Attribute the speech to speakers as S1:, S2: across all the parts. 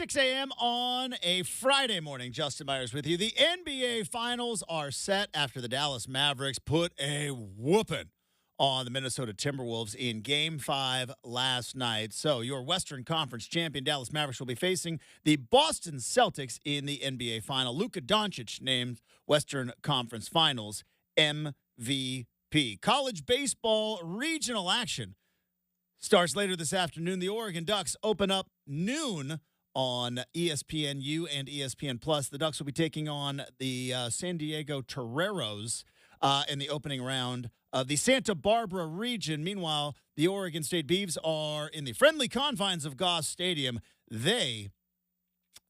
S1: 6 a.m. on a Friday morning. Justin Myers with you. The NBA Finals are set after the Dallas Mavericks put a whooping on the Minnesota Timberwolves in Game 5 last night. So your Western Conference champion Dallas Mavericks will be facing the Boston Celtics in the NBA Final. Luka Doncic named Western Conference Finals MVP. College baseball regional action starts later this afternoon. The Oregon Ducks open up noon on ESPNU and ESPN Plus. The Ducks will be taking on the San Diego Toreros in the opening round of the Santa Barbara region. Meanwhile, the Oregon State Beavs are in the friendly confines of Goss Stadium. They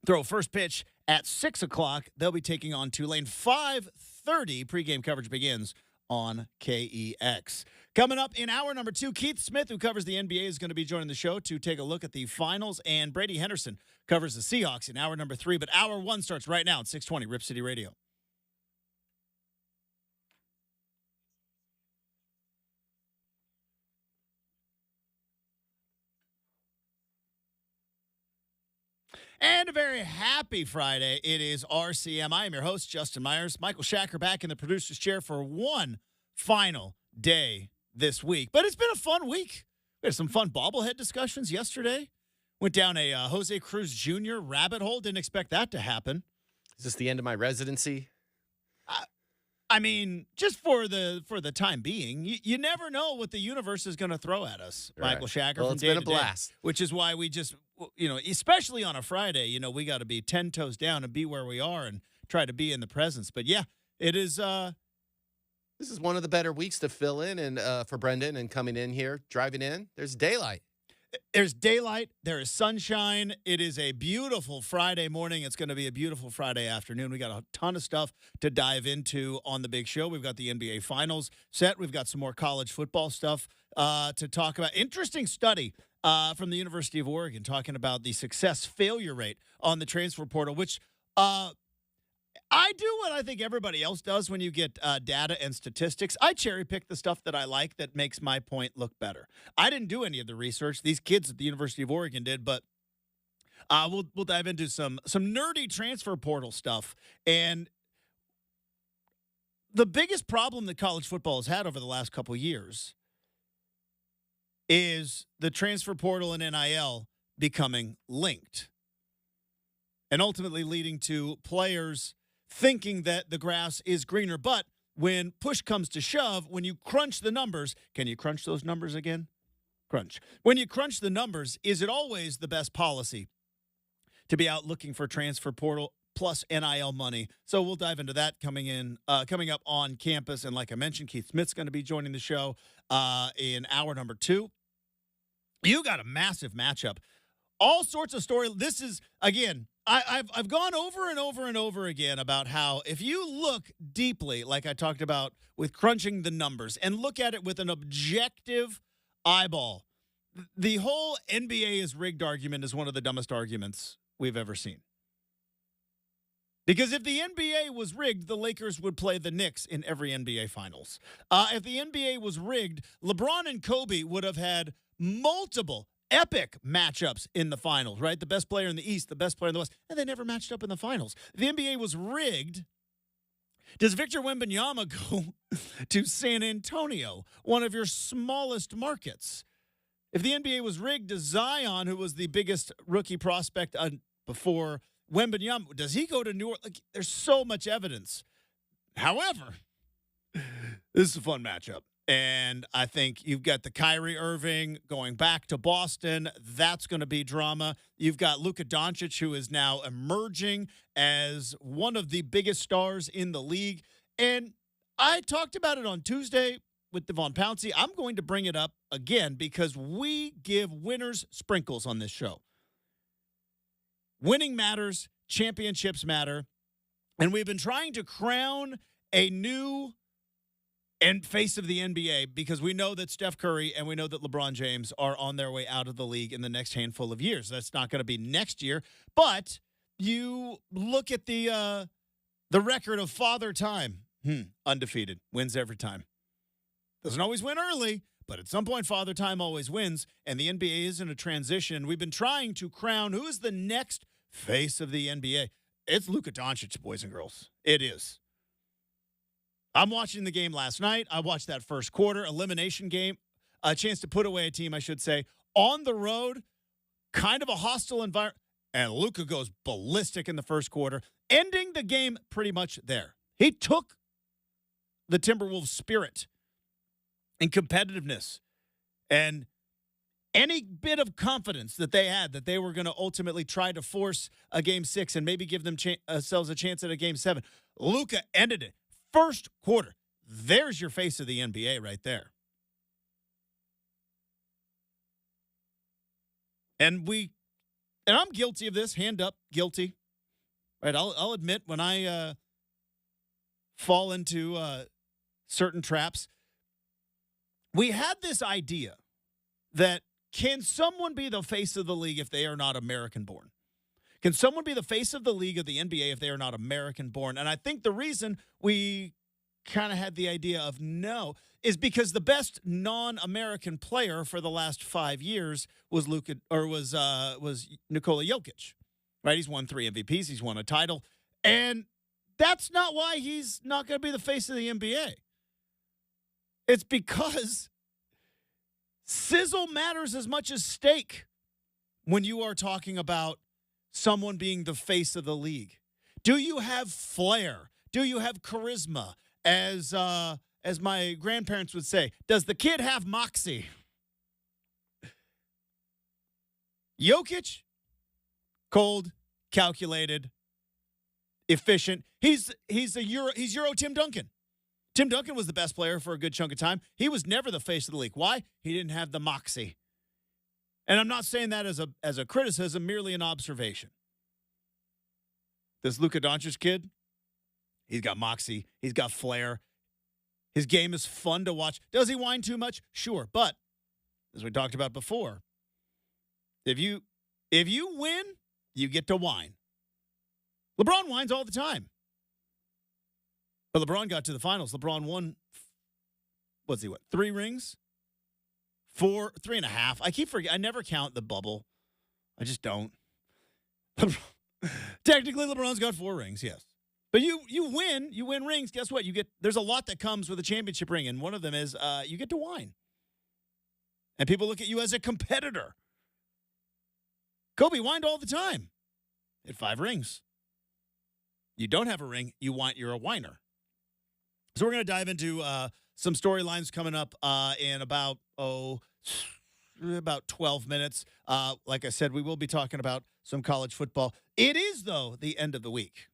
S1: throw first pitch at 6 o'clock. They'll be taking on Tulane. 5:30 pregame coverage begins on KEX. Coming up in hour number 2, Keith Smith, who covers the NBA, is going to be joining the show to take a look at the finals, and Brady Henderson covers the Seahawks in hour number 3. But hour 1 starts right now at 620 Rip City Radio. And a very happy Friday. It is RCM. I am your host, Justin Myers. Michael Shacker back in the producer's chair for one final day this week. But it's been a fun week. We had some fun bobblehead discussions yesterday. Went down a Jose Cruz Jr. rabbit hole. Didn't expect that to happen.
S2: Is this the end of my residency?
S1: I mean, just for the time being, you never know what the universe is going to throw at us. Right. Michael Shacker
S2: well,
S1: from
S2: it's
S1: day
S2: been a
S1: to day,
S2: blast.
S1: which is why we just, especially on a Friday, we got to be 10 toes down and be where we are and try to be in the presence. But yeah, it is.
S2: This is one of the better weeks to fill in and for Brendan and coming in here, driving in. There's daylight.
S1: There's daylight. There is sunshine. It is a beautiful Friday morning. It's going to be a beautiful Friday afternoon. We got a ton of stuff to dive into on the big show. We've got the NBA Finals set. We've got some more college football stuff to talk about. Interesting study from the University of Oregon talking about the success failure rate on the transfer portal, which I do what I think everybody else does when you get data and statistics. I cherry pick the stuff that I like that makes my point look better. I didn't do any of the research. These kids at the University of Oregon did, but we'll dive into some nerdy transfer portal stuff. And the biggest problem that college football has had over the last couple of years is the transfer portal and NIL becoming linked and ultimately leading to players thinking that the grass is greener. But when push comes to shove, when you crunch the numbers, can you crunch those numbers again? Crunch. When you crunch the numbers, is it always the best policy to be out looking for transfer portal plus NIL money? So we'll dive into that coming up on campus. And like I mentioned, Keith Smith's going to be joining the show in hour number 2. You got a massive matchup. All sorts of story. This is, again, I've gone over and over and over again about how if you look deeply, like I talked about with crunching the numbers, and look at it with an objective eyeball, the whole NBA is rigged argument is one of the dumbest arguments we've ever seen. Because if the NBA was rigged, the Lakers would play the Knicks in every NBA Finals. If the NBA was rigged, LeBron and Kobe would have had multiple epic matchups in the finals, right? The best player in the East, the best player in the West, and they never matched up in the finals. If the NBA was rigged, does Victor Wembanyama go to San Antonio, one of your smallest markets? If the NBA was rigged, does Zion, who was the biggest rookie prospect before Wembanyama, does he go to New Orleans? Like, there's so much evidence. However, this is a fun matchup. And I think you've got the Kyrie Irving going back to Boston. That's going to be drama. You've got Luka Doncic, who is now emerging as one of the biggest stars in the league. And I talked about it on Tuesday with Devon Pouncey. I'm going to bring it up again because we give winners sprinkles on this show. Winning matters. Championships matter. And we've been trying to crown a new and face of the NBA because we know that Steph Curry and we know that LeBron James are on their way out of the league in the next handful of years. That's not going to be next year. But you look at the record of Father Time. Undefeated. Wins every time. Doesn't always win early, but at some point Father Time always wins. And the NBA is in a transition. We've been trying to crown who is the next face of the NBA. It's Luka Doncic, boys and girls. It is. I'm watching the game last night. I watched that first quarter elimination game, a chance to put away a team, I should say, on the road, kind of a hostile environment. And Luka goes ballistic in the first quarter, ending the game pretty much there. He took the Timberwolves' spirit and competitiveness and any bit of confidence that they had that they were going to ultimately try to force a Game 6 and maybe give themselves a chance at a Game 7. Luka ended it. First quarter. There's your face of the NBA right there. And I'm guilty of this. Hand up, guilty. Right? I'll admit when I fall into certain traps. We had this idea that can someone be the face of the league if they are not American born? Can someone be the face of the league of the NBA if they are not American born? And I think the reason we kind of had the idea of no is because the best non-American player for the last 5 years was Nikola Jokic. Right? He's won 3 MVPs, he's won a title, and that's not why he's not going to be the face of the NBA. It's because sizzle matters as much as steak when you are talking about someone being the face of the league. Do you have flair? Do you have charisma? As my grandparents would say, does the kid have moxie? Jokic, cold, calculated, efficient. He's Euro Tim Duncan. Tim Duncan was the best player for a good chunk of time. He was never the face of the league. Why? He didn't have the moxie. And I'm not saying that as a criticism, merely an observation. This Luka Doncic kid, he's got moxie. He's got flair. His game is fun to watch. Does he whine too much? Sure. But, as we talked about before, if you win, you get to whine. LeBron whines all the time. But LeBron got to the finals. LeBron won, 3 rings? 4, 3.5. I keep forgetting. I never count the bubble. I just don't. Technically, LeBron's got 4 rings, yes. But you win rings. Guess what? There's a lot that comes with a championship ring, and one of them is you get to whine. And people look at you as a competitor. Kobe whined all the time. He had 5 rings. You don't have a ring, you're a whiner. So we're going to dive into some storylines coming up in about 12 minutes. Like I said, we will be talking about some college football. It is, though, the end of the week.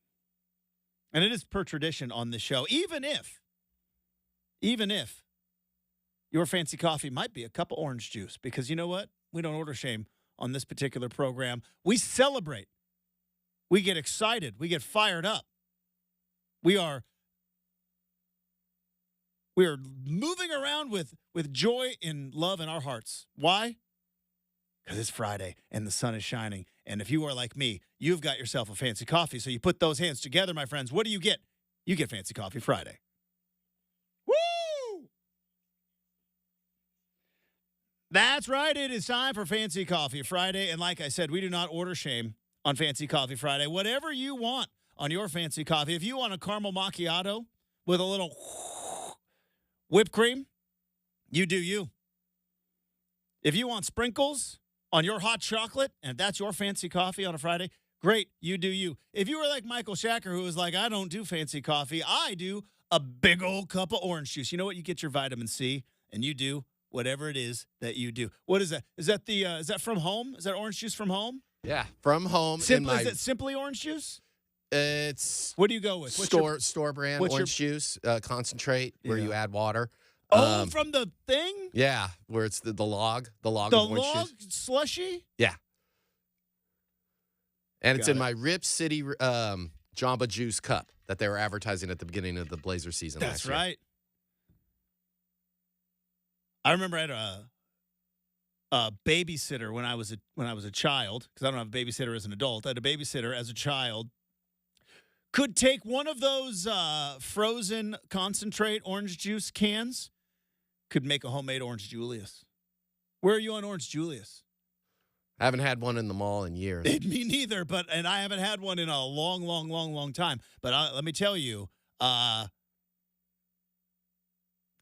S1: And it is per tradition on this show, even if your fancy coffee might be a cup of orange juice, because you know what? We don't order shame on this particular program. We celebrate. We get excited. We get fired up. We are moving around with joy and love in our hearts. Why? Because it's Friday and the sun is shining. And if you are like me, you've got yourself a fancy coffee. So you put those hands together, my friends. What do you get? You get Fancy Coffee Friday. Woo! That's right. It is time for Fancy Coffee Friday. And like I said, we do not order shame on Fancy Coffee Friday. Whatever you want on your fancy coffee. If you want a caramel macchiato with a little whipped cream, you do you. If you want sprinkles on your hot chocolate, and that's your fancy coffee on a Friday, great, you do you. If you were like Michael Shacker, who was like, I don't do fancy coffee, I do a big old cup of orange juice. You know what? You get your vitamin C, and you do whatever it is that you do. What is that? Is that from home? Is that orange juice from home?
S2: Yeah, from home.
S1: Is it simply orange juice?
S2: It's
S1: what do you go with?
S2: Store brand orange juice concentrate where you add water.
S1: From the thing?
S2: Yeah, where it's the log of orange juice.
S1: Slushy?
S2: Yeah. And it's in my Rip City Jamba Juice cup that they were advertising at the beginning of the Blazer season last year. That's right.
S1: I remember I had a babysitter when I was a child, because I don't have a babysitter as an adult. I had a babysitter as a child. Could take one of those frozen concentrate orange juice cans, could make a homemade Orange Julius. Where are you on Orange Julius?
S2: I haven't had one in the mall in years.
S1: Me neither, and I haven't had one in a long time. But let me tell you,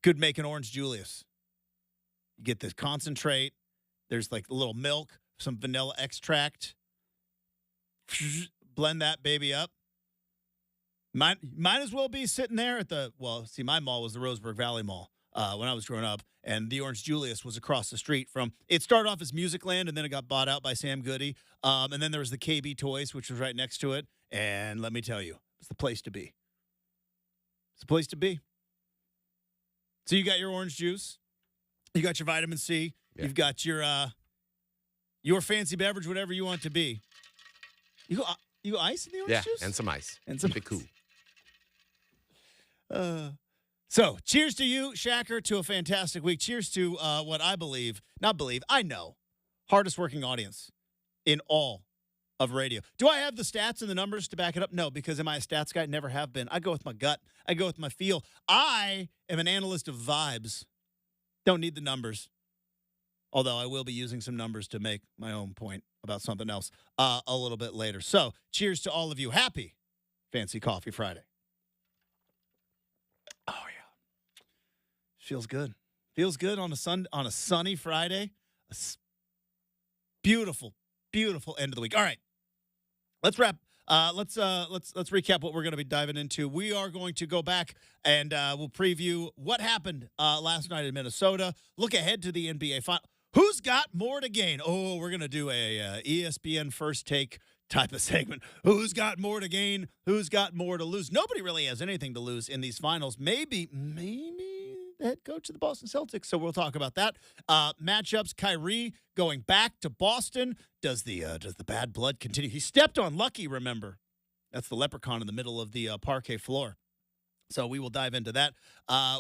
S1: could make an Orange Julius. You get this concentrate. There's like a little milk, some vanilla extract. Blend that baby up. Might as well be sitting there at my mall was the Roseburg Valley Mall when I was growing up, and the Orange Julius was across the street from. It started off as Musicland, and then it got bought out by Sam Goody, and then there was the KB Toys, which was right next to it. And let me tell you, it's the place to be. It's the place to be. So you got your orange juice, you got your vitamin C, You've got your fancy beverage, whatever you want it to be. You go ice in the orange juice?
S2: And some ice.
S1: And some
S2: Keep it cool.
S1: So, cheers to you, Shacker, to a fantastic week. Cheers to what I know, hardest working audience in all of radio. Do I have the stats and the numbers to back it up? No, because am I a stats guy? Never have been. I go with my gut. I go with my feel. I am an analyst of vibes. Don't need the numbers. Although I will be using some numbers to make my own point about something else a little bit later. So, cheers to all of you. Happy Fancy Coffee Friday. Oh, yeah. Feels good. Feels good on a sunny Friday. Beautiful, beautiful end of the week. All right. Let's wrap. Let's recap what we're going to be diving into. We are going to go back and we'll preview what happened last night in Minnesota. Look ahead to the NBA final. Who's got more to gain? Oh, we're going to do a ESPN First Take type of segment. Who's got more to gain? Who's got more to lose? Nobody really has anything to lose in these finals. Maybe the head coach of the Boston Celtics. So we'll talk about that. Matchups, Kyrie going back to Boston. Does the bad blood continue? He stepped on Lucky, remember. That's the leprechaun in the middle of the parquet floor. So we will dive into that.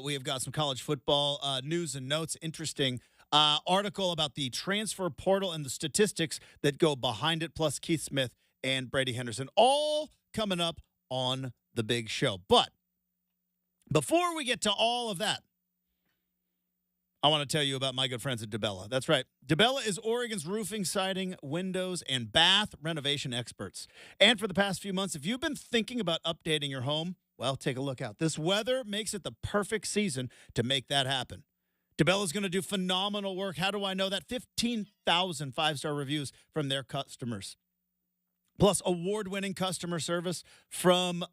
S1: We have got some college football news and notes. Interesting article about the transfer portal and the statistics that go behind it, plus Keith Smith and Brady Henderson, all coming up on the big show. But before we get to all of that, I want to tell you about my good friends at DeBella. That's right. DeBella is Oregon's roofing, siding, windows, and bath renovation experts. And for the past few months, if you've been thinking about updating your home, well, take a look out. This weather makes it the perfect season to make that happen. DeBella's going to do phenomenal work. How do I know that? 15,000 five-star reviews from their customers. Plus, award-winning customer service from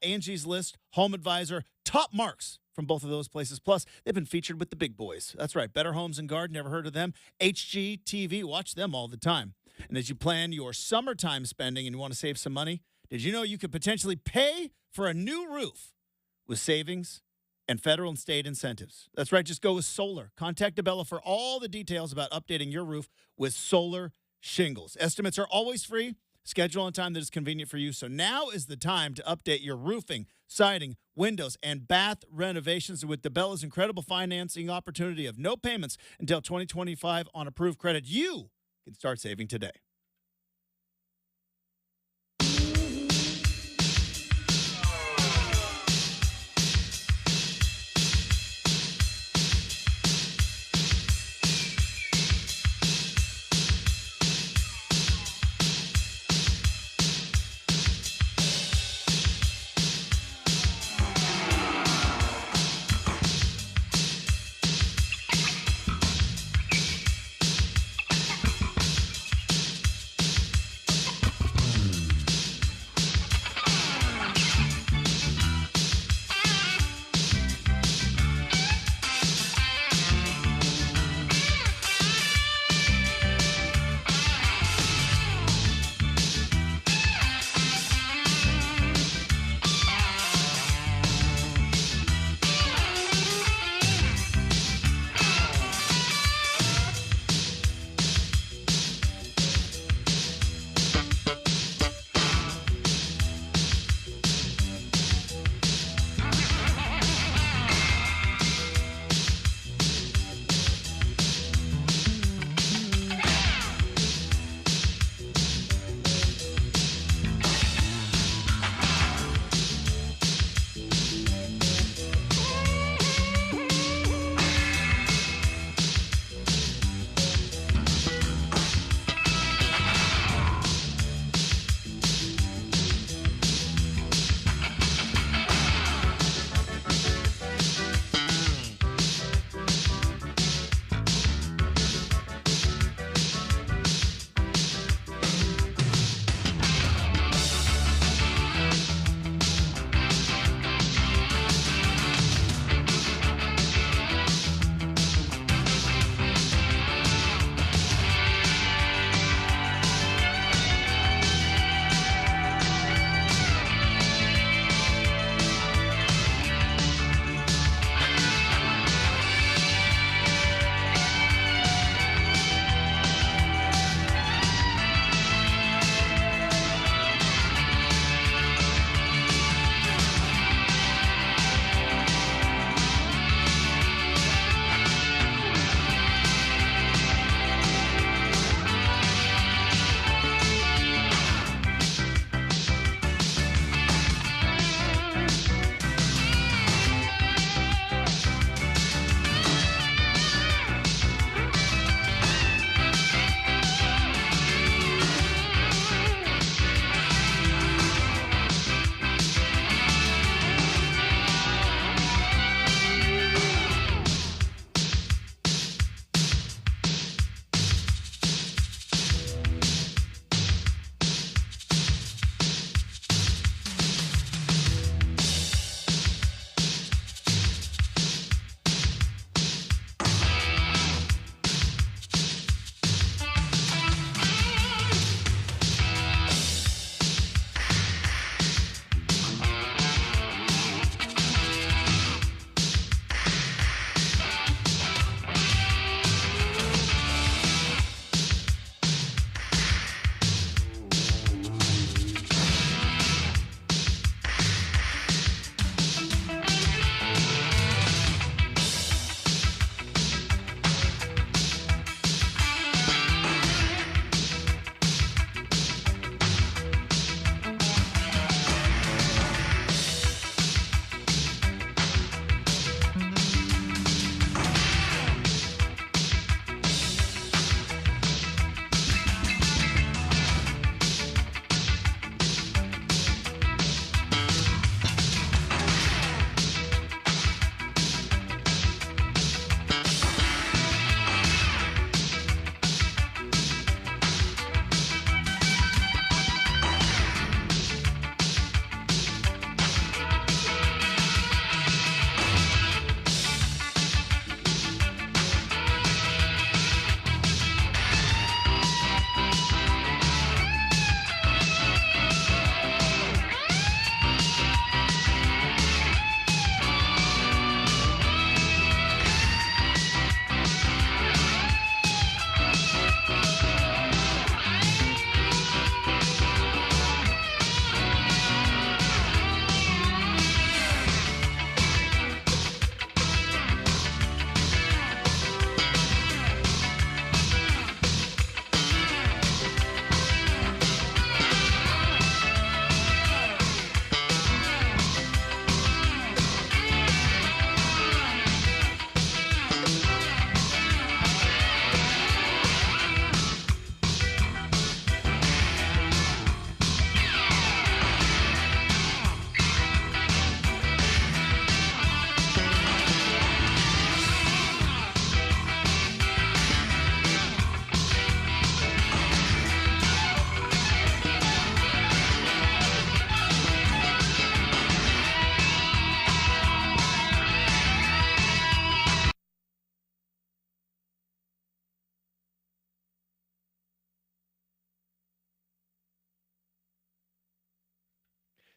S1: Angie's List, Home Advisor, top marks from both of those places. Plus, they've been featured with the big boys. That's right, Better Homes and Garden, never heard of them. HGTV, watch them all the time. And as you plan your summertime spending and you want to save some money, did you know you could potentially pay for a new roof with savings and federal and state incentives? That's right, just go with solar. Contact DeBella for all the details about updating your roof with solar shingles. Estimates are always free. Schedule on time that is convenient for you. So now is the time to update your roofing, siding, windows, and bath renovations with DeBella's incredible financing opportunity of no payments until 2025 on approved credit. You can start saving today.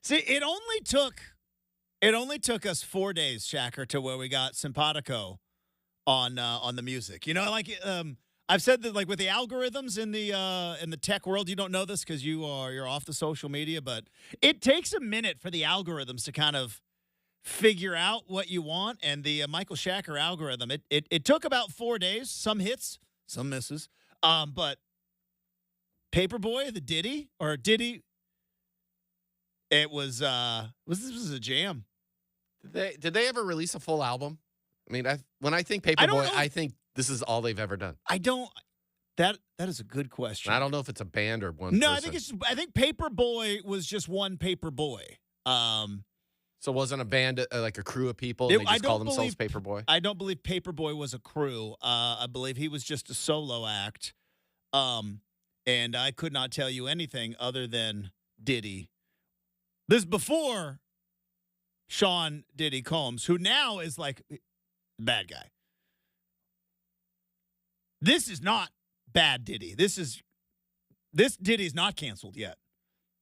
S1: See, it only took us 4 days, Shacker, to where we got simpatico on the music. You know, like I've said that like with the algorithms in the tech world, you don't know this because you're off the social media, but it takes a minute for the algorithms to kind of figure out what you want. And the Michael Shacker algorithm, it took about 4 days. Some hits, some misses. But Paperboy, the Diddy, it was this was a jam.
S2: Did they ever release a full album? I mean, when I think
S1: I don't
S2: Paperboy,
S1: know.
S2: I think this is all they've ever done.
S1: I don't. That is a good question.
S2: And I don't know if it's a band or one.
S1: No,
S2: person.
S1: I think Paperboy was just one Paperboy.
S2: So it wasn't a band like a crew of people.
S1: It-
S2: And they
S1: I
S2: just
S1: don't
S2: call themselves
S1: believe-
S2: Paperboy.
S1: I don't believe Paperboy was a crew. I believe he was just a solo act. And I could not tell you anything other than Diddy. This is before Sean Diddy Combs, who now is like bad guy. This is not bad Diddy. This Diddy's not canceled yet.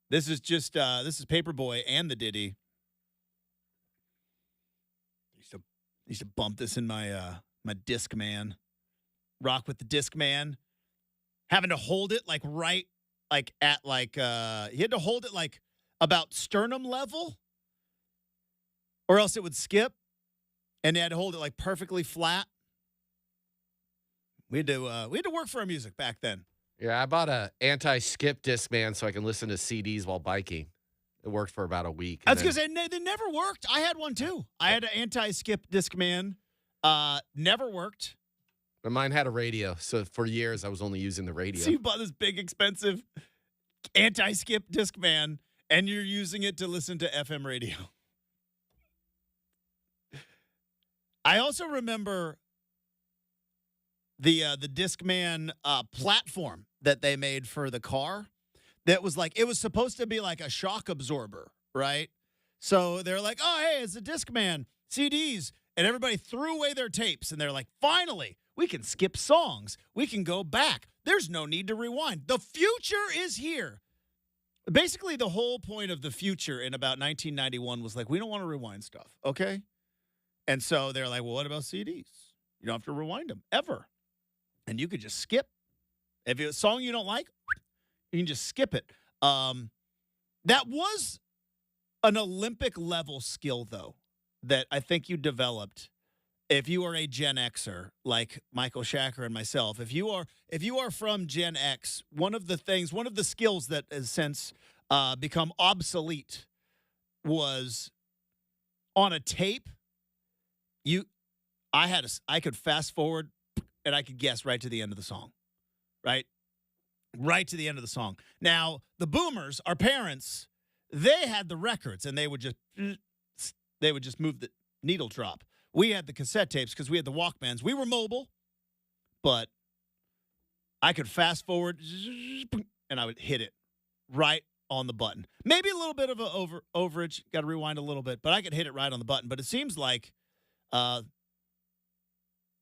S1: This is just this is Paperboy and the Diddy. I used to bump this in my my Discman. Rock with the Discman. Having to hold it like right like at like you had to hold it like about sternum level or else it would skip. And they had to hold it like perfectly flat. We had to work for our music back then.
S2: Yeah, I bought a anti-skip Discman so I can listen to CDs while biking. It worked for about a week.
S1: That's because they never worked. I had one too. I had an anti-skip Discman. Never worked.
S2: But mine had a radio, so for years I was only using the radio.
S1: So you bought this big, expensive anti-skip Discman, and you're using it to listen to FM radio. I also remember the Discman platform that they made for the car. That was like, it was supposed to be like a shock absorber, right? So they're like, oh, hey, it's a Discman, CDs. And everybody threw away their tapes. And they're like, finally, we can skip songs. We can go back. There's no need to rewind. The future is here. Basically, the whole point of the future in about 1991 was like, we don't want to rewind stuff, okay? And so they're like, well, what about CDs? You don't have to rewind them, ever. And you could just skip. If it's a song you don't like, you can just skip it. That was an Olympic level skill, though, that I think you developed if you are a Gen Xer like Michael Shacker and myself. If you are from Gen X, one of the skills that has since become obsolete was on a tape. I could fast forward and I could guess right to the end of the song, right? Right to the end of the song. Now, the boomers, our parents, they had the records and they would just move the needle drop. We had the cassette tapes because we had the Walkmans. We were mobile, but I could fast forward and I would hit it right on the button. Maybe a little bit of an overage. Got to rewind a little bit, but I could hit it right on the button. But it seems like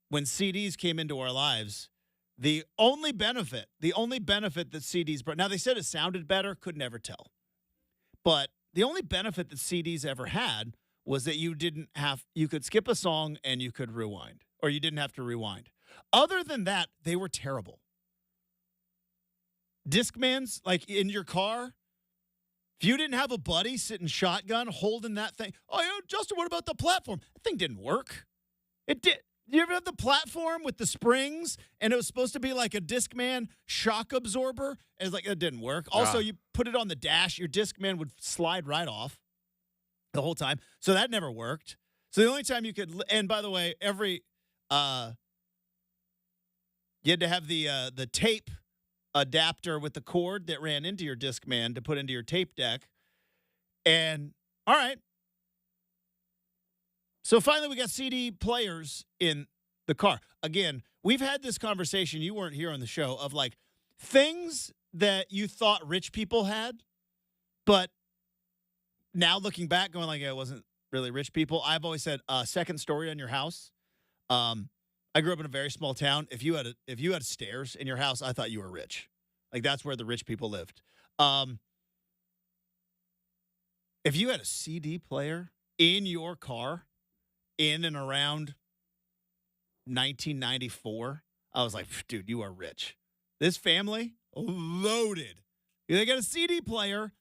S1: when CDs came into our lives, the only benefit that CDs brought. Now, they said it sounded better. Could never tell. But the only benefit that CDs ever had was that you could skip a song and you could rewind, or you didn't have to rewind. Other than that, they were terrible. Discmans, like in your car, if you didn't have a buddy sitting shotgun holding that thing, oh, yeah, Justin, what about the platform? That thing didn't work. It did. You ever have the platform with the springs, and it was supposed to be like a Discman shock absorber? And it's like, it didn't work. Also, you put it on the dash, your Discman would slide right off the whole time. So that never worked. So the only time you could, and by the way, you had to have the tape adapter with the cord that ran into your Discman to put into your tape deck. And all right. So finally we got CD players in the car. Again, we've had this conversation, you weren't here on the show, of like things that you thought rich people had, but now looking back, going like, it wasn't really rich people. I've always said, second story on your house. I grew up in a very small town. If you had stairs in your house, I thought you were rich. Like that's where the rich people lived. If you had a CD player in your car in and around 1994, I was like, dude, you are rich. This family loaded. They got a CD player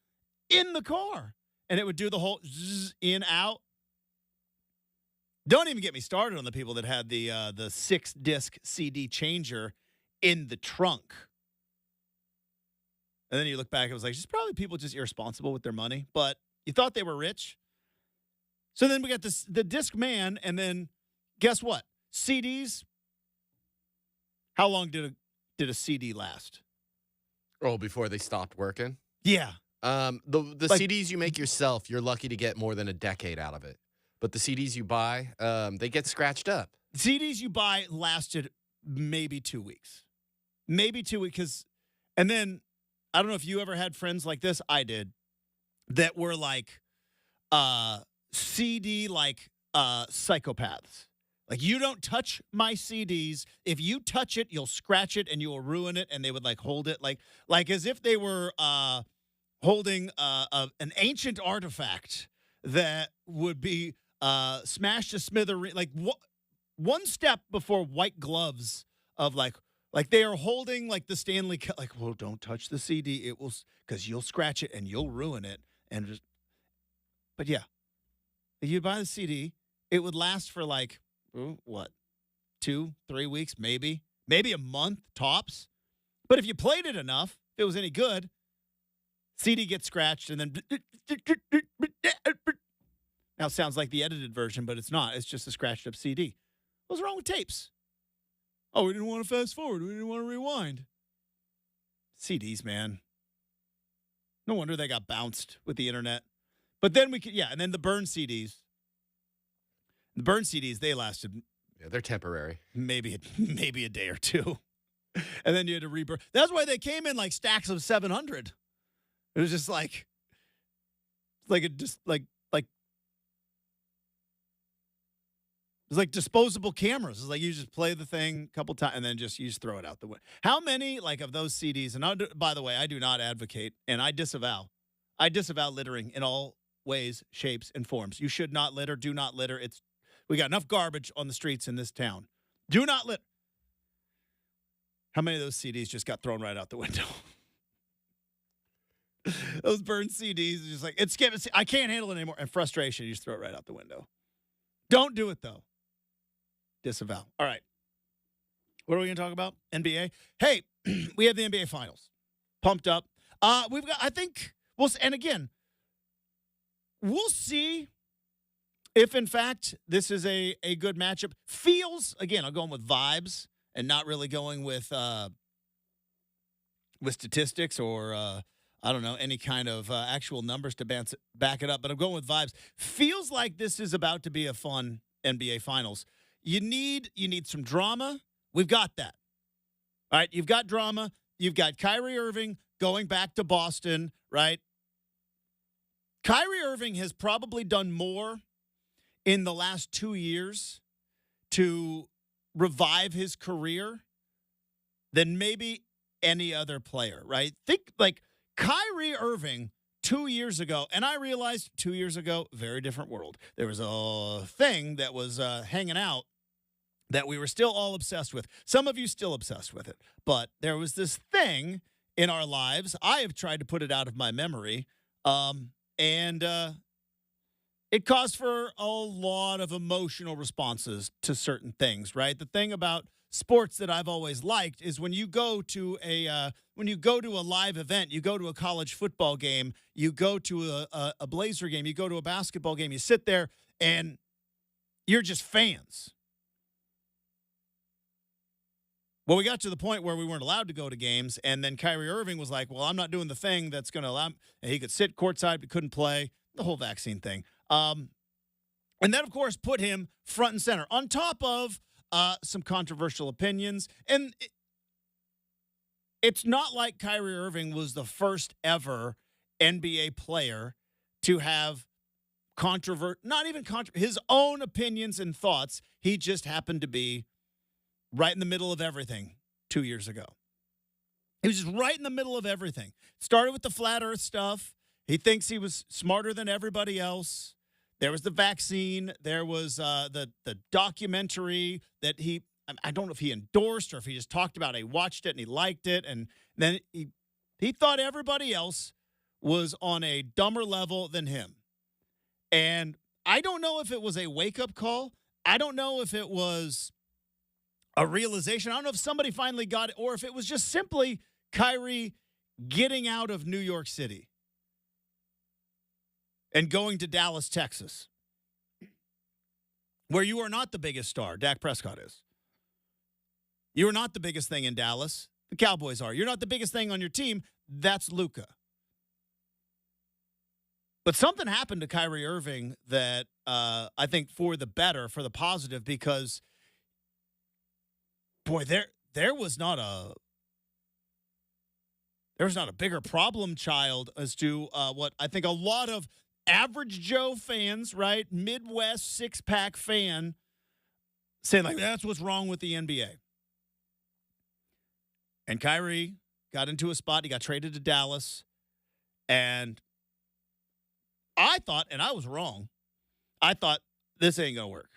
S1: in the car, and it would do the whole zzz, in, out. Don't even get me started on the people that had the 6-disc CD changer in the trunk. And then you look back, it was like, it's probably people just irresponsible with their money, but you thought they were rich. So then we got the disc man, and then guess what? CDs. How long did a CD last?
S2: Oh, before they stopped working?
S1: Yeah.
S2: The CDs you make yourself, you're lucky to get more than a decade out of it. But the CDs you buy, they get scratched up.
S1: CDs you buy lasted maybe 2 weeks. Maybe 2 weeks. And then, I don't know if you ever had friends like this. I did. That were like CD, psychopaths. Like, you don't touch my CDs. If you touch it, you'll scratch it and you will ruin it. And they would, like, hold it like as if they were holding an ancient artifact that would be smashed to smithereens. Like, one step before white gloves of, like they are holding, like, the Stanley Cup. Like, well, don't touch the CD. It will, because you'll scratch it and you'll ruin it. And just, but yeah, you buy the CD, it would last for like, what, 2-3 weeks, maybe a month tops. But if you played it enough, if it was any good, CD gets scratched and then now it sounds like the edited version, but it's not. It's just a scratched up CD. What's wrong with tapes? Oh, we didn't want to fast forward. We didn't want to rewind. CDs, man. No wonder they got bounced with the internet. But then and then the burn CDs. The burn CDs, they lasted.
S2: Yeah, they're temporary.
S1: Maybe a day or two. And then you had to reburn. That's why they came in like stacks of 700. It was just like it was like disposable cameras. It's like you just play the thing a couple times and then you just throw it out the window. How many of those CDs? And by the way, I do not advocate and I disavow littering in all ways, shapes, and forms. You should not litter. Do not litter. We got enough garbage on the streets in this town. Do not litter. How many of those CDs just got thrown right out the window? Those burned CDs, just like, I can't handle it anymore. And frustration, you just throw it right out the window. Don't do it, though. Disavow. All right. What are we going to talk about? NBA? Hey, we have the NBA Finals. Pumped up. We've got, I think, and again, we'll see if, in fact, this is a good matchup. Feels, again, I'm going with vibes and not really going with statistics or, I don't know, any kind of actual numbers to back it up. But I'm going with vibes. Feels like this is about to be a fun NBA Finals. You need some drama. We've got that. All right, you've got drama. You've got Kyrie Irving going back to Boston, right? Kyrie Irving has probably done more in the last 2 years to revive his career than maybe any other player, right? Think like Kyrie Irving 2 years ago, and I realized 2 years ago, very different world. There was a thing that was hanging out that we were still all obsessed with. Some of you still obsessed with it. But there was this thing in our lives. I have tried to put it out of my memory. And it caused for a lot of emotional responses to certain things, right? The thing about sports that I've always liked is when you go to a live event, you go to a college football game, you go to a Blazer game, you go to a basketball game, you sit there and you're just fans. Well, we got to the point where we weren't allowed to go to games, and then Kyrie Irving was like, well, I'm not doing the thing that's going to allow him. And he could sit courtside but couldn't play, the whole vaccine thing. And that, of course, put him front and center on top of some controversial opinions. And it's not like Kyrie Irving was the first ever NBA player to have his own opinions and thoughts. He just happened to be right in the middle of everything 2 years ago. He was just right in the middle of everything. Started with the flat earth stuff. He thinks he was smarter than everybody else. There was the vaccine. There was the documentary that I don't know if he endorsed or if he just talked about it. He watched it and he liked it. And then he thought everybody else was on a dumber level than him. And I don't know if it was a wake-up call. I don't know if it was a realization. I don't know if somebody finally got it or if it was just simply Kyrie getting out of New York City and going to Dallas, Texas, where you are not the biggest star. Dak Prescott is. You are not the biggest thing in Dallas. The Cowboys are. You're not the biggest thing on your team. That's Luka. But something happened to Kyrie Irving that I think for the better, for the positive, because, boy, there was not a bigger problem child as to what I think a lot of average Joe fans, right, Midwest six-pack fan, saying, like, that's what's wrong with the NBA. And Kyrie got into a spot. He got traded to Dallas. And I thought, and I was wrong, I thought this ain't going to work.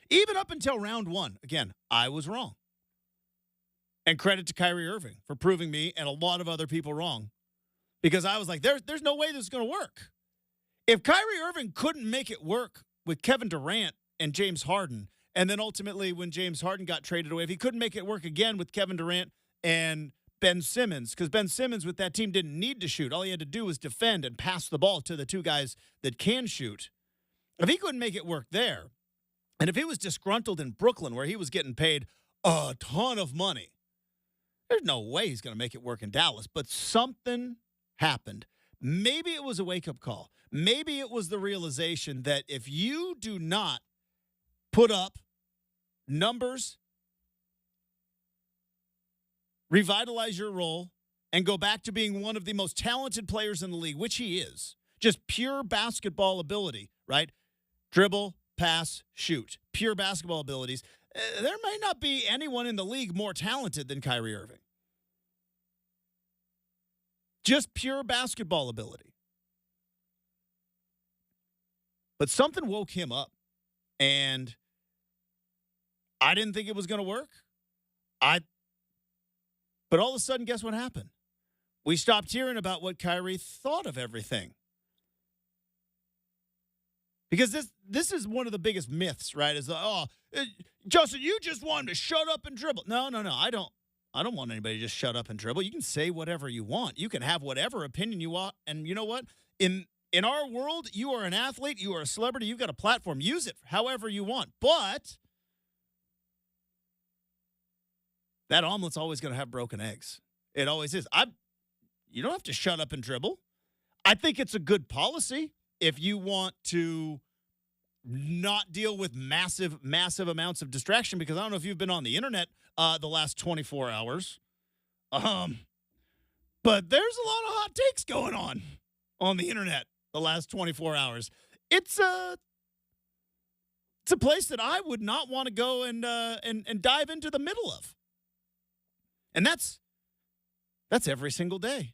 S1: Even up until round one, again, I was wrong. And credit to Kyrie Irving for proving me and a lot of other people wrong. Because I was like, there's no way this is going to work. If Kyrie Irving couldn't make it work with Kevin Durant and James Harden, and then ultimately when James Harden got traded away, if he couldn't make it work again with Kevin Durant and Ben Simmons, because Ben Simmons with that team didn't need to shoot. All he had to do was defend and pass the ball to the two guys that can shoot. If he couldn't make it work there, and if he was disgruntled in Brooklyn where he was getting paid a ton of money, there's no way he's going to make it work in Dallas. But something happened. Maybe it was a wake-up call. Maybe it was the realization that if you do not put up numbers, revitalize your role, and go back to being one of the most talented players in the league, which he is, just pure basketball ability, right? Dribble, pass, shoot. Pure basketball abilities. There may not be anyone in the league more talented than Kyrie Irving. Just pure basketball ability. But something woke him up, and I didn't think it was going to work. But all of a sudden, guess what happened? We stopped hearing about what Kyrie thought of everything. Because this is one of the biggest myths, right? Is Justin, you just want him to shut up and dribble. No. I don't want anybody to just shut up and dribble. You can say whatever you want. You can have whatever opinion you want. And you know what? In our world, you are an athlete. You are a celebrity. You've got a platform. Use it however you want. But that omelet's always going to have broken eggs. It always is. You don't have to shut up and dribble. I think it's a good policy if you want to not deal with massive, massive amounts of distraction, because I don't know if you've been on the internet the last 24 hours. But there's a lot of hot takes going on the internet the last 24 hours. It's a place that I would not want to go and dive into the middle of. And that's every single day.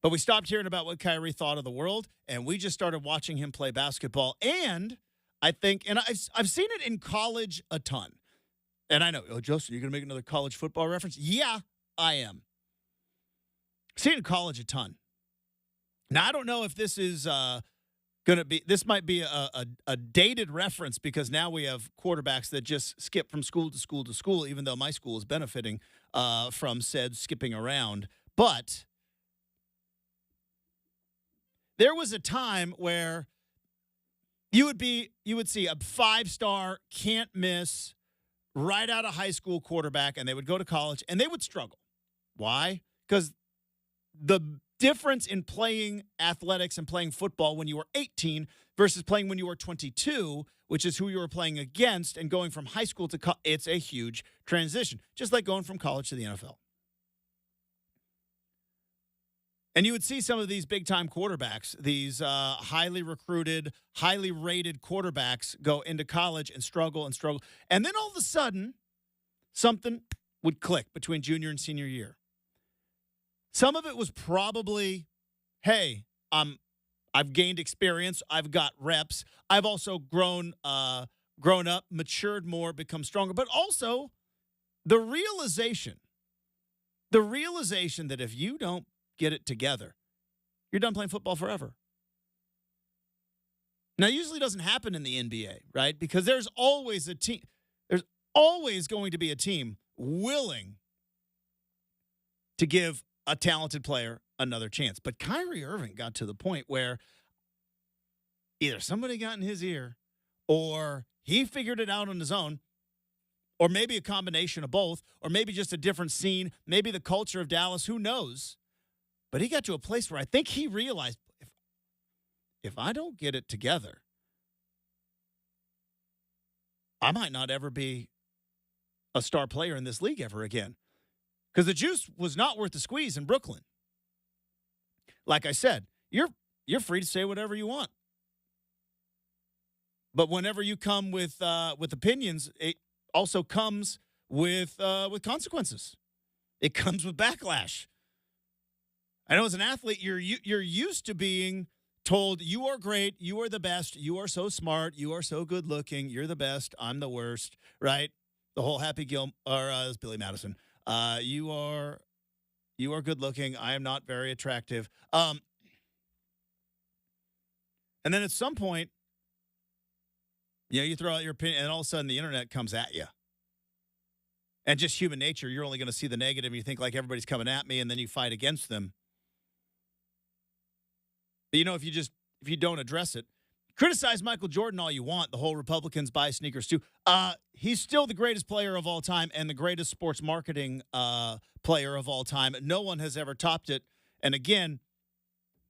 S1: But we stopped hearing about what Kyrie thought of the world, and we just started watching him play basketball. And I think, and I've seen it in college a ton. And I know, Justin, you're going to make another college football reference? Yeah, I am. Seen it in college a ton. Now, I don't know if this is going to be, this might be a dated reference, because now we have quarterbacks that just skip from school to school to school, even though my school is benefiting from said skipping around. But there was a time where you would see a 5-star, can't miss, right out of high school quarterback, and they would go to college and they would struggle. Why? Because the difference in playing athletics and playing football when you were 18 versus playing when you were 22, which is who you were playing against, and going from high school to it's a huge transition, just like going from college to the NFL. And you would see some of these big-time quarterbacks, these highly recruited, highly rated quarterbacks go into college and struggle. And then all of a sudden, something would click between junior and senior year. Some of it was probably, hey, I've gained experience. I've got reps. I've also grown up, matured more, become stronger. But also the realization that if you don't get it together, you're done playing football forever. Now, it usually doesn't happen in the NBA, right? Because there's always a team. There's always going to be a team willing to give a talented player another chance. But Kyrie Irving got to the point where either somebody got in his ear or he figured it out on his own, or maybe a combination of both, or maybe just a different scene, maybe the culture of Dallas, who knows? But he got to a place where I think he realized, if I don't get it together, I might not ever be a star player in this league ever again. Because the juice was not worth the squeeze in Brooklyn. Like I said, you're free to say whatever you want. But whenever you come with opinions, it also comes with consequences. It comes with backlash. I know as an athlete, you're used to being told you are great, you are the best, you are so smart, you are so good looking, you're the best, I'm the worst, right? The whole Happy Gilmore, it's Billy Madison. You are good looking. I am not very attractive. And then at some point, you throw out your opinion, and all of a sudden the internet comes at you. And just human nature, you're only going to see the negative, and you think like everybody's coming at me, and then you fight against them. But if you don't address it, criticize Michael Jordan all you want. The whole Republicans buy sneakers too. He's still the greatest player of all time and the greatest sports marketing player of all time. No one has ever topped it. And again,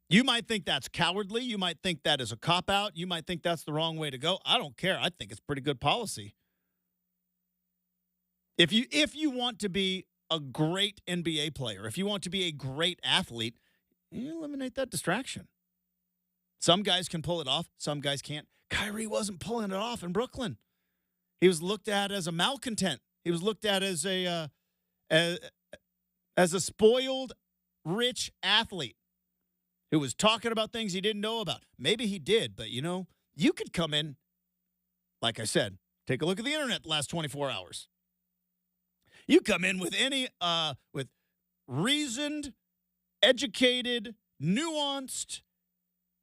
S1: you might think that's cowardly. You might think that is a cop-out. You might think that's the wrong way to go. I don't care. I think it's pretty good policy. If you want to be a great NBA player, if you want to be a great athlete, you eliminate that distraction. Some guys can pull it off. Some guys can't. Kyrie wasn't pulling it off in Brooklyn. He was looked at as a malcontent. He was looked at as a spoiled, rich athlete who was talking about things he didn't know about. Maybe he did, but you could come in, like I said, take a look at the internet the last 24 hours. You come in with with reasoned, educated, nuanced,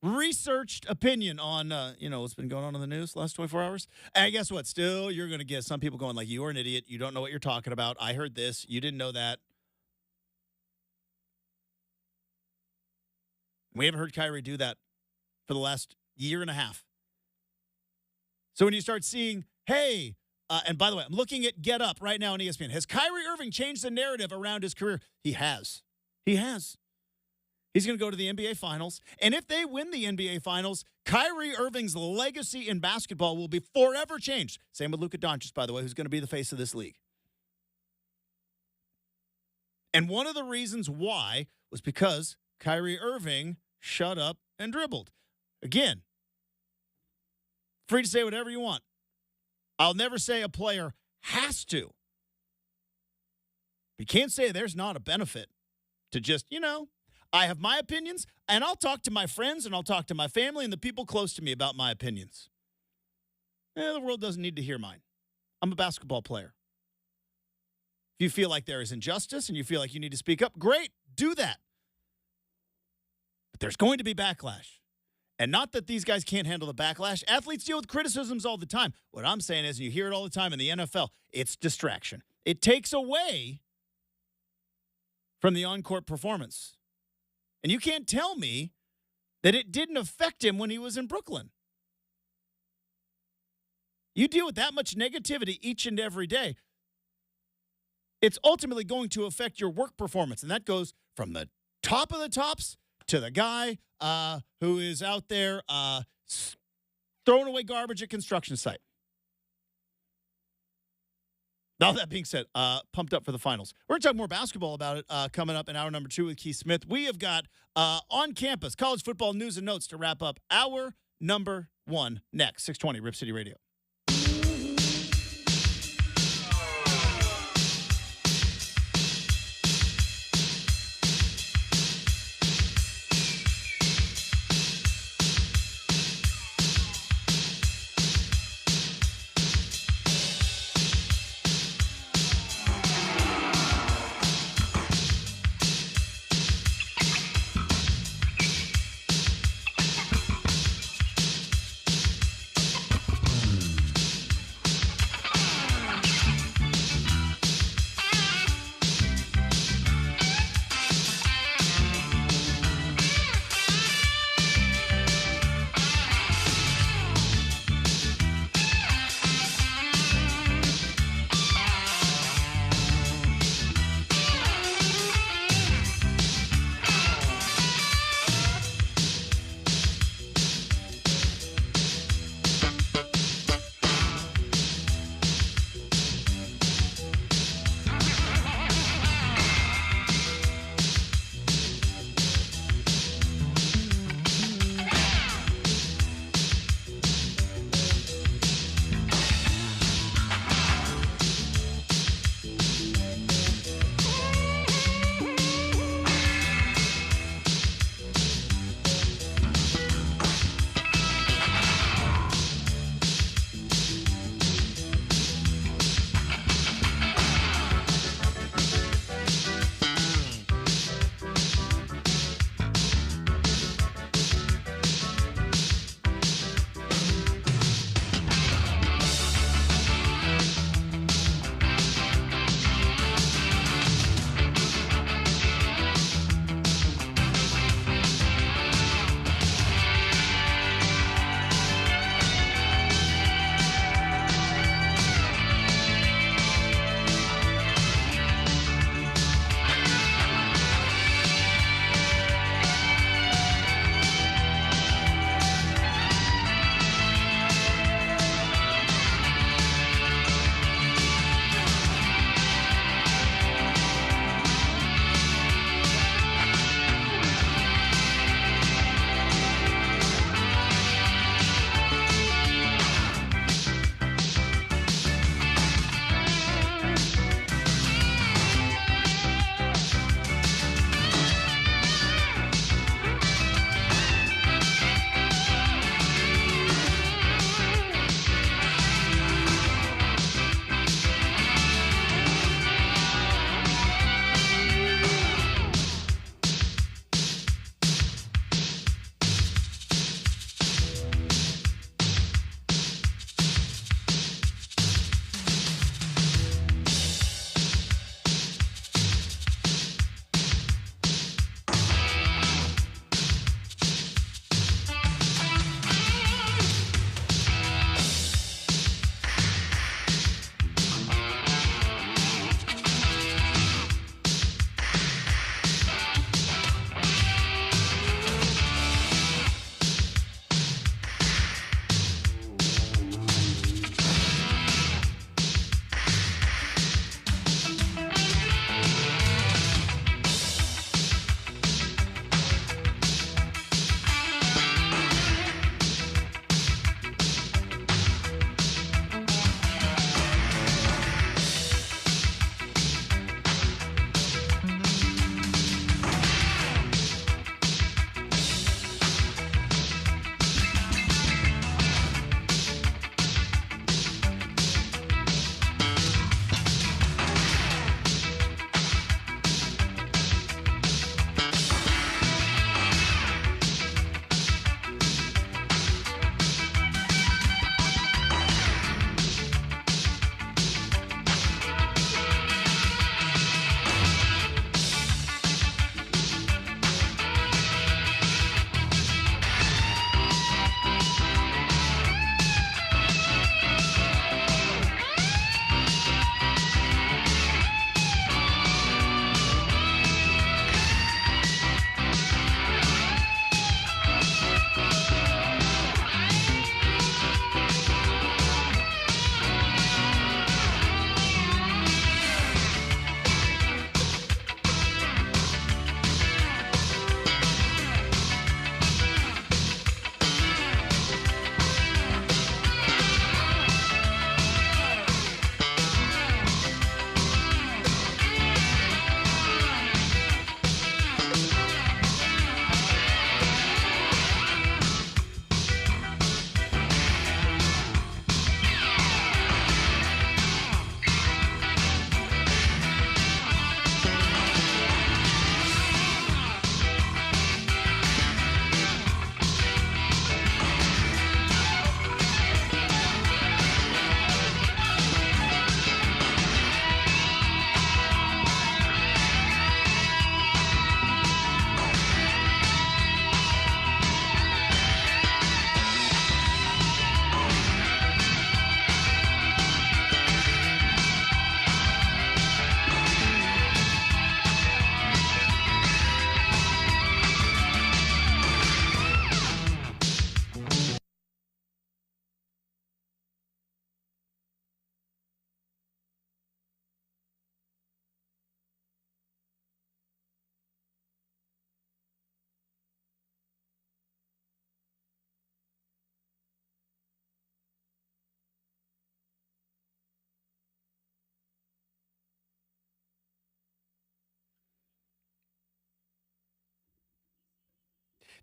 S1: researched opinion on, what's been going on in the news the last 24 hours. And guess what? Still, you're going to get some people going like, you are an idiot. You don't know what you're talking about. I heard this. You didn't know that. We haven't heard Kyrie do that for the last year and a half. So when you start seeing, hey, and by the way, I'm looking at Get Up right now on ESPN. Has Kyrie Irving changed the narrative around his career? He has. He has. He's going to go to the NBA Finals. And if they win the NBA Finals, Kyrie Irving's legacy in basketball will be forever changed. Same with Luka Doncic, by the way, who's going to be the face of this league. And one of the reasons why was because Kyrie Irving shut up and dribbled. Again, free to say whatever you want. I'll never say a player has to. You can't say there's not a benefit to just, I have my opinions, and I'll talk to my friends, and I'll talk to my family and the people close to me about my opinions. The world doesn't need to hear mine. I'm a basketball player. If you feel like there is injustice and you feel like you need to speak up, great, do that. But there's going to be backlash. And not that these guys can't handle the backlash. Athletes deal with criticisms all the time. What I'm saying is, and you hear it all the time in the NFL, it's distraction. It takes away from the on-court performance. And you can't tell me that it didn't affect him when he was in Brooklyn. You deal with that much negativity each and every day, it's ultimately going to affect your work performance. And that goes from the top of the tops to the guy who is out there throwing away garbage at construction site. All that being said, pumped up for the finals. We're going to talk more basketball about it coming up in hour number 2 with Keith Smith. We have got on campus college football news and notes to wrap up hour number 1 next. 620 Rip City Radio.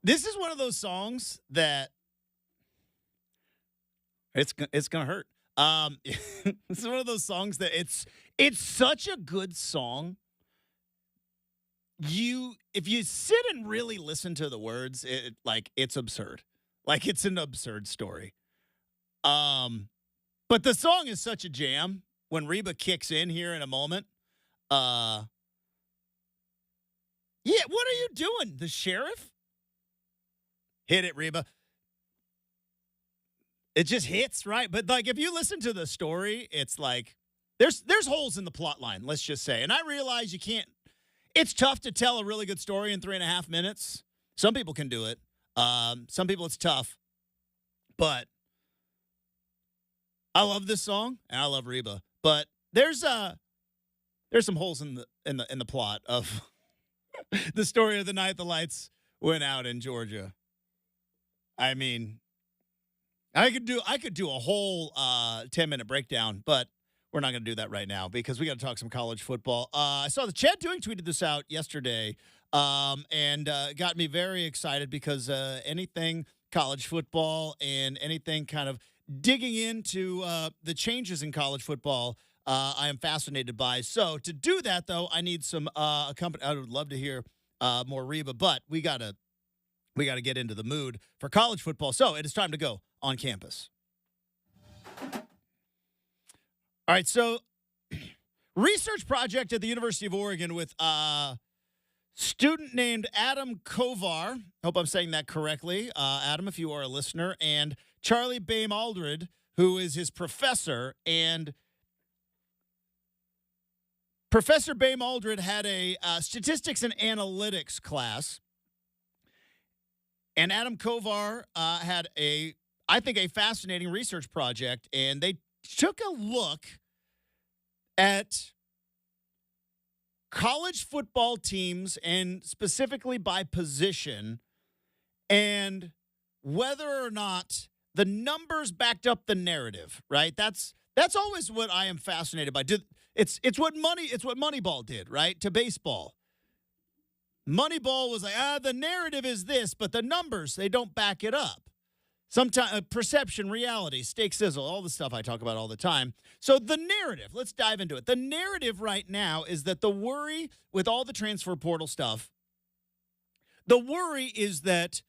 S1: This is one of those songs that it's gonna hurt. This is one of those songs that it's such a good song. If you sit and really listen to the words, it's absurd. Like it's an absurd story. But the song is such a jam when Reba kicks in here in a moment. Yeah, what are you doing? The sheriff? Hit it, Reba. It just hits, right? But like if you listen to the story, it's like there's holes in the plot line, let's just say. And I realize you can't. It's tough to tell a really good story in 3.5 minutes. Some people can do it. Some people it's tough. But I love this song and I love Reba. But there's some holes in the plot of the story of the night the lights went out in Georgia. I mean, I could do a whole 10-minute breakdown, but we're not going to do that right now because we got to talk some college football. I saw the Chad Doing tweeted this out yesterday, and got me very excited because anything college football and anything kind of digging into the changes in college football, I am fascinated by. So to do that, though, I need some company. I would love to hear more Reba, but we gotta get into the mood for college football. So it is time to go on campus. All right, so research project at the University of Oregon with a student named Adam Kovar. Hope I'm saying that correctly. Adam, if you are a listener, and Charlie Baim-Aldred, who is his professor. And Professor Baim-Aldred had a statistics and analytics class. And Adam Kovar had I think, a fascinating research project. And they took a look at college football teams and specifically by position and whether or not the numbers backed up the narrative, right? That's always what I am fascinated by. It's what Moneyball did, right? To baseball. Moneyball was like, the narrative is this, but the numbers, they don't back it up. Sometimes perception, reality, steak sizzle, all the stuff I talk about all the time. So the narrative, let's dive into it. The narrative right now is that the worry with all the transfer portal stuff, the worry is that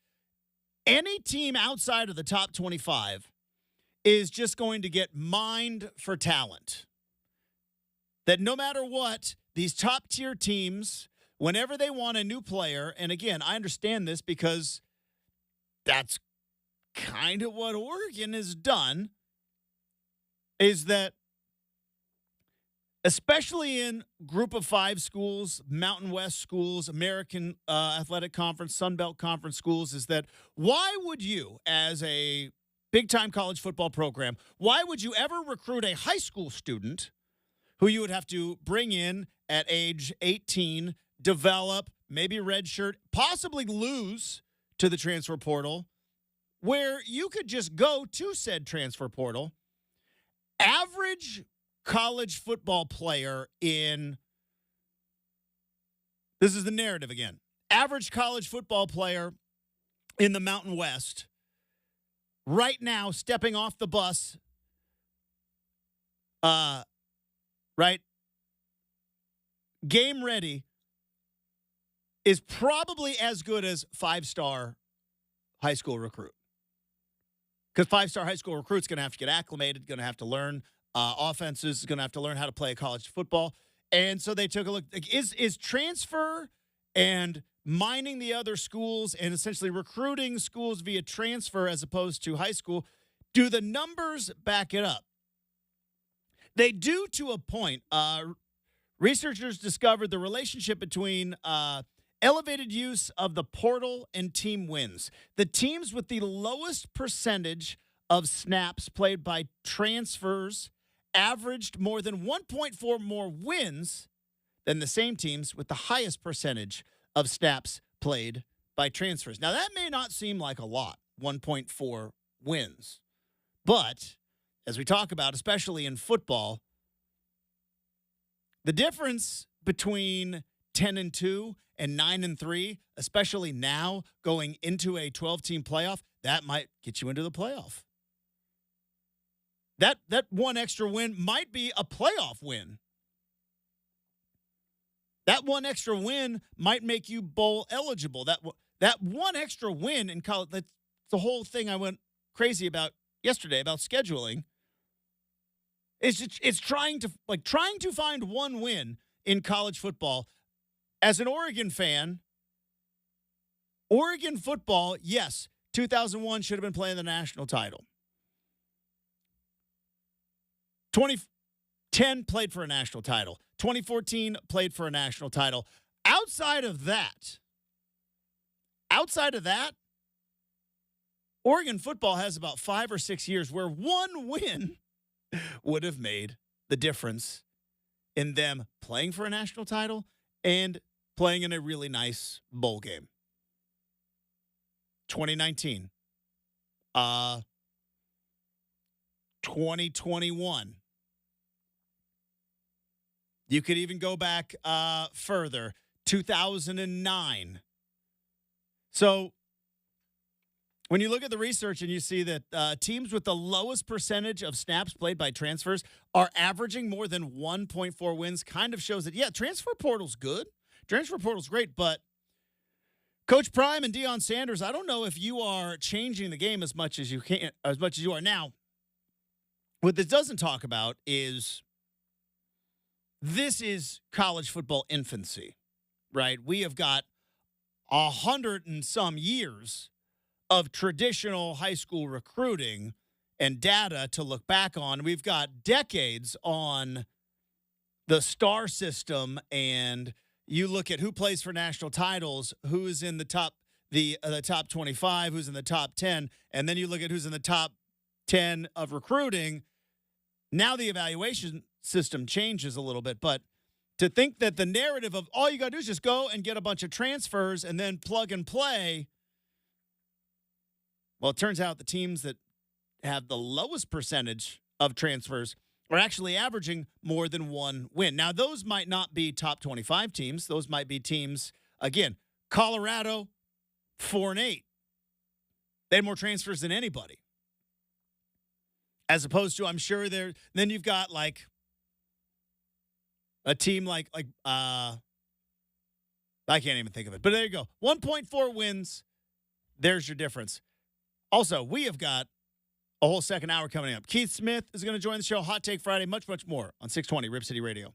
S1: any team outside of the top 25 is just going to get mined for talent. That no matter what, these top tier teams, whenever they want a new player, and again, I understand this because that's kind of what Oregon has done, is that especially in group of 5 schools, Mountain West schools, American Athletic Conference, Sun Belt Conference schools, is that why would you, as a big-time college football program, why would you ever recruit a high school student who you would have to bring in at age 18, develop, maybe redshirt, possibly lose to the transfer portal, where you could just go to said transfer portal, average college football player in, this is the narrative again, average college football player in the Mountain West, right now stepping off the bus, right, game ready, is probably as good as 5-star high school recruit. Because 5-star high school recruit's going to have to get acclimated, going to have to learn offenses, going to have to learn how to play college football. And so they took a look. Like, is transfer and mining the other schools and essentially recruiting schools via transfer as opposed to high school, do the numbers back it up? They do to a point. Researchers discovered the relationship between elevated use of the portal and team wins. The teams with the lowest percentage of snaps played by transfers averaged more than 1.4 more wins than the same teams with the highest percentage of snaps played by transfers. Now, that may not seem like a lot, 1.4 wins. But as we talk about, especially in football, the difference between 10-2 and 9-3, especially now going into a 12-team playoff, that might get you into the playoff. That one extra win might be a playoff win. That one extra win might make you bowl eligible. That one extra win in college, that's the whole thing I went crazy about yesterday about scheduling. It's trying to find one win in college football. As an Oregon fan, Oregon football, yes, 2001 should have been playing the national title. 2010 played for a national title. 2014 played for a national title. Outside of that, Oregon football has about 5 or 6 years where one win would have made the difference in them playing for a national title and playing in a really nice bowl game. 2019. 2021. You could even go back further. 2009. So when you look at the research and you see that teams with the lowest percentage of snaps played by transfers are averaging more than 1.4 wins, kind of shows that, yeah, transfer portal's good. Transfer portal's great, but Coach Prime and Deion Sanders, I don't know if you are changing the game as much as you are now. What this doesn't talk about is this is college football infancy, right? We have got 100 and some years of traditional high school recruiting and data to look back on. We've got decades on the star system, and you look at who plays for national titles, who's in the top 25, who's in the top 10, and then you look at who's in the top 10 of recruiting. Now the evaluation system changes a little bit, but to think that the narrative of all you got to do is just go and get a bunch of transfers and then plug and play. Well, it turns out the teams that have the lowest percentage of transfers are actually averaging more than one win. Now, those might not be top 25 teams. Those might be teams, again, Colorado, 4-8. They had more transfers than anybody. As opposed to, I'm sure then you've got like a team like I can't even think of it. But there you go. 1.4 wins. There's your difference. Also, we have got a whole second hour coming up. Keith Smith is going to join the show. Hot Take Friday, much, much more on 620 Rip City Radio.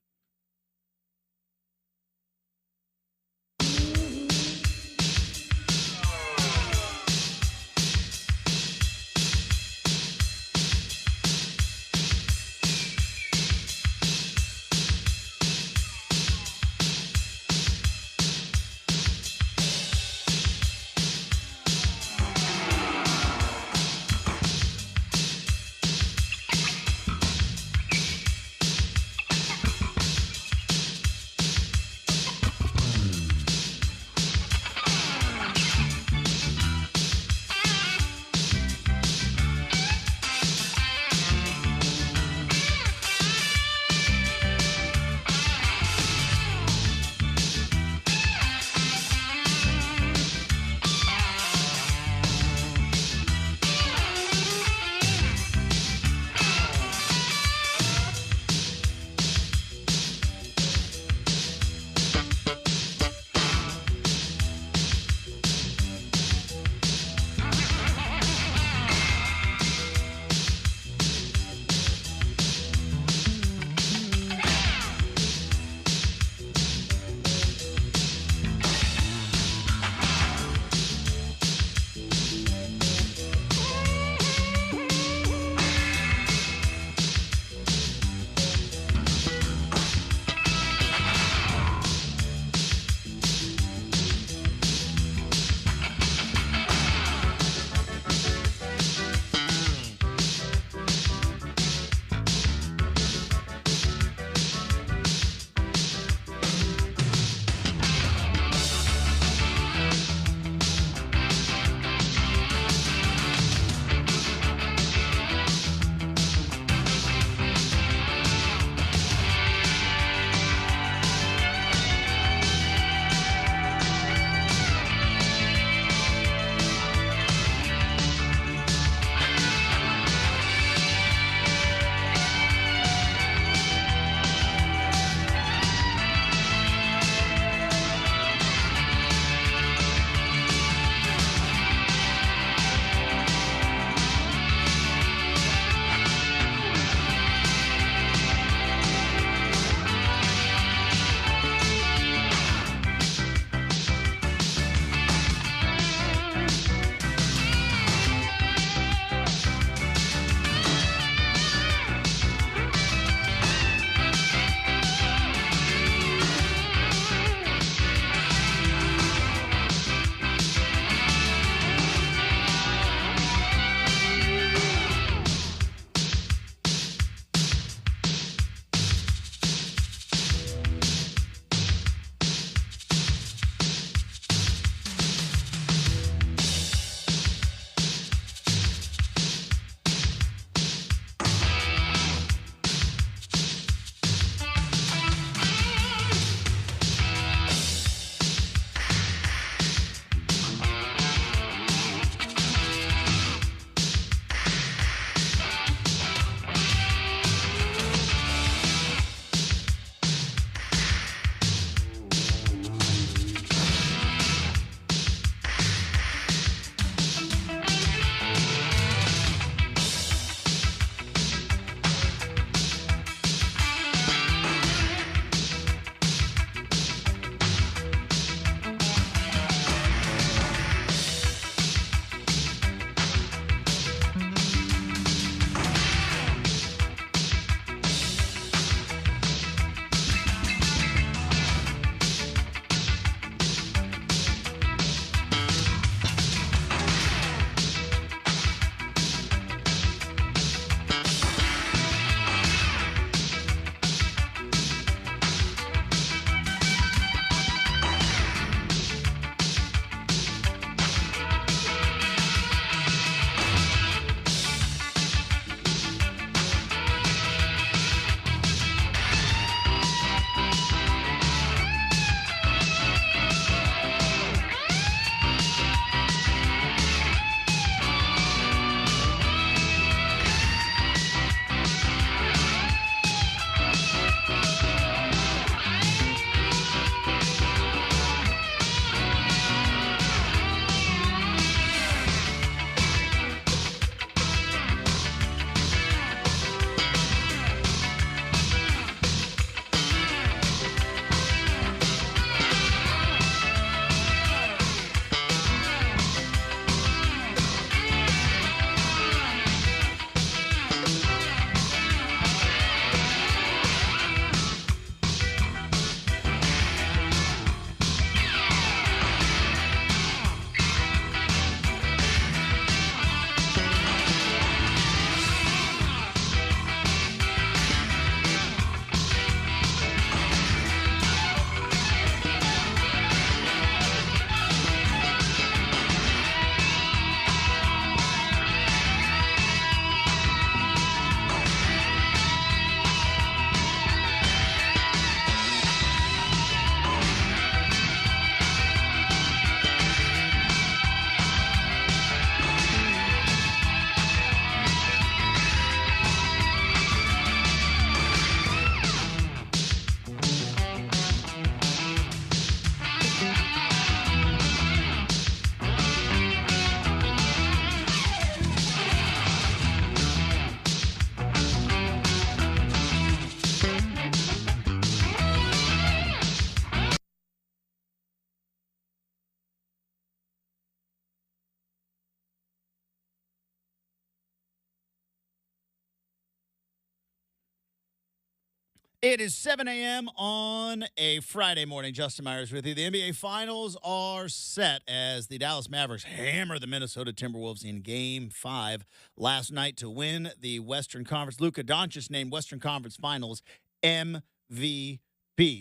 S1: It is 7 a.m. on a Friday morning. Justin Myers with you. The NBA Finals are set as the Dallas Mavericks hammer the Minnesota Timberwolves in Game 5 last night to win the Western Conference. Luka Doncic named Western Conference Finals MVP.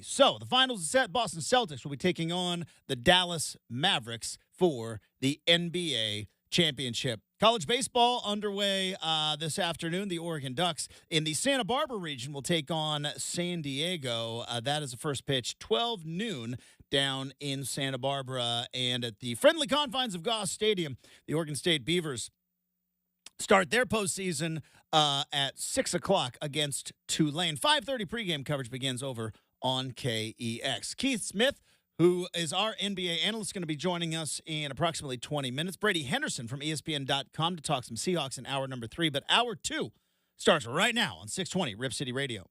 S1: So the finals are set. Boston Celtics will be taking on the Dallas Mavericks for the NBA championship. College baseball underway this afternoon. The Oregon Ducks in the Santa Barbara region will take on San Diego. That is the first pitch, 12 noon down in Santa Barbara. And at the friendly confines of Goss Stadium, the Oregon State Beavers start their postseason at 6 o'clock against Tulane. 5:30 pregame coverage begins over on KEX. Keith Smith, who is our NBA analyst, going to be joining us in approximately 20 minutes. Brady Henderson from ESPN.com to talk some Seahawks in hour number 3. But hour 2 starts right now on 620 Rip City Radio.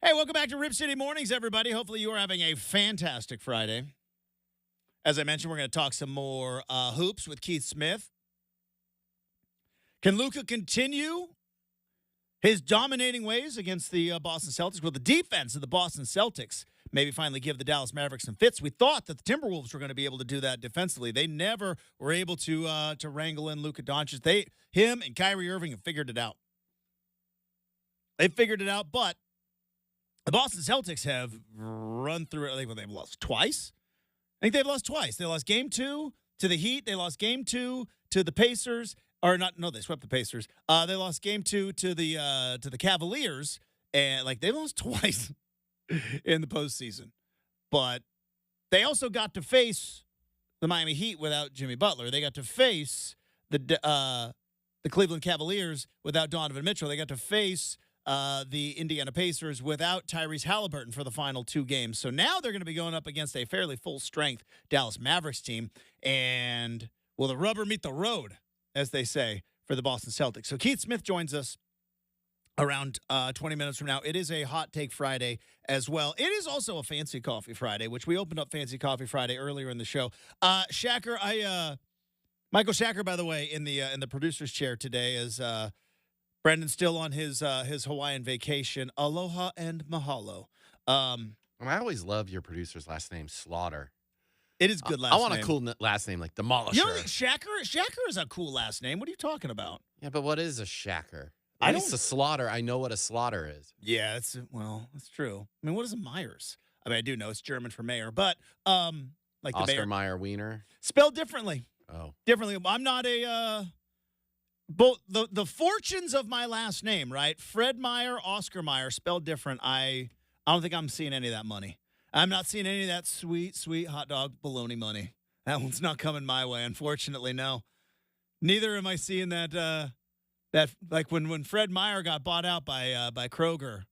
S1: Hey, welcome back to Rip City Mornings, everybody. Hopefully you are having a fantastic Friday. As I mentioned, we're going to talk some more hoops with Keith Smith. Can Luka continue his dominating ways against the Boston Celtics? Will the defense of the Boston Celtics maybe finally give the Dallas Mavericks some fits? We thought that the Timberwolves were going to be able to do that defensively. They never were able to wrangle in Luka Doncic. Him and Kyrie Irving have figured it out. They figured it out, but the Boston Celtics have run through it. They've lost twice. I think they've lost twice. They lost game 2 to the Heat. They lost game 2 to the Pacers. Or not? No, they swept the Pacers. They lost game 2 to the Cavaliers, and they lost twice in the postseason. But they also got to face the Miami Heat without Jimmy Butler. They got to face the Cleveland Cavaliers without Donovan Mitchell. They got to face the Indiana Pacers without Tyrese Halliburton for the final 2 games. So now they're going to be going up against a fairly full-strength Dallas Mavericks team. And will the rubber meet the road, as they say, for the Boston Celtics? So Keith Smith joins us around 20 minutes from now. It is a Hot Take Friday as well. It is also a Fancy Coffee Friday, which we opened up Fancy Coffee Friday earlier in the show. Shacker, Michael Shacker, by the way, in the producer's chair today is Brendan's still on his Hawaiian vacation. Aloha and mahalo.
S2: I always love your producer's last name, Slaughter.
S1: It is good last name.
S2: I want a cool last name like Demolisher.
S1: You know, Shacker is a cool last name. What are you talking about?
S2: Yeah, but what is a Shacker? At least a Slaughter. I know what a Slaughter is.
S1: Yeah, that's true. I mean, what is a Myers? I mean, I do know it's German for mayor, but like
S2: Oscar
S1: the
S2: Mayer Wiener.
S1: Spelled differently.
S2: Oh.
S1: Differently. I'm not a both the fortunes of my last name, right? Fred Meyer, Oscar Meyer, spelled different. I don't think I'm seeing any of that money. I'm not seeing any of that sweet, sweet hot dog baloney money. That one's not coming my way, unfortunately, no. Neither am I seeing that like when Fred Meyer got bought out by Kroger.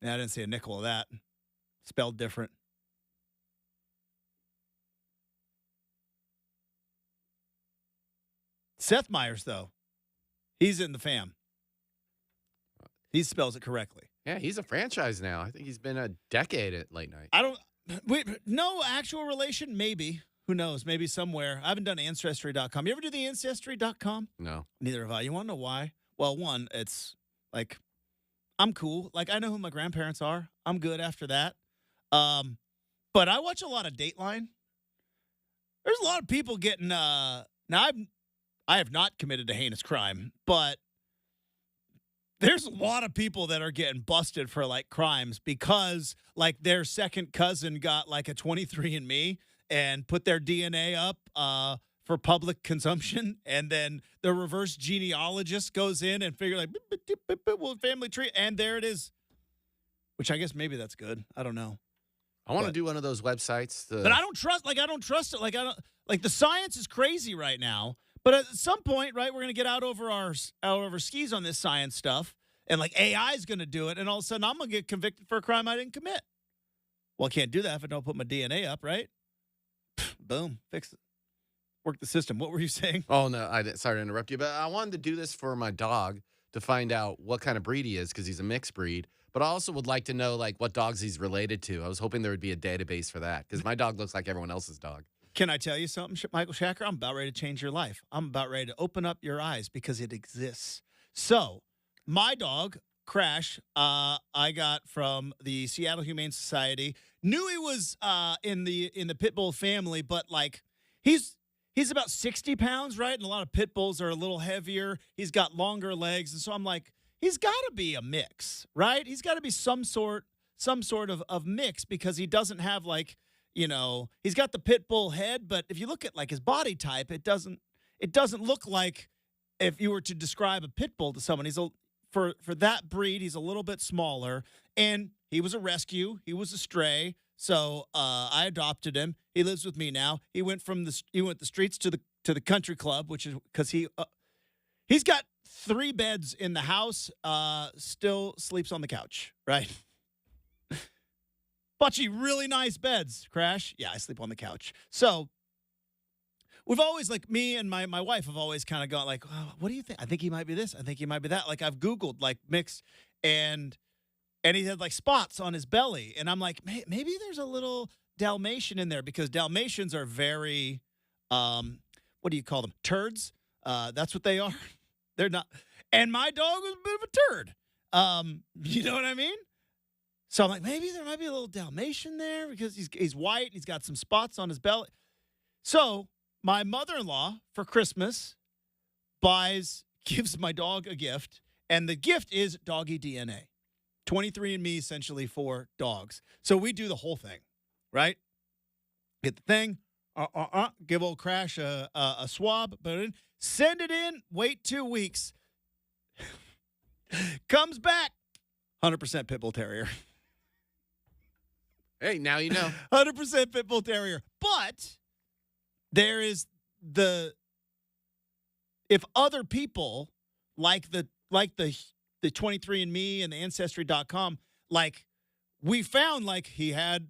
S1: Yeah, I didn't see a nickel of that. Spelled different. Seth Meyers, though, he's in the fam. He spells it correctly.
S2: Yeah, he's a franchise now. I think he's been a decade at late night.
S1: No actual relation, maybe. Who knows? Maybe somewhere. I haven't done Ancestry.com. You ever do the Ancestry.com?
S2: No.
S1: Neither have I. You want to know why? Well, one, it's like, I'm cool. Like, I know who my grandparents are. I'm good after that. But I watch a lot of Dateline. There's a lot of people getting, now I have not committed a heinous crime, but there's a lot of people that are getting busted for crimes because their second cousin got a 23andMe and put their DNA up for public consumption, and then the reverse genealogist goes in and figure well, family tree, and there it is. Which I guess maybe that's good. I don't know.
S2: I want to do one of those websites.
S1: But I don't trust. I don't trust it. The science is crazy right now. But at some point, right, we're going to get out over our skis on this science stuff, and AI is going to do it, and all of a sudden I'm going to get convicted for a crime I didn't commit. Well, I can't do that if I don't put my DNA up, right? Boom, fix it. Work the system. What were you saying?
S2: Oh no, sorry to interrupt you, but I wanted to do this for my dog to find out what kind of breed he is because he's a mixed breed. But I also would like to know like what dogs he's related to. I was hoping there would be a database for that because my dog looks like everyone else's dog.
S1: Can I tell you something, Michael Shacker? I'm about ready to change your life. I'm about ready to open up your eyes because it exists. So, my dog, Crash, I got from the Seattle Humane Society. Knew he was in the pit bull family, but like he's about 60 pounds, right? And a lot of pit bulls are a little heavier. He's got longer legs, and so I'm like, he's got to be a mix, right? He's got to be some sort of mix because he doesn't have like. He's got the pit bull head, but if you look at like his body type, it doesn't look like if you were to describe a pit bull to someone. For that breed, he's a little bit smaller, and he was a rescue. He was a stray, so I adopted him. He lives with me now. He went the streets to the country club, which is because he's got 3 beds in the house. Still sleeps on the couch, right? Butchie, really nice beds, Crash. Yeah, I sleep on the couch. So we've always, like, me and my wife have always kind of gone like, oh, what do you think? I think he might be this. I think he might be that. Like, I've Googled, like, mixed, and he had, like, spots on his belly. And I'm like, maybe there's a little Dalmatian in there because Dalmatians are very, what do you call them? Turds. That's what they are. They're not. And my dog was a bit of a turd. You know what I mean? So I'm like, maybe there might be a little Dalmatian there because he's white and he's got some spots on his belly. So my mother-in-law for Christmas gives my dog a gift, and the gift is doggy DNA. 23andMe essentially for dogs. So we do the whole thing, right? Get the thing, give old Crash a swab, send it in, wait 2 weeks. Comes back, 100% pit bull terrier.
S2: Hey, now you know.
S1: 100% pit bull terrier. But there is if other people like the 23andMe and the Ancestry.com, like we found like he had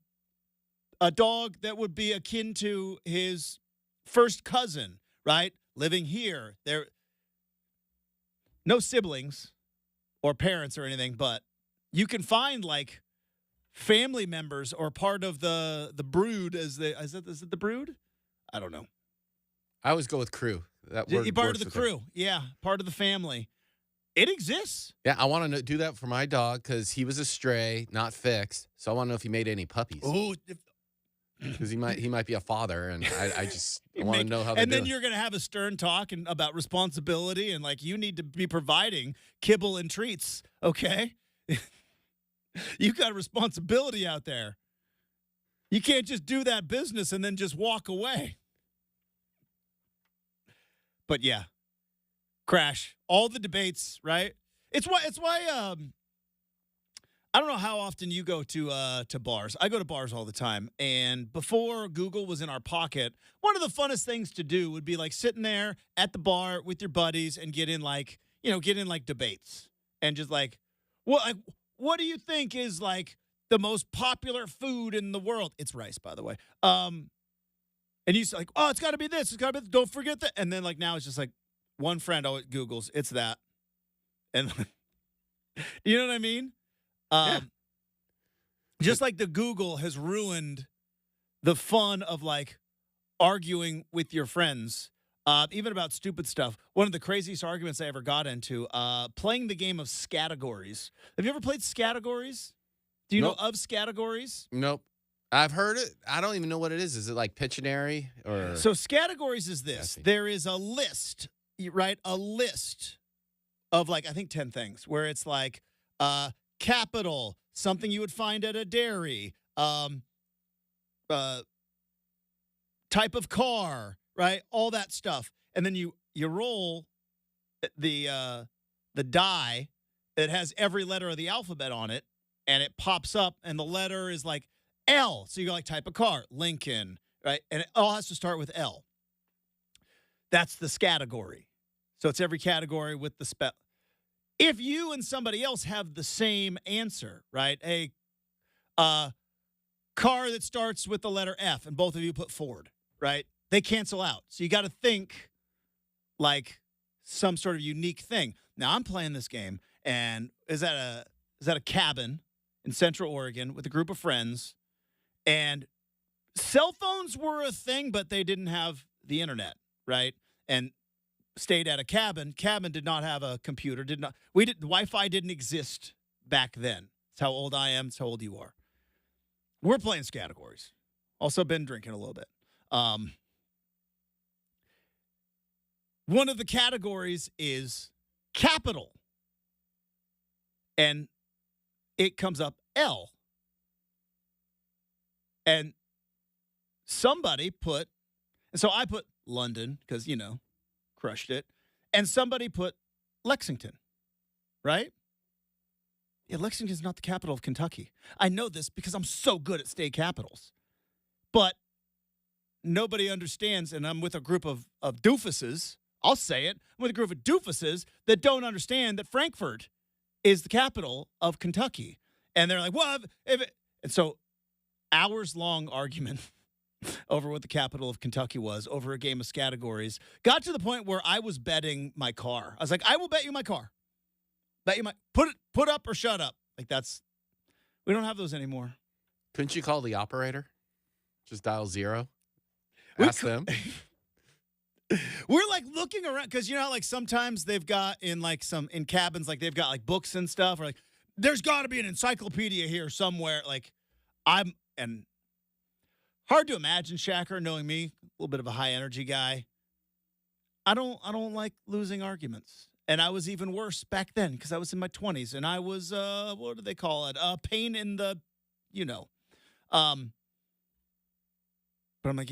S1: a dog that would be akin to his first cousin, right? Living here. There no siblings or parents or anything, but you can find like family members or part of the brood. Is it the brood? I don't know.
S2: I always go with crew. That word
S1: Part
S2: works
S1: of the
S2: with
S1: crew. Yeah, part of the family. It exists.
S2: Yeah, I want to do that for my dog because he was a stray, not fixed. So I want to know if he made any puppies.
S1: Oh,
S2: because he might be a father, and I want to know how.
S1: And then you're going to have a stern talk about responsibility and like you need to be providing kibble and treats. Okay. You got a responsibility out there. You can't just do that business and then just walk away. But yeah, Crash, all the debates, right? It's why I don't know how often you go to bars. I go to bars all the time. And before Google was in our pocket, one of the funnest things to do would be like sitting there at the bar with your buddies and get in like debates and just like, what do you think is like the most popular food in the world? It's rice, by the way. And you say like, oh, it's got to be this. It's got to be this. Don't forget that. And then like now it's just like one friend always Googles, it's that. And you know what I mean?
S2: Yeah.
S1: Just like the Google has ruined the fun of like arguing with your friends, even about stupid stuff. One of the craziest arguments I ever got into, playing the game of Scattergories. Have you ever played Scattergories? Do you know of Scattergories?
S2: Nope. I've heard it. I don't even know what it is. Is it like Pictionary or?
S1: So Scattergories is this. There is a list, right? A list of like, I think 10 things where it's like, capital, something you would find at a dairy, type of car, right? All that stuff. And then you roll the die that has every letter of the alphabet on it, and it pops up, and the letter is like L. So you go like type of car, Lincoln, right? And it all has to start with L. That's the category. So it's every category with the spell. If you and somebody else have the same answer, right? A car that starts with the letter F, and both of you put Ford, right? They cancel out. So you got to think like some sort of unique thing. Now I'm playing this game, and is at a cabin in Central Oregon with a group of friends, and cell phones were a thing, but they didn't have the internet, right? And stayed at a cabin. Cabin did not have a computer. Wi-Fi didn't exist back then. It's how old I am. It's how old you are. We're playing categories. Also been drinking a little bit. One of the categories is capital. And it comes up L. And somebody put, and so I put London because, crushed it. And somebody put Lexington, right? Yeah, Lexington's not the capital of Kentucky. I know this because I'm so good at state capitals. But nobody understands, and I'm with a group of doofuses. I'll say it. I'm with a group of doofuses that don't understand that Frankfurt is the capital of Kentucky. And they're like, well, and so hours-long argument over what the capital of Kentucky was over a game of categories got to the point where I was betting my car. I was like, I will bet you my car. Bet you my put up or shut up. Like we don't have those anymore.
S2: Couldn't you call the operator? Just dial 0. Ask them.
S1: We're like looking around because how like sometimes they've got in cabins, like they've got like books and stuff, or like there's got to be an encyclopedia here somewhere. Like and hard to imagine Shacker knowing me, a little bit of a high energy guy. I don't like losing arguments. And I was even worse back then because I was in my 20s and I was, what do they call it? Pain in the, But I'm like,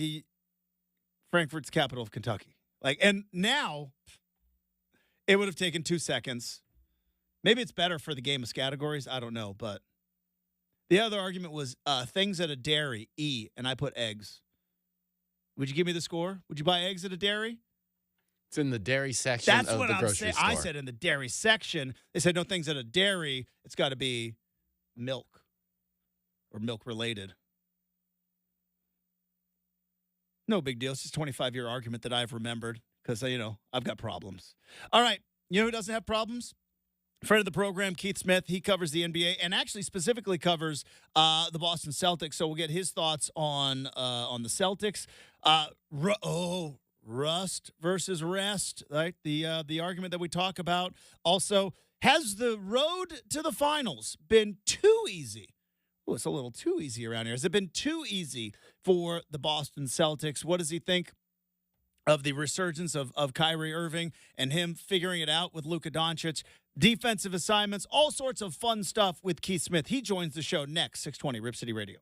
S1: Frankfurt's capital of Kentucky. And now it would have taken 2 seconds. Maybe it's better for the game of categories. I don't know. But the other argument was things at a dairy, E, and I put eggs. Would you give me the score? Would you buy eggs at a dairy?
S2: It's in the dairy section of the grocery store.
S1: I said in the dairy section. They said no things at a dairy. It's got to be milk or milk-related. No big deal. It's just a 25-year argument that I've remembered because, I've got problems. All right. You know who doesn't have problems? Friend of the program, Keith Smith. He covers the NBA and actually specifically covers the Boston Celtics. So we'll get his thoughts on the Celtics. Rust versus rest, right? The argument that we talk about. Also, has the road to the finals been too easy? Oh, it's a little too easy around here. Has it been too easy for the Boston Celtics? What does he think of the resurgence of Kyrie Irving and him figuring it out with Luka Doncic? Defensive assignments, all sorts of fun stuff with Keith Smith. He joins the show next, 620 Rip City Radio.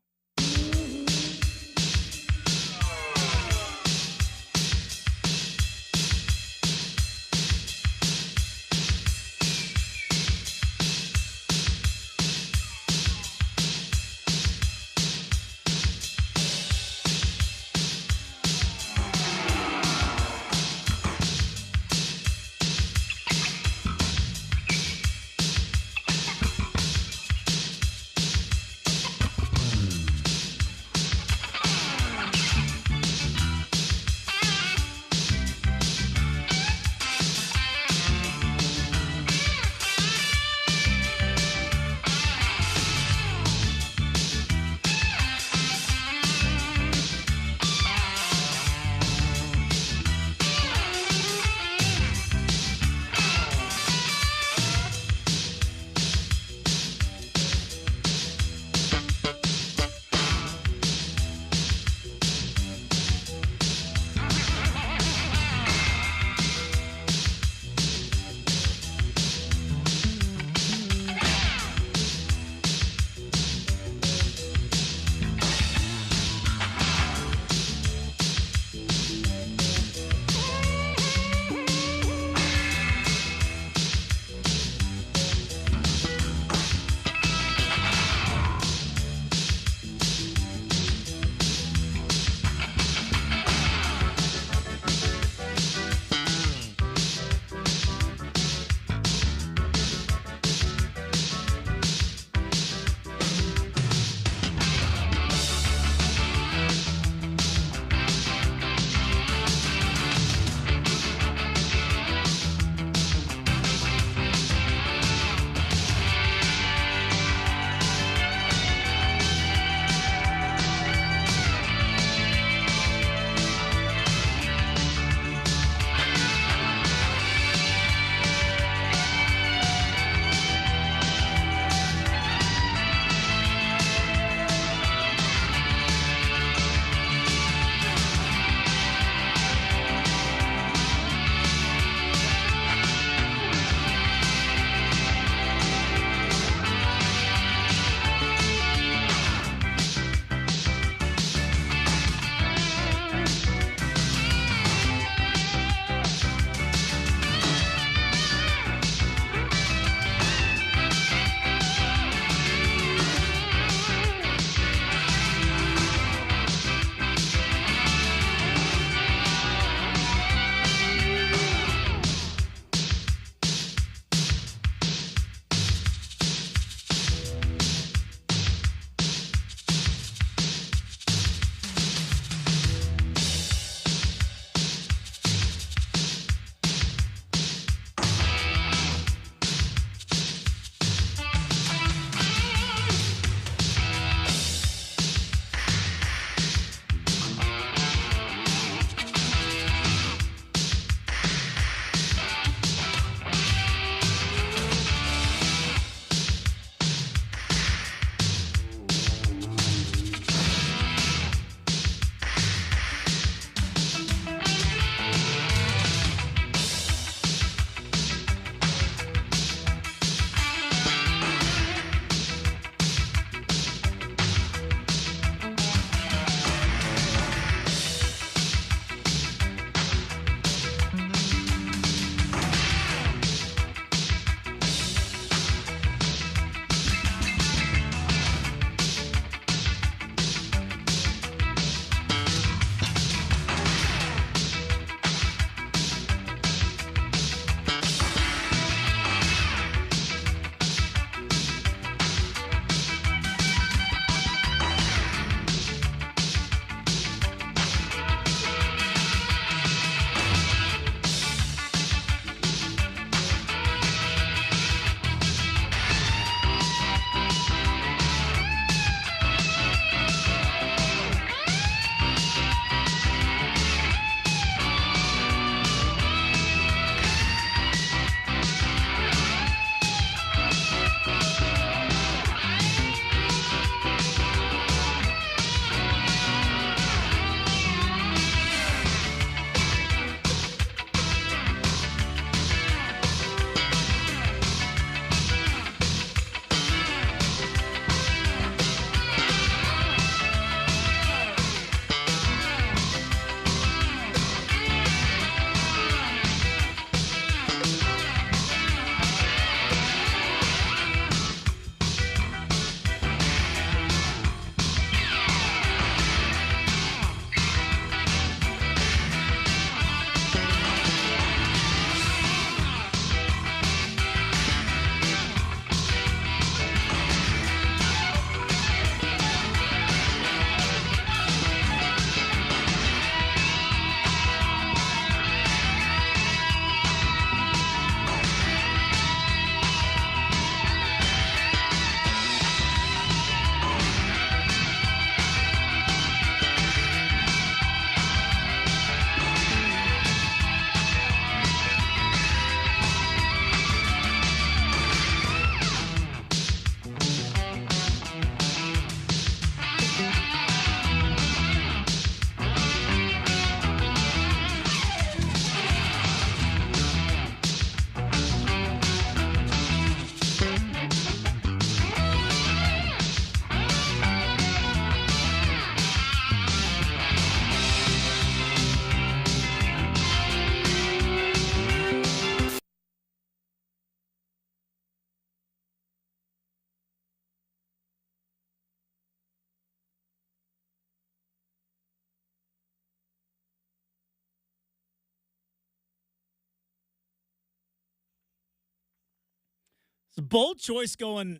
S1: It's a bold choice going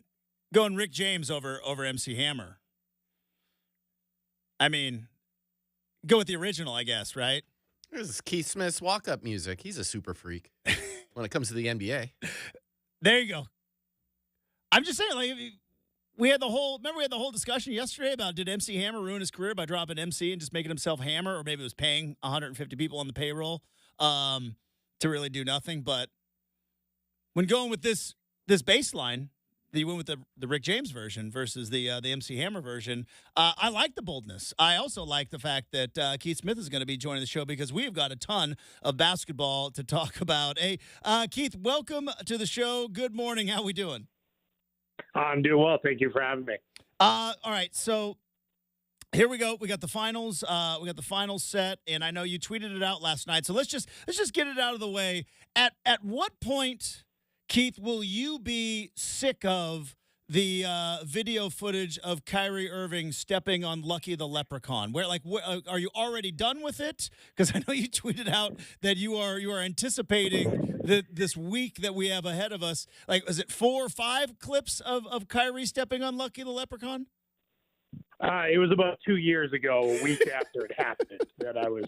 S1: Rick James over MC Hammer. I mean, go with the original, I guess, right?
S2: This is Keith Smith's walk-up music. He's a super freak when it comes to the NBA.
S1: There you go. I'm just saying, like, we had the whole discussion yesterday about did MC Hammer ruin his career by dropping MC and just making himself Hammer, or maybe it was paying 150 people on the payroll to really do nothing. But when going with this baseline, you went with the Rick James version versus the MC Hammer version. I like the boldness. I also like the fact that Keith Smith is going to be joining the show because we've got a ton of basketball to talk about. Hey, Keith, welcome to the show. Good morning. How we doing?
S3: I'm doing well. Thank you for having me.
S1: All right. So here we go. We got the finals. We got the finals set, and I know you tweeted it out last night. So let's just get it out of the way. At what point, Keith, will you be sick of the video footage of Kyrie Irving stepping on Lucky the Leprechaun? Where are you already done with it? Because I know you tweeted out that you are anticipating this week that we have ahead of us. Like, is it 4 or 5 clips of Kyrie stepping on Lucky the Leprechaun?
S3: It was about 2 years ago, a week after it happened, that I was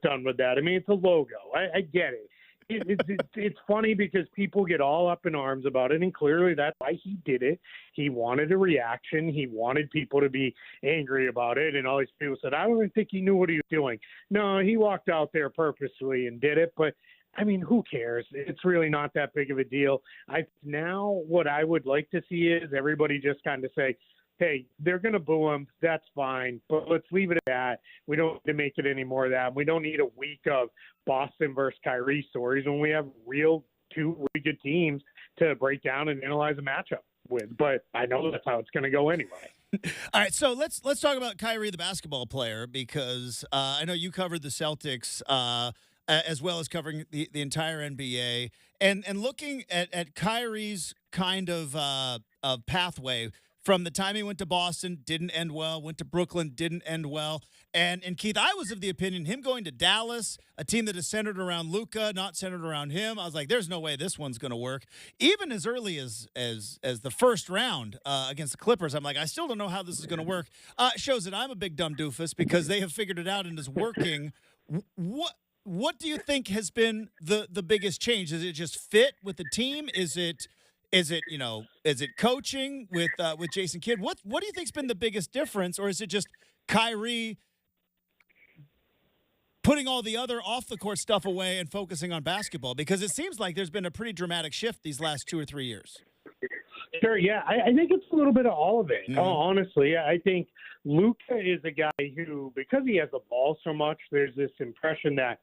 S3: done with that. I mean, it's a logo. I get it. It's funny because people get all up in arms about it, and clearly that's why he did it. He wanted a reaction. He wanted people to be angry about it, and all these people said, I don't even think he knew what he was doing. No, he walked out there purposely and did it, but I mean, who cares? It's really not that big of a deal. Now what I would like to see is everybody just kind of say, hey, they're going to boo him. That's fine. But let's leave it at that. We don't need to make it any more of that. We don't need a week of Boston versus Kyrie stories when we have two really good teams to break down and analyze a matchup with. But I know that's how it's going to go anyway.
S1: All right, so let's talk about Kyrie, the basketball player, because I know you covered the Celtics as well as covering the entire NBA. And looking at Kyrie's kind of pathway from the time he went to Boston, didn't end well, went to Brooklyn, didn't end well. And Keith, I was of the opinion him going to Dallas, a team that is centered around Luka, not centered around him. I was like, there's no way this one's going to work. Even as early as the first round against the Clippers, I'm like, I still don't know how this is going to work. Shows that I'm a big dumb doofus because they have figured it out and is working. What do you think has been the biggest change? Is it just fit with the team? Is it coaching with Jason Kidd? What do you think's been the biggest difference, or is it just Kyrie putting all the other off the court stuff away and focusing on basketball? Because it seems like there's been a pretty dramatic shift these last 2 or 3 years.
S3: Sure, yeah. I think it's a little bit of all of it.
S1: Mm-hmm.
S3: Honestly, I think Luka is a guy who, because he has the ball so much, there's this impression that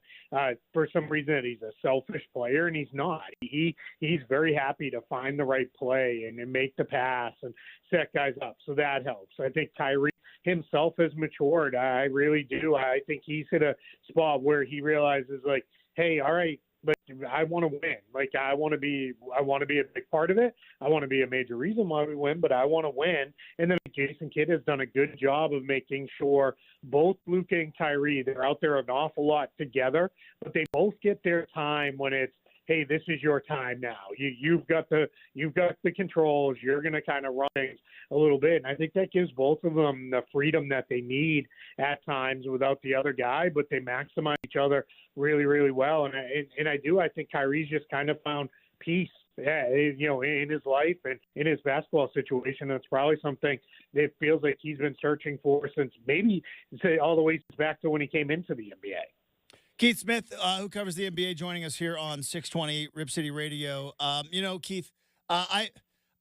S3: for some reason that he's a selfish player, and he's not. He's very happy to find the right play and make the pass and set guys up, so that helps. I think Kyrie himself has matured. I really do. I think he's hit a spot where he realizes, like, hey, all right, but I want to win. Like, I want to be a big part of it. I want to be a major reason why we win, but I want to win. And then Jason Kidd has done a good job of making sure both Luka and Kyrie, they're out there an awful lot together, but they both get their time when it's, hey, this is your time now. You've got the controls. You're going to kind of run things a little bit. And I think that gives both of them the freedom that they need at times without the other guy, but they maximize each other really, really well. And I think Kyrie's just kind of found peace, in his life and in his basketball situation. That's probably something that feels like he's been searching for since maybe say all the way back to when he came into the NBA.
S1: Keith Smith, who covers the NBA, joining us here on 620 Rip City Radio. Keith, I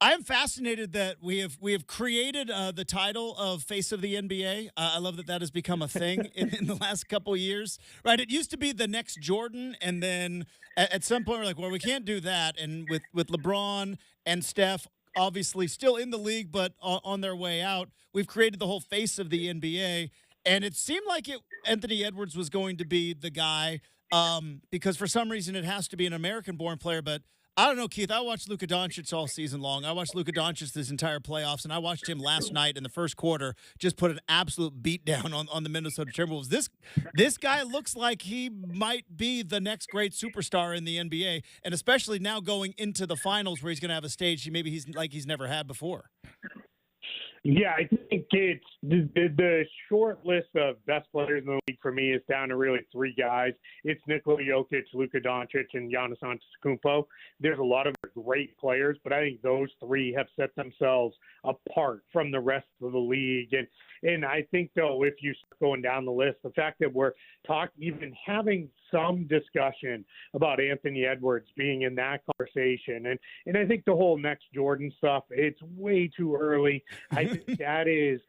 S1: am fascinated that we have created the title of Face of the NBA. I love that has become a thing in the last couple of years. Right? It used to be the next Jordan, and then at some point we're like, well, we can't do that. And with LeBron and Steph obviously still in the league but on their way out, we've created the whole Face of the NBA. And it seemed like Anthony Edwards was going to be the guy because for some reason it has to be an American-born player. But I don't know, Keith. I watched Luka Doncic all season long. I watched Luka Doncic this entire playoffs, and I watched him last night in the first quarter just put an absolute beat down on the Minnesota Timberwolves. This guy looks like he might be the next great superstar in the NBA, and especially now going into the finals where he's going to have a stage maybe he's never had before.
S3: Yeah, I think it's the short list of best players in the league for me is down to really three guys. It's Nikola Jokic, Luka Doncic, and Giannis Antetokounmpo. There's a lot of great players, but I think those three have set themselves apart from the rest of the league. And I think, though, if you start going down the list, the fact that we're even having some discussion about Anthony Edwards being in that conversation, and I think the whole next Jordan stuff, it's way too early. I think that is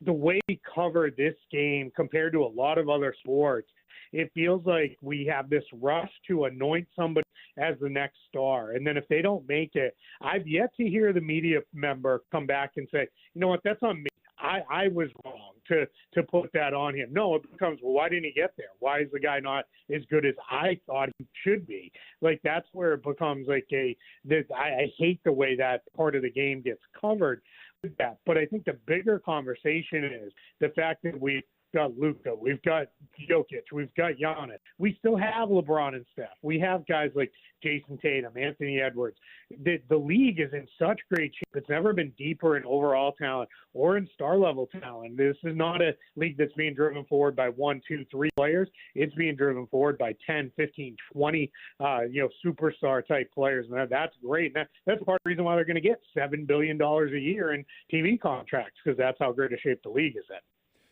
S3: the way we cover this game compared to a lot of other sports. It feels like we have this rush to anoint somebody as the next star. And then if they don't make it, I've yet to hear the media member come back and say, you know what, that's on me. I was wrong to put that on him. No, it becomes, well, why didn't he get there? Why is the guy not as good as I thought he should be? Like, that's where it becomes like I hate the way that part of the game gets covered with that. But I think the bigger conversation is the fact that we've got Luka, we've got Jokic, we've got Giannis. We still have LeBron and Steph. We have guys like Jason Tatum, Anthony Edwards. The league is in such great shape. It's never been deeper in overall talent or in star-level talent. This is not a league that's being driven forward by 1, 2, 3 players. It's being driven forward by 10, 15, 20, superstar-type players. And that's great. And that's part of the reason why they're going to get $7 billion a year in TV contracts, because that's how great a shape the league is in.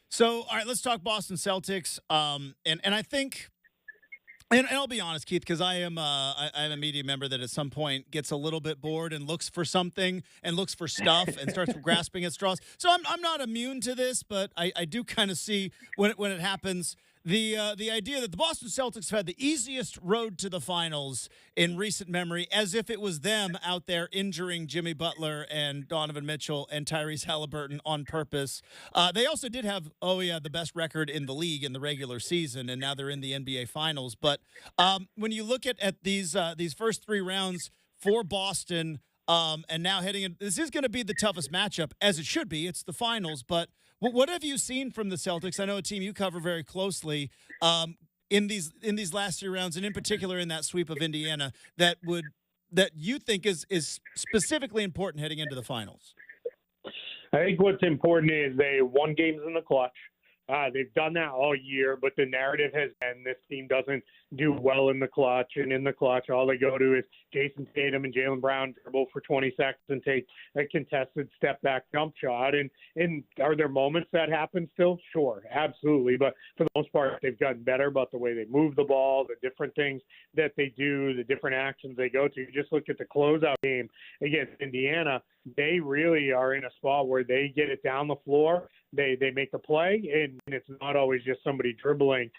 S1: So, all right, let's talk Boston Celtics. And I think, and I'll be honest, Keith, because I am a media member that at some point gets a little bit bored and looks for something and looks for stuff and starts grasping at straws. So I'm not immune to this, but I do kind of see when it happens. The idea that the Boston Celtics have had the easiest road to the finals in recent memory, as if it was them out there injuring Jimmy Butler and Donovan Mitchell and Tyrese Halliburton on purpose. They also did have, the best record in the league in the regular season, and now they're in the NBA Finals. But when you look at these first 3 rounds for Boston, and now heading in, this is going to be the toughest matchup, as it should be. It's the finals, but what have you seen from the Celtics? I know a team you cover very closely in these last 3 rounds, and in particular in that sweep of Indiana that you think is specifically important heading into the finals.
S3: I think what's important is they won games in the clutch. They've done that all year, but the narrative has been this team doesn't do well in the clutch. And in the clutch, all they go to is Jason Tatum and Jaylen Brown dribble for 20 seconds and take a contested step-back jump shot. And are there moments that happen still? Sure, absolutely. But for the most part, they've gotten better about the way they move the ball, the different things that they do, the different actions they go to. You just look at the closeout game against Indiana. They really are in a spot where they get it down the floor. They make the play, and it's not always just somebody dribbling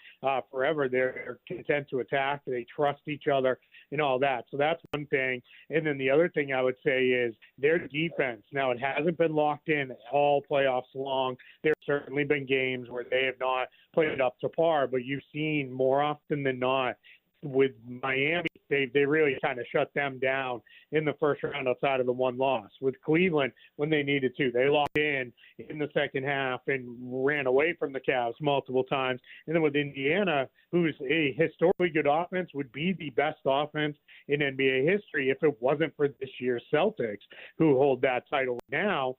S3: forever. They're content to attack. They trust each other and all that. So that's one thing. And then the other thing I would say is their defense. Now, it hasn't been locked in all playoffs long. There have certainly been games where they have not played up to par, but you've seen more often than not with Miami, they really kind of shut them down in the first round outside of the one loss. With Cleveland, when they needed to, they locked in the second half and ran away from the Cavs multiple times. And then with Indiana, who's a historically good offense, would be the best offense in NBA history if it wasn't for this year's Celtics, who hold that title now.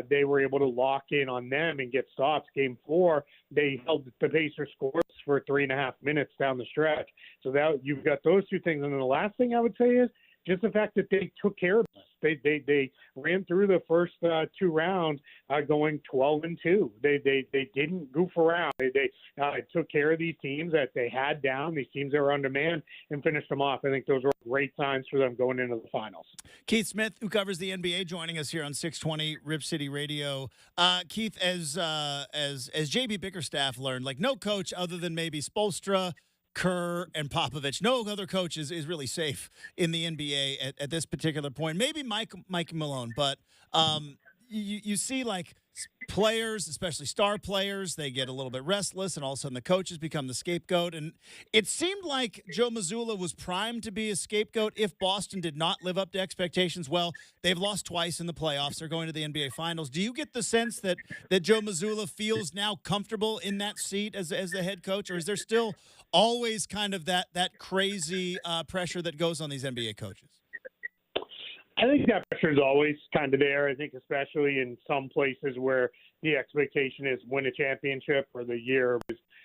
S3: They were able to lock in on them and get stops. Game 4, they held the Pacers scores for 3.5 minutes down the stretch. So that you've got those two things. And then the last thing I would say is just the fact that they took care of us. They ran through the first 2 rounds going 12-2. They didn't goof around. They took care of these teams that they had down, these teams that were on demand, and finished them off. I think those were great signs for them going into the finals.
S1: Keith Smith, who covers the NBA, joining us here on 620 Rip City Radio. Keith, as JB Bickerstaff learned, like no coach other than maybe Spoelstra, Kerr, and Popovich. No other coach is really safe in the NBA at this particular point. Maybe Mike Malone, but you see like players, especially star players, they get a little bit restless, and all of a sudden the coaches become the scapegoat. And it seemed like Joe Mazzulla was primed to be a scapegoat if Boston did not live up to expectations. Well, they've lost twice in the playoffs. They're going to the NBA Finals. Do you get the sense that Joe Mazzulla feels now comfortable in that seat as the head coach, or is there still always kind of that crazy pressure that goes on these NBA coaches?
S3: I think that pressure is always kind of there. I think especially in some places where the expectation is win a championship or the year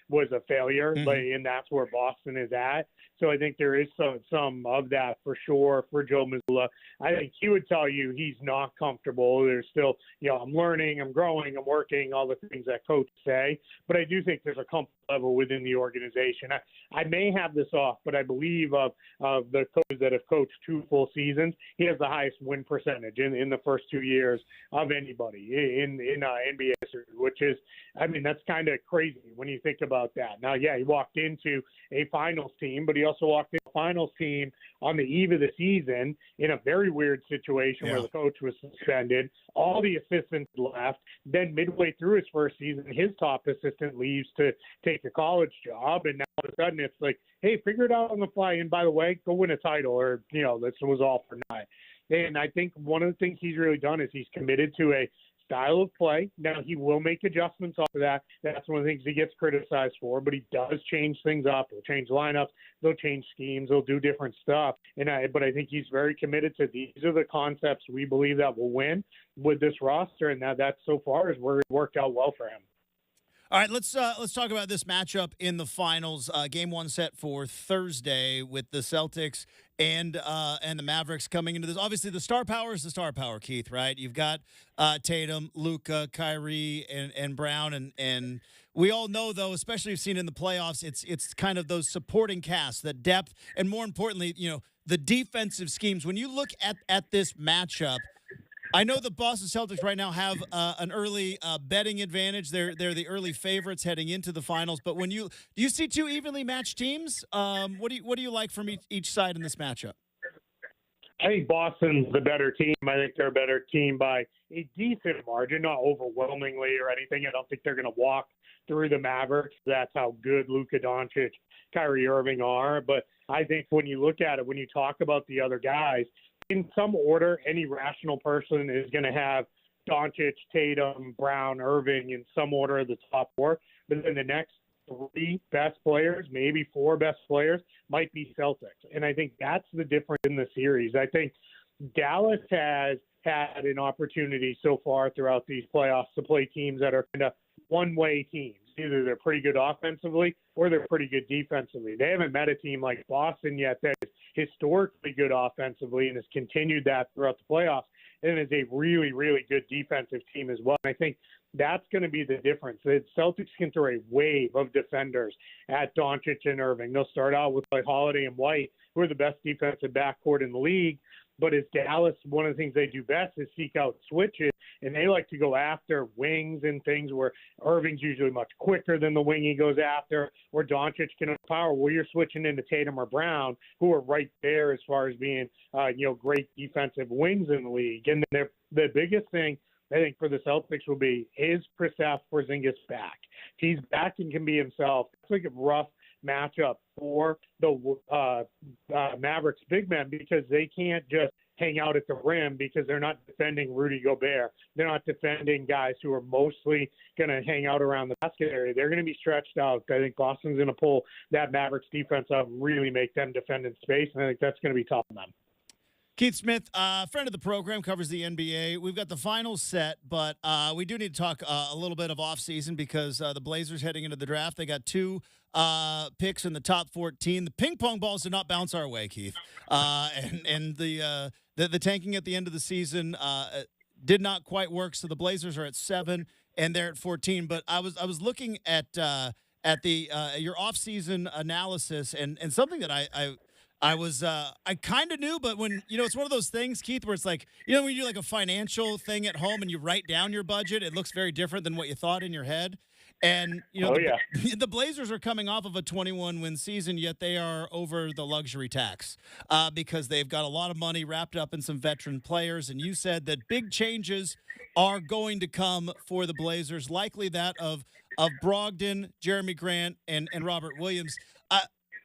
S3: was a failure, and that's where Boston is at. So I think there is some of that for sure for Joe Mazzulla. I think he would tell you he's not comfortable. There's still, I'm learning, I'm growing, I'm working, all the things that coaches say. But I do think there's a comfort level within the organization. I may have this off, but I believe of the coaches that have coached 2 full seasons, he has the highest win percentage in the first 2 years of anybody in NBA history, which is, that's kind of crazy when you think about that. Now, yeah, he walked into a finals team, but he also walked into a finals team on the eve of the season in a very weird situation where the coach was suspended. All the assistants left. Then midway through his first season, his top assistant leaves to take a college job. And now all of a sudden it's like, hey, figure it out on the fly. And by the way, go win a title, or, this was all for naught. And I think one of the things he's really done is he's committed to a style of play. Now, he will make adjustments off of that. That's one of the things he gets criticized for, but he does change things up. He'll change lineups. They'll change schemes. They'll do different stuff. But I think he's very committed to these are the concepts we believe that will win with this roster, and that so far has worked out well for him.
S1: All right, let's talk about this matchup in the finals. Game 1 set for Thursday with the Celtics and the Mavericks coming into this. Obviously, the star power is the star power, Keith, right? You've got Tatum, Luka, Kyrie, and Brown, and we all know, though, especially we've seen in the playoffs, it's kind of those supporting casts, that depth, and more importantly, the defensive schemes. When you look at this matchup, I know the Boston Celtics right now have an early betting advantage. They're the early favorites heading into the finals. But do you see 2 evenly matched teams? What do you like from each side in this matchup?
S3: I think Boston's the better team. I think they're a better team by a decent margin, not overwhelmingly or anything. I don't think they're going to walk through the Mavericks. That's how good Luka Doncic, Kyrie Irving are. But I think when you look at it, when you talk about the other guys, in some order, any rational person is going to have Doncic, Tatum, Brown, Irving in some order of the top 4. But then the next 3 best players, maybe 4 best players, might be Celtics. And I think that's the difference in the series. I think Dallas has had an opportunity so far throughout these playoffs to play teams that are kind of one-way teams. Either they're pretty good offensively or they're pretty good defensively. They haven't met a team like Boston yet that is historically good offensively and has continued that throughout the playoffs, and is a really, really good defensive team as well. And I think that's going to be the difference. The Celtics can throw a wave of defenders at Doncic and Irving. They'll start out with Holiday and White, who are the best defensive backcourt in the league. But as Dallas, one of the things they do best is seek out switches, and they like to go after wings and things where Irving's usually much quicker than the wing he goes after, or Doncic can power. Well, you're switching into Tatum or Brown, who are right there as far as being, great defensive wings in the league. And the biggest thing I think for the Celtics will be, is Kristaps Porzingis back? If he's back and can be himself, it's like a rough matchup for the Mavericks big men, because they can't just hang out at the rim because they're not defending Rudy Gobert. They're not defending guys who are mostly going to hang out around the basket area. They're going to be stretched out. I think Boston's going to pull that Mavericks defense up and really make them defend in space, and I think that's going to be tough on them.
S1: Keith Smith, friend of the program, covers the NBA. We've got the finals set, but we do need to talk a little bit of offseason because the Blazers heading into the draft. They got 2 picks in the top 14. The ping pong balls did not bounce our way, Keith. And the tanking at the end of the season did not quite work. So the Blazers are at 7 and they're at 14. But I was looking at your offseason analysis and something that I kind of knew, but when, it's one of those things, Keith, where it's like, when you do like a financial thing at home and you write down your budget, it looks very different than what you thought in your head. And,
S3: Oh, yeah.
S1: the Blazers are coming off of a 21-win season, yet they are over the luxury tax because they've got a lot of money wrapped up in some veteran players. And you said that big changes are going to come for the Blazers, likely that of Brogdon, Jeremy Grant, and Robert Williams.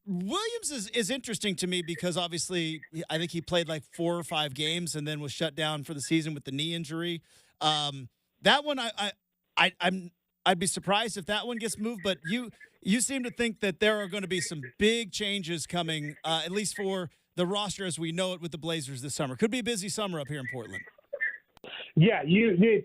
S1: Williams is interesting to me because obviously I think he played like 4 or 5 games and then was shut down for the season with the knee injury. That one I'd be surprised if that one gets moved, but you seem to think that there are going to be some big changes coming, at least for the roster as we know it with the Blazers this summer. Could be a busy summer up here in Portland.
S3: Yeah,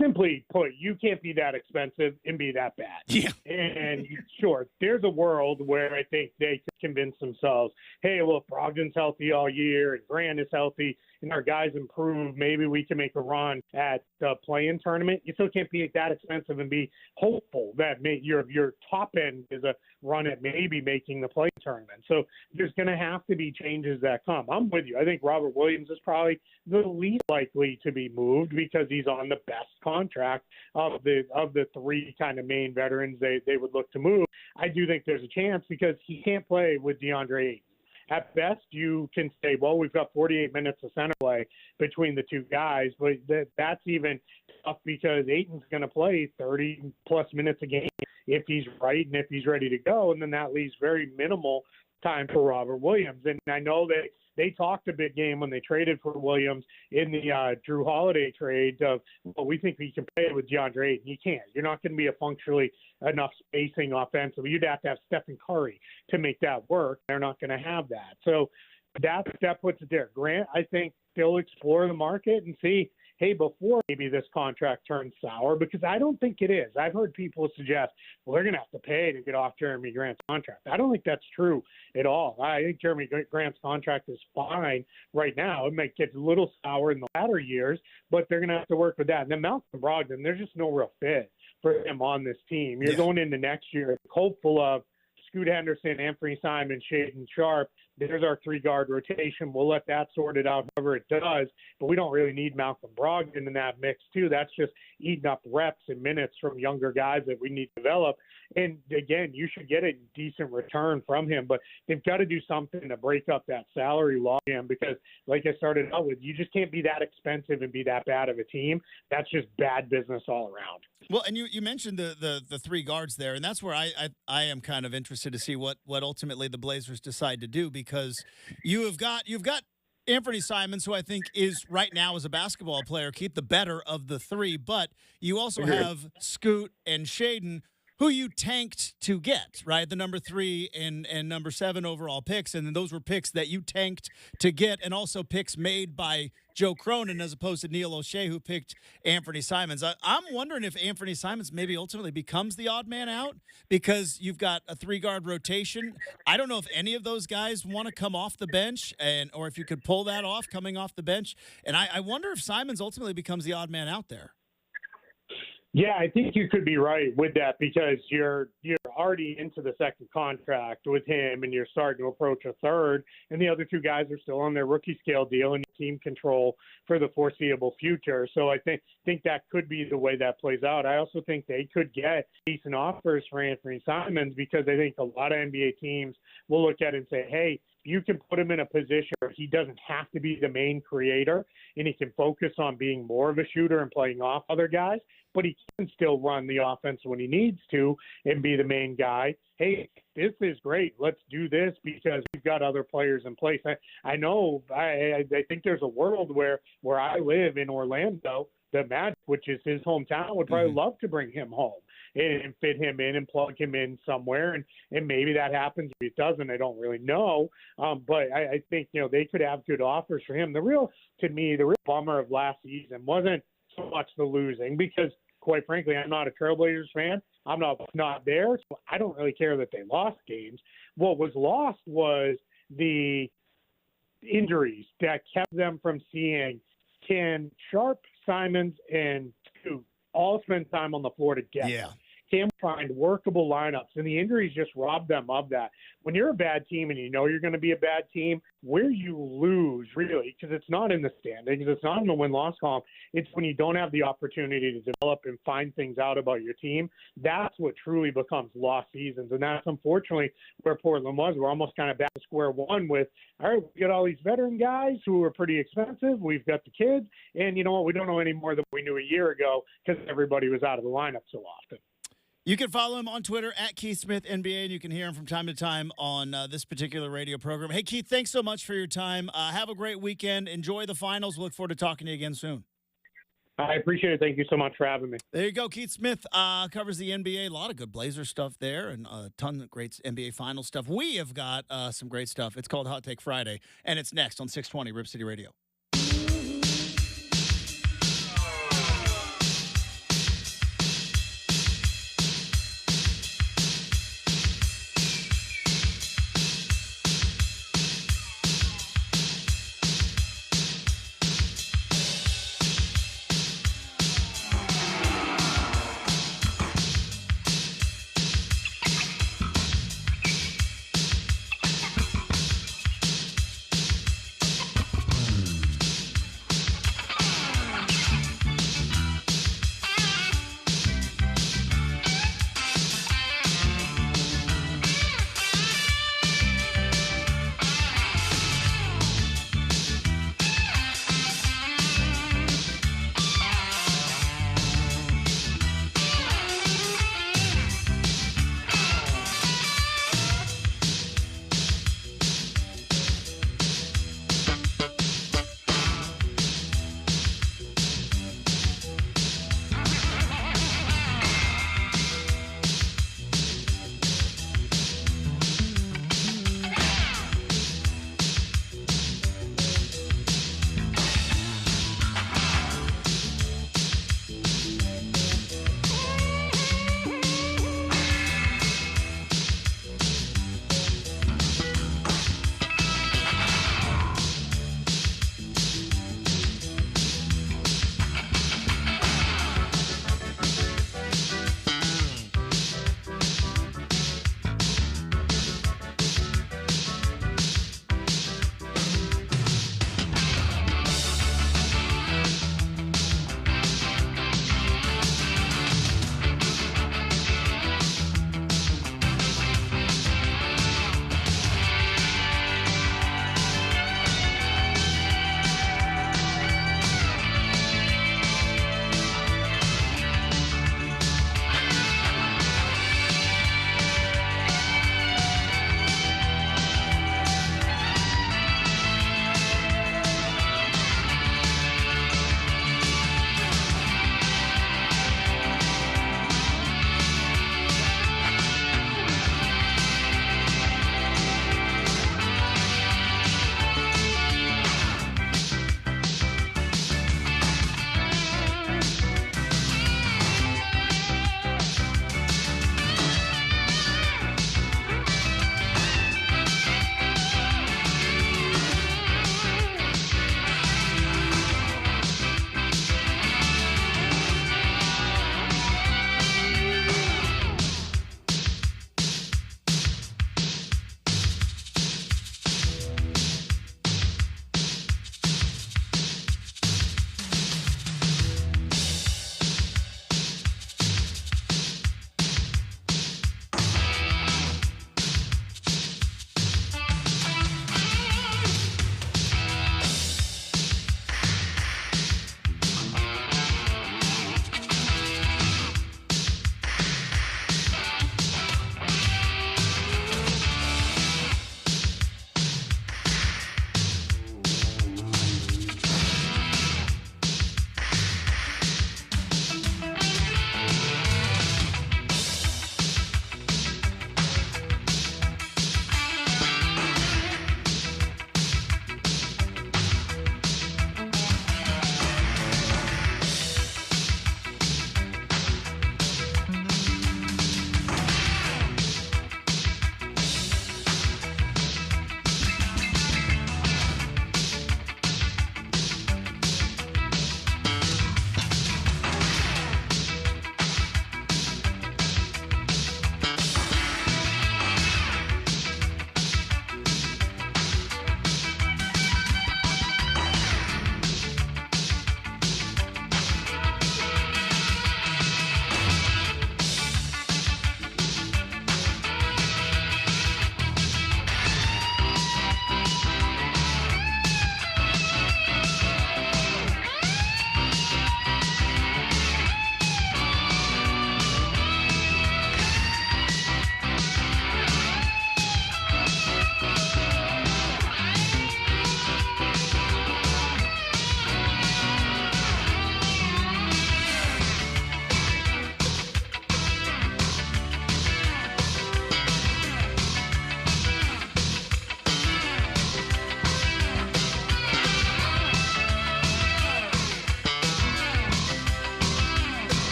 S3: simply put, you can't be that expensive and be that bad.
S1: Yeah.
S3: And sure, there's a world where I think they could convince themselves, hey, well, if Brogdon's healthy all year and Grant is healthy and our guys improve, maybe we can make a run at the play-in tournament. You still can't be that expensive and be hopeful that your top end is a run at maybe making the play tournament. So there's going to have to be changes that come. I'm with you. I think Robert Williams is probably the least likely to be moved because he's on the best contract of the 3 kind of main veterans they would look to move. I do think there's a chance because he can't play with DeAndre Ayton. At best, you can say, well, we've got 48 minutes of center play between the 2 guys, but that's even tough because Ayton's going to play 30-plus minutes a game if he's right and if he's ready to go, and then that leaves very minimal time for Robert Williams. And I know that they talked a big game when they traded for Williams in the Drew Holiday trade of, well, we think we can play with DeAndre Ayton. You can't. You're not going to be a functionally enough spacing offensively. You'd have to have Stephen Curry to make that work. They're not going to have that. So that puts it there. Grant, I think they'll explore the market and see, hey, before maybe this contract turns sour, because I don't think it is. I've heard people suggest, well, they're going to have to pay to get off Jeremy Grant's contract. I don't think that's true at all. I think Jeremy Grant's contract is fine right now. It might get a little sour in the latter years, but they're going to have to work with that. And then Malcolm Brogdon, there's just no real fit for him on this team. You're going into next year hopeful of Scoot Henderson, Anthony Simon, Shaden Sharp. There's our 3-guard rotation. We'll let that sort it out however it does, but we don't really need Malcolm Brogdon in that mix too. That's just eating up reps and minutes from younger guys that we need to develop. And again, you should get a decent return from him, but they've got to do something to break up that salary logjam because, like I started out with, you just can't be that expensive and be that bad of a team. That's just bad business all around.
S1: Well, and you mentioned the 3 guards there, and that's where I am kind of interested to see what ultimately the Blazers decide to do because you've got Anthony Simons, who I think is right now as a basketball player, keep the better of the 3, but you also have Scoot and Shaden, who you tanked to get, right? The number 3 and number 7 overall picks, and those were picks that you tanked to get, and also picks made by Joe Cronin as opposed to Neil O'Shea, who picked Anthony Simons. I'm wondering if Anthony Simons maybe ultimately becomes the odd man out because you've got a 3-guard rotation. I don't know if any of those guys want to come off the bench, or if you could pull that off coming off the bench. And I wonder if Simons ultimately becomes the odd man out there.
S3: Yeah, I think you could be right with that because you're already into the second contract with him and you're starting to approach a third, and the other 2 guys are still on their rookie scale deal and team control for the foreseeable future. So I think that could be the way that plays out. I also think they could get decent offers for Anthony Simons because I think a lot of NBA teams will look at it and say, hey, you can put him in a position where he doesn't have to be the main creator and he can focus on being more of a shooter and playing off other guys, but he can still run the offense when he needs to and be the main guy. Hey, this is great. Let's do this because we've got other players in place. I know I think there's a world where I live in Orlando, the Magic, which is his hometown, would probably love to bring him home and fit him in and plug him in somewhere. And maybe that happens. If it doesn't, I don't really know. But I think, they could have good offers for him. The real bummer of last season wasn't so much the losing because, quite frankly, I'm not a Trailblazers fan. I'm not there. So I don't really care that they lost games. What was lost was the injuries that kept them from seeing, can Sharp, Simons, and Scoot all spend time on the floor together?
S1: Yeah.
S3: can find workable lineups, and the injuries just robbed them of that. When you're a bad team and you know you're going to be a bad team, where you lose, really, because it's not in the standings, it's not in the win-loss column, it's when you don't have the opportunity to develop and find things out about your team. That's what truly becomes lost seasons, and that's unfortunately where Portland was. We're almost kind of back to square one with, all right, we got all these veteran guys who are pretty expensive, we've got the kids, and you know what, we don't know any more than we knew a year ago because everybody was out of the lineup so often.
S1: You can follow him on Twitter at Keith Smith NBA, and you can hear him from time to time on this particular radio program. Hey, Keith, thanks so much for your time. Have a great weekend. Enjoy the finals. Look forward to talking to you again soon.
S3: I appreciate it. Thank you so much for having me.
S1: There you go. Keith Smith covers the NBA. A lot of good Blazer stuff there and a ton of great NBA final stuff. We have got some great stuff. It's called Hot Take Friday, and it's next on 620 Rip City Radio.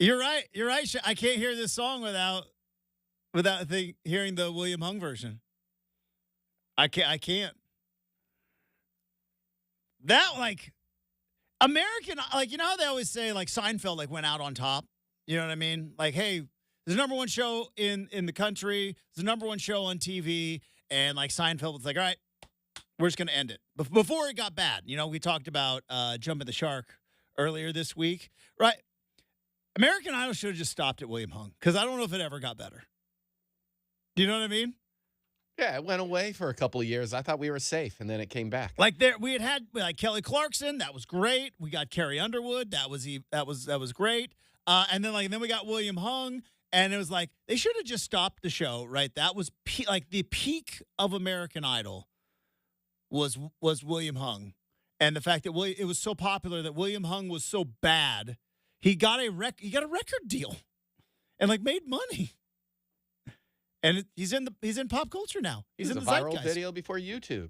S1: You're right. You're right. I can't hear this song without hearing the William Hung version. I can't. That like American, like, you know how they always say like Seinfeld like went out on top. You know what I mean? Like, hey, there's the number one show in the country. It's the number one show on TV, and like Seinfeld was like, all right, we're just gonna end it. Before it got bad, you know, we talked about Jumping the Shark earlier this week, right? American Idol should have just stopped at William Hung because I don't know if it ever got better. Do you know what I mean?
S2: Yeah, it went away for a couple of years. I thought we were safe, and then it came back.
S1: Like we had like Kelly Clarkson, that was great. We got Carrie Underwood, that was great. And then we got William Hung, and it was like they should have just stopped the show, right? That was like the peak of American Idol was William Hung, and the fact that it was so popular that William Hung was so bad, he got a record deal, and like made money. And he's in pop culture now. He's in the
S2: viral
S1: zeitgeist.
S2: video before YouTube.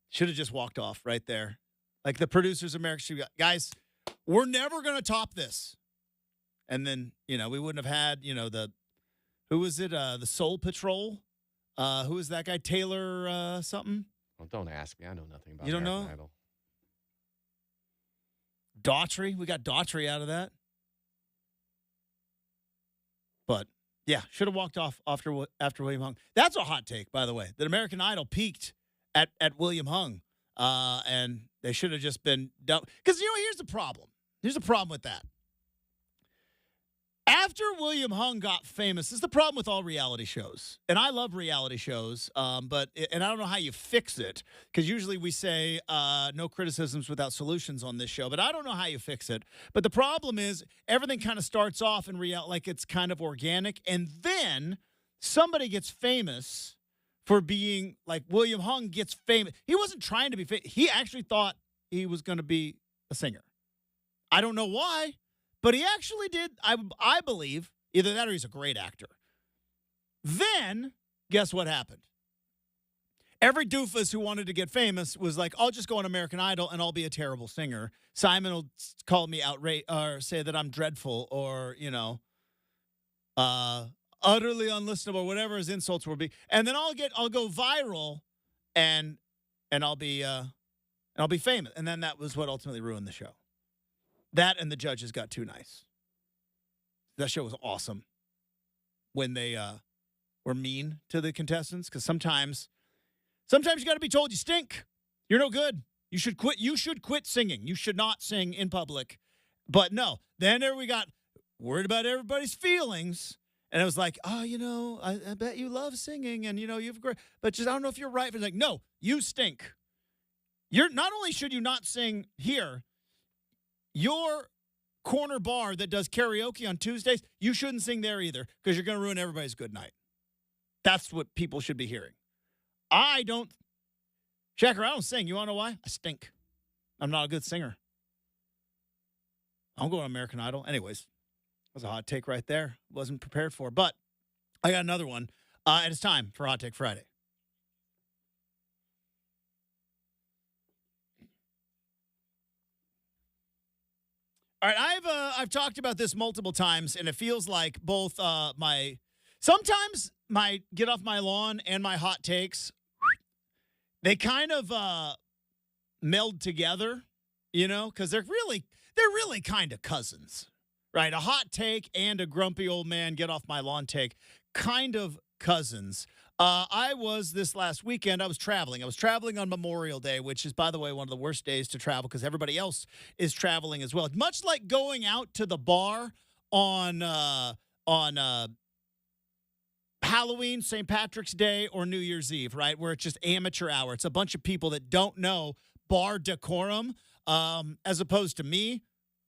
S1: Should have just walked off right there. Like the producers of American guys, we're never going to top this. And then, you know, we wouldn't have had, you know, who was it? The Soul Patrol. Who was that guy? Taylor something?
S2: Well, don't ask me. I know nothing about
S1: You don't
S2: American
S1: know?
S2: Idol.
S1: Daughtry. We got Daughtry out of that. But yeah, should have walked off after William Hung. That's a hot take, by the way. That American Idol peaked at William Hung, and they should have just been done. Because, you know, here's the problem. Here's the problem with that. After William Hung got famous, this is the problem with all reality shows. And I love reality shows, but I don't know how you fix it, because usually we say no criticisms without solutions on this show, but I don't know how you fix it. But the problem is everything kind of starts off in reality like it's kind of organic, and then somebody gets famous for being like William Hung gets famous. He wasn't trying to be famous. He actually thought he was going to be a singer. I don't know why. But he actually did, I believe, either that or he's a great actor. Then, guess what happened? Every doofus who wanted to get famous was like, I'll just go on American Idol and I'll be a terrible singer. Simon will call me outrage or say that I'm dreadful or, you know, utterly unlistenable, whatever his insults will be. And then I'll go viral and I'll be famous. And then that was what ultimately ruined the show. That and the judges got too nice. That show was awesome when they were mean to the contestants, because sometimes you got to be told you stink. You're no good. You should quit. You should quit singing. You should not sing in public. But no. Then there we got worried about everybody's feelings. And it was like, oh, you know, I bet you love singing and, you know, you've great. But just I don't know if you're right. It's like, no, you stink. You're not only should you not sing here, your corner bar that does karaoke on Tuesdays, you shouldn't sing there either because you're going to ruin everybody's good night. That's what people should be hearing. Shacker, I don't sing. You want to know why? I stink. I'm not a good singer. I'm going to American Idol. Anyways, that was a hot take right there. Wasn't prepared for. But I got another one. And it's time for Hot Take Friday. All right, I've talked about this multiple times, and it feels like both sometimes my get off my lawn and my hot takes, they kind of meld together, you know, because they're really kind of cousins, right? A hot take and a grumpy old man get off my lawn take, kind of cousins. I was this last weekend, I was traveling. I was traveling on Memorial Day, which is, by the way, one of the worst days to travel because everybody else is traveling as well. Much like going out to the bar on Halloween, St. Patrick's Day, or New Year's Eve, right? Where it's just amateur hour. It's a bunch of people that don't know bar decorum, as opposed to me.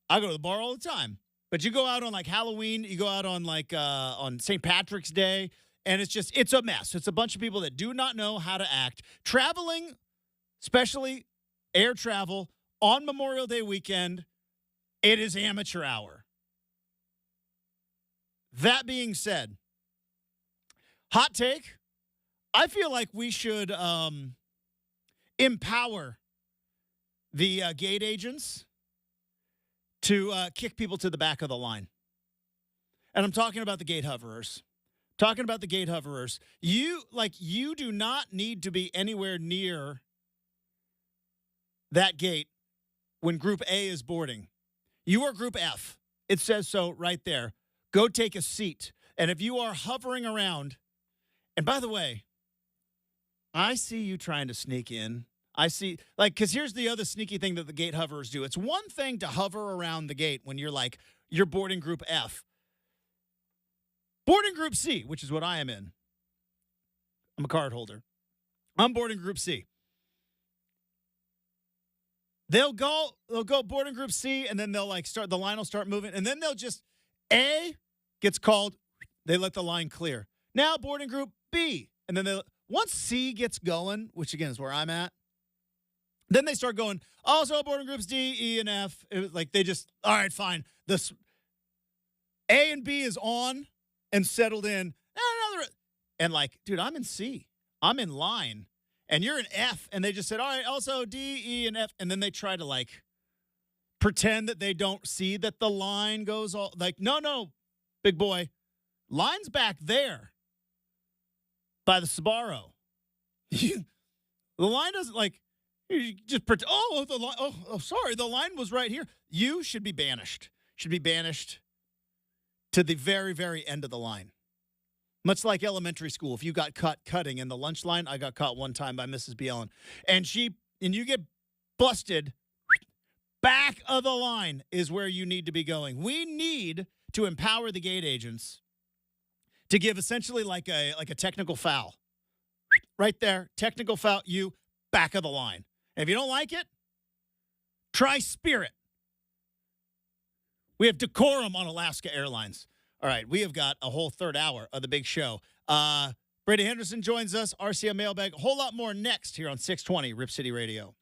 S1: I go to the bar all the time. But you go out on like Halloween, you go out on like on St. Patrick's Day, and it's a mess. It's a bunch of people that do not know how to act. Traveling, especially air travel, on Memorial Day weekend, it is amateur hour. That being said, hot take, I feel like we should empower the gate agents to kick people to the back of the line. And I'm talking about the gate hoverers. Talking about the gate hoverers. You do not need to be anywhere near that gate when Group A is boarding. You are Group F. It says so right there. Go take a seat. And if you are hovering around, and by the way, I see you trying to sneak in. I see, because here's the other sneaky thing that the gate hoverers do. It's one thing to hover around the gate when you're boarding Group F. Boarding Group C, which is what I am in. I'm a card holder. I'm boarding Group C. They'll go boarding Group C, and then they'll the line will start moving, and then they'll just, A gets called, they let the line clear. Now boarding Group B, and then once C gets going, which again is where I'm at, then they start going, also boarding Groups D, E, and F. It was they just, all right, fine. This A and B is on and settled in. And dude, I'm in C. I'm in line. And you're in F. And they just said, all right, also D, E, and F. And then they try to pretend that they don't see that the line goes all no, big boy. Line's back there by the Sbarro. The line doesn't you just pretend, the line, sorry, the line was right here. You should be banished. Should be banished to the very, very end of the line. Much like elementary school. If you got cutting in the lunch line, I got caught one time by Mrs. Bielen. And you get busted, back of the line is where you need to be going. We need to empower the gate agents to give essentially like a technical foul. Right there, technical foul, you back of the line. And if you don't like it, try Spirit. We have decorum on Alaska Airlines. All right, we have got a whole third hour of the big show. Brady Henderson joins us, RCM Mailbag. A whole lot more next here on 620 Rip City Radio.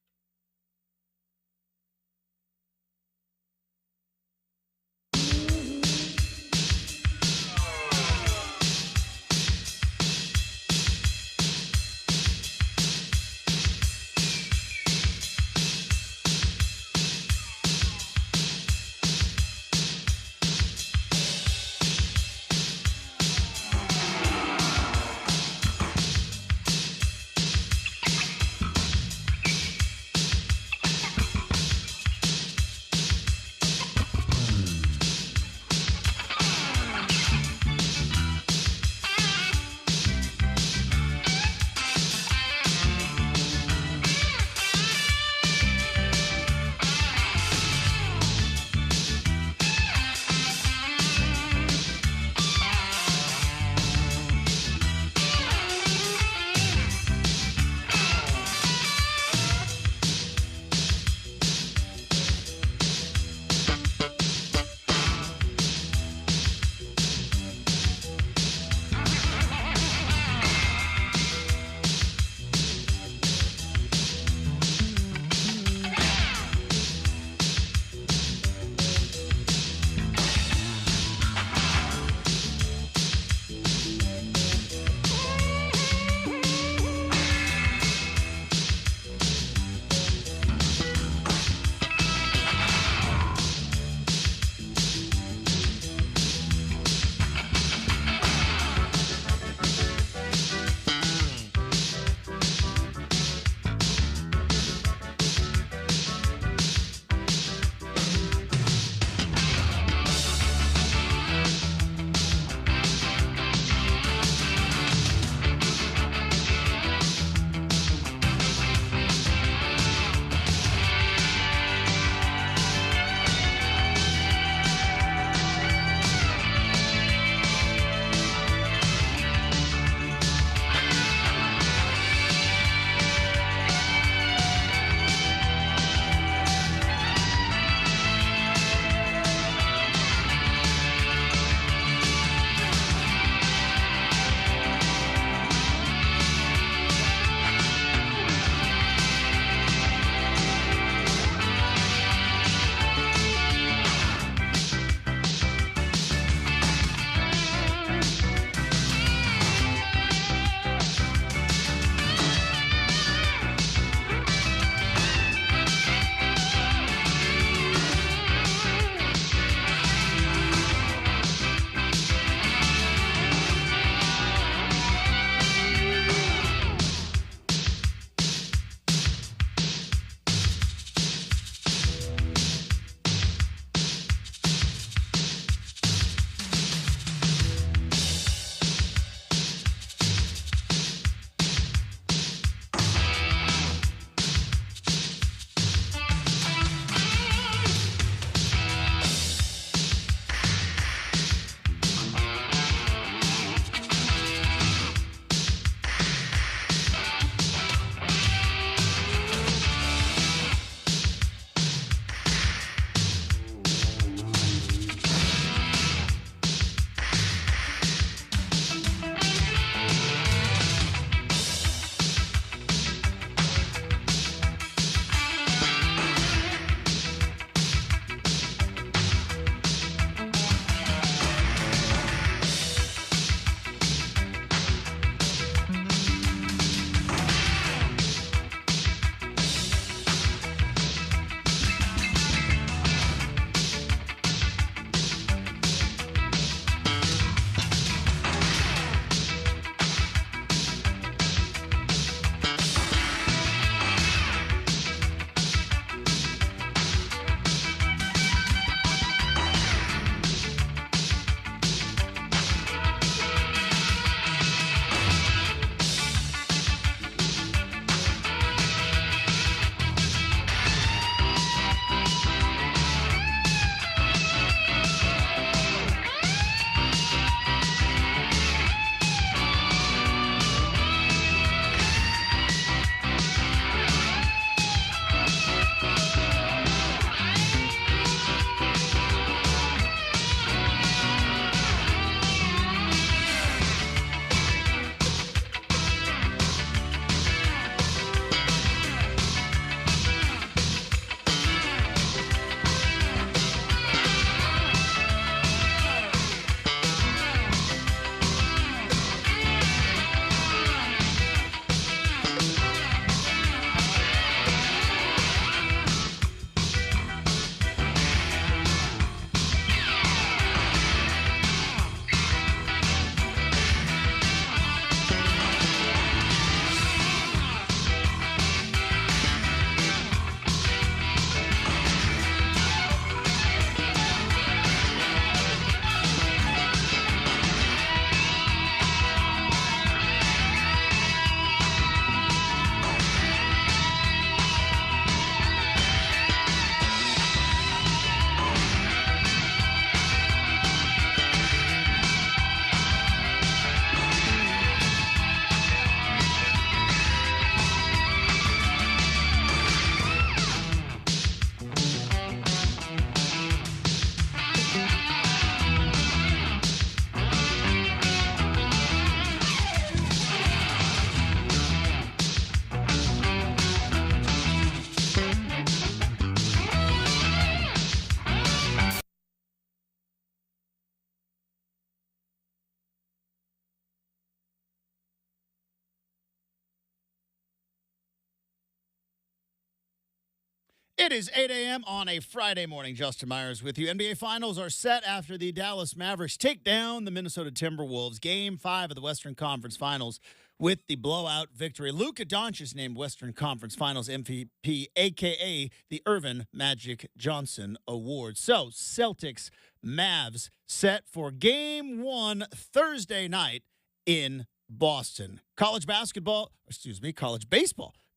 S1: It is 8 a.m. on a Friday morning. Justin Myers with you. NBA Finals are set after the Dallas Mavericks take down the Minnesota Timberwolves. Game 5 of the Western Conference Finals with the blowout victory. Luka Doncic named Western Conference Finals MVP, a.k.a. the Irvin Magic Johnson Award. So, Celtics, Mavs set for Game 1 Thursday night in Boston. College baseball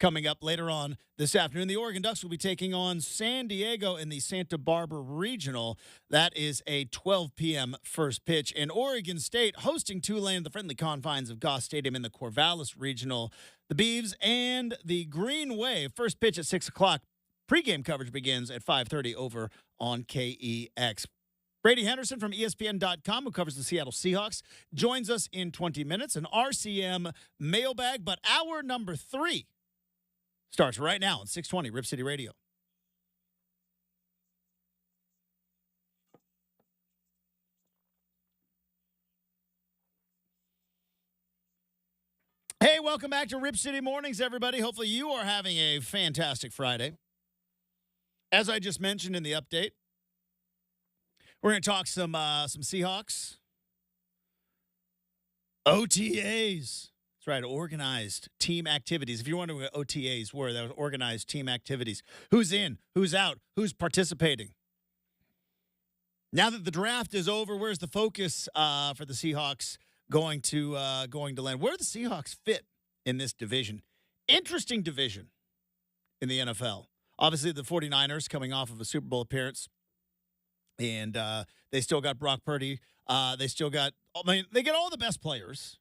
S1: coming up later on this afternoon. The Oregon Ducks will be taking on San Diego in the Santa Barbara Regional. That is a 12 p.m. first pitch. And Oregon State hosting Tulane at the friendly confines of Goss Stadium in the Corvallis Regional. The Beavs and the Green Wave. First pitch at 6 o'clock. Pregame coverage begins at 5:30 over on KEX. Brady Henderson from ESPN.com, who covers the Seattle Seahawks, joins us in 20 minutes. An RCM mailbag, but hour number 3 starts right now on 620 Rip City Radio. Hey, welcome back to Rip City Mornings, everybody. Hopefully you are having a fantastic Friday. As I just mentioned in the update, we're going to talk some Seahawks. OTAs. That's right, organized team activities. If you're wondering what OTAs were, that was organized team activities. Who's in? Who's out? Who's participating? Now that the draft is over, where's the focus for the Seahawks going to land? Where do the Seahawks fit in this division? Interesting division in the NFL. Obviously, the 49ers coming off of a Super Bowl appearance. And they still got Brock Purdy. They get all the best players.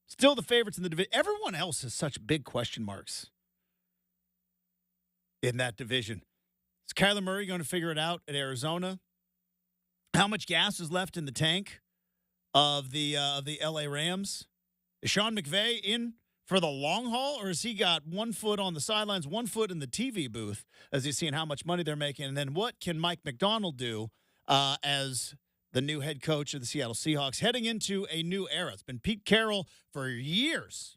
S1: Still the favorites in the division. Everyone else has such big question marks in that division. Is Kyler Murray going to figure it out at Arizona? How much gas is left in the tank of the LA Rams? Is Sean McVay in for the long haul, or has he got 1 foot on the sidelines, 1 foot in the TV booth as he's seeing how much money they're making? And then what can Mike McDonald do as the new head coach of the Seattle Seahawks heading into a new era? It's been Pete Carroll for years.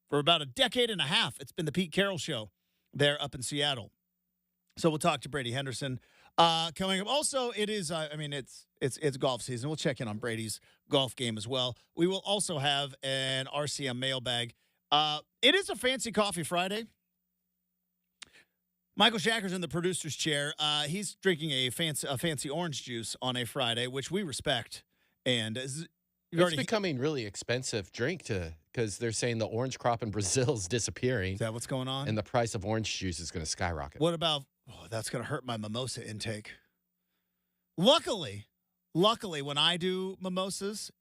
S1: For about a decade and a half, it's been the Pete Carroll show there up in Seattle. So we'll talk to Brady Henderson coming up. Also, it is, it's golf season. We'll check in on Brady's golf game as well. We will also have an RCM mailbag. It is a Fancy Coffee Friday. Michael Shacker's in the producer's chair. He's drinking a fancy orange juice on a Friday, which we respect. And it's
S2: becoming really expensive drink because they're saying the orange crop in Brazil is disappearing.
S1: Is that what's going on?
S2: And the price of orange juice is going to skyrocket.
S1: What about, that's going to hurt my mimosa intake. Luckily, when I do mimosas,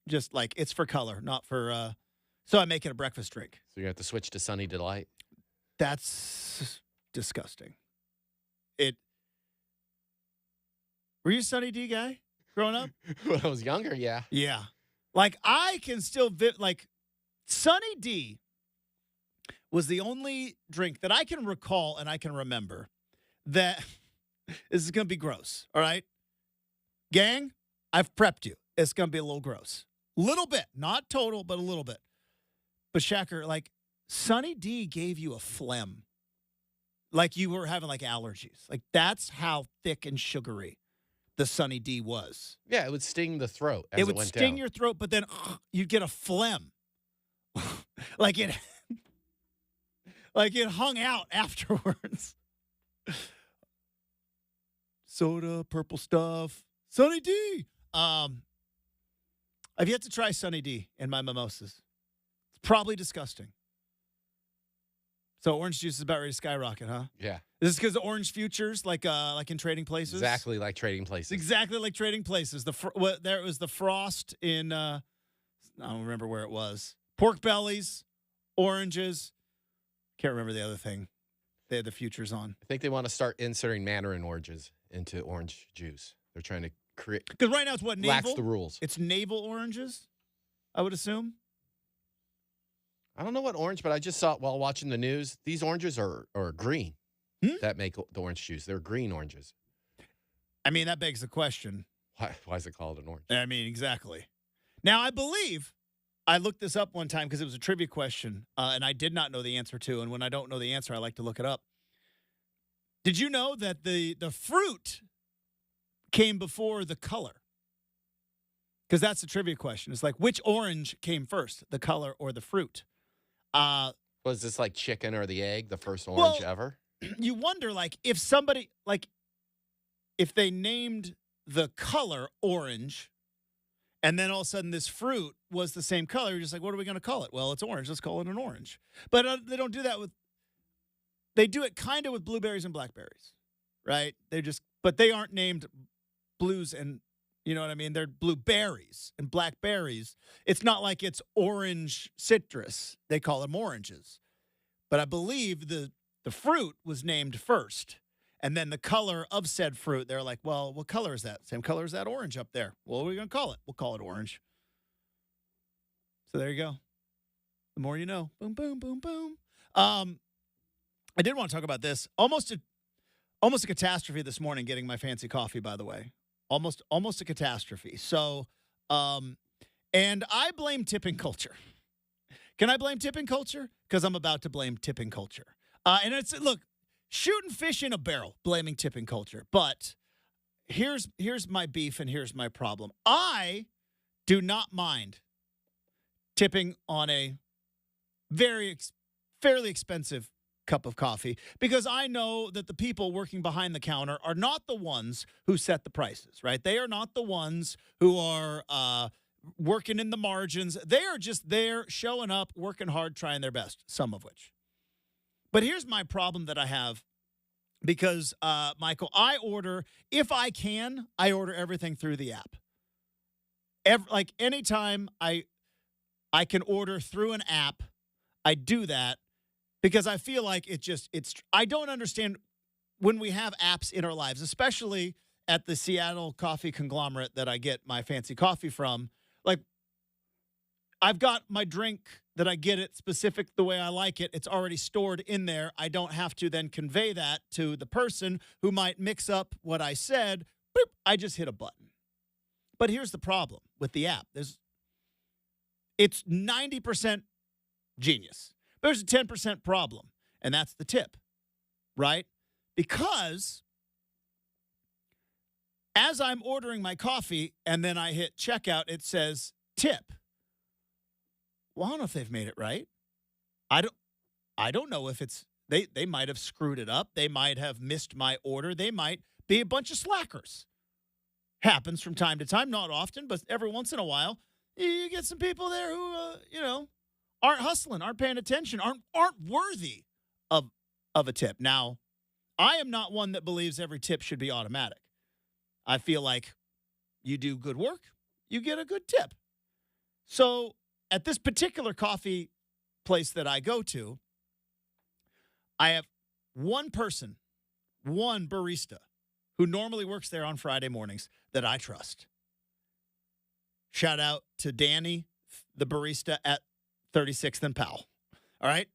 S1: just like it's for color, not for, so I make it a breakfast drink.
S2: So you have to switch to Sunny Delight?
S1: That's disgusting. Were you a Sunny D guy growing up?
S2: When I was younger, yeah.
S1: Yeah. Like I can still, Sunny D was the only drink that I can recall and I can remember that this is going to be gross. All right. Gang, I've prepped you. It's going to be a little gross. Little bit. Not total, but a little bit. But Shacker, like, Sunny D gave you a phlegm. Like you were having, like, allergies. Like, that's how thick and sugary the Sunny D was.
S2: Yeah, it would sting the throat as it went down. It would
S1: sting your throat, but then you'd get a phlegm. like it hung out afterwards. Soda, purple stuff. Sunny D. I've yet to try Sunny D in my mimosas. It's probably disgusting. So orange juice is about ready to skyrocket, huh?
S2: Yeah.
S1: Is this because the orange futures, like in Trading Places?
S2: Exactly like Trading Places.
S1: Exactly like Trading Places. There was the Frost in, I don't remember where it was. Pork bellies, oranges. Can't remember the other thing they had the futures on.
S2: I think they want to start inserting mandarin oranges into orange juice. They're trying to create.
S1: Because right now it's what, navel?
S2: Lax the rules.
S1: It's navel oranges, I would assume.
S2: I don't know what orange, but I just saw while watching the news, these oranges are green that make the orange juice. They're green oranges.
S1: I mean, that begs the question.
S2: Why is it called an orange?
S1: I mean, exactly. Now, I believe I looked this up one time because it was a trivia question, and I did not know the answer to. And when I don't know the answer, I like to look it up. Did you know that the fruit came before the color? Because that's the trivia question. It's like, which orange came first, the color or the fruit?
S2: Was this like chicken or the egg, the first orange ever?
S1: You wonder, like, if somebody, like, if they named the color orange, and then all of a sudden this fruit was the same color, you're just like, what are we going to call it? Well, it's orange. Let's call it an orange. But they don't do that with, they do it kind of with blueberries and blackberries, right? But they aren't named blues and, you know what I mean? They're blueberries and blackberries. It's not like it's orange citrus. They call them oranges. But I believe the fruit was named first. And then the color of said fruit, they're like, well, what color is that? Same color as that orange up there. Well, what are we going to call it? We'll call it orange. So there you go. The more you know. Boom, boom, boom, boom. I did want to talk about this. Almost a catastrophe this morning getting my fancy coffee, by the way. Almost a catastrophe. So, and I blame tipping culture. Can I blame tipping culture? Because I'm about to blame tipping culture. And it's, look, shooting fish in a barrel, blaming tipping culture. But here's my beef and here's my problem. I do not mind tipping on a fairly expensive cup of coffee because I know that the people working behind the counter are not the ones who set the prices, right? They are not the ones who are working in the margins. They are just there showing up, working hard, trying their best, some of which. But here's my problem that I have because, Michael, if I can, I order everything through the app. Like anytime I can order through an app, I do that because I feel like I don't understand when we have apps in our lives, especially at the Seattle coffee conglomerate that I get my fancy coffee from. Like, I've got my drink that I get it specific the way I like it. It's already stored in there. I don't have to then convey that to the person who might mix up what I said. Boop, I just hit a button. But here's the problem with the app. It's 90% genius. There's a 10% problem, and that's the tip, right? Because as I'm ordering my coffee and then I hit checkout, it says tip. Well, I don't know if they've made it right. I don't know if they might have screwed it up. They might have missed my order. They might be a bunch of slackers. Happens from time to time, not often, but every once in a while, you get some people there who, aren't hustling, aren't paying attention, aren't worthy of a tip. Now, I am not one that believes every tip should be automatic. I feel like you do good work, you get a good tip. So at this particular coffee place that I go to, I have one barista, who normally works there on Friday mornings that I trust. Shout out to Danny, the barista at 36th and Powell. All right?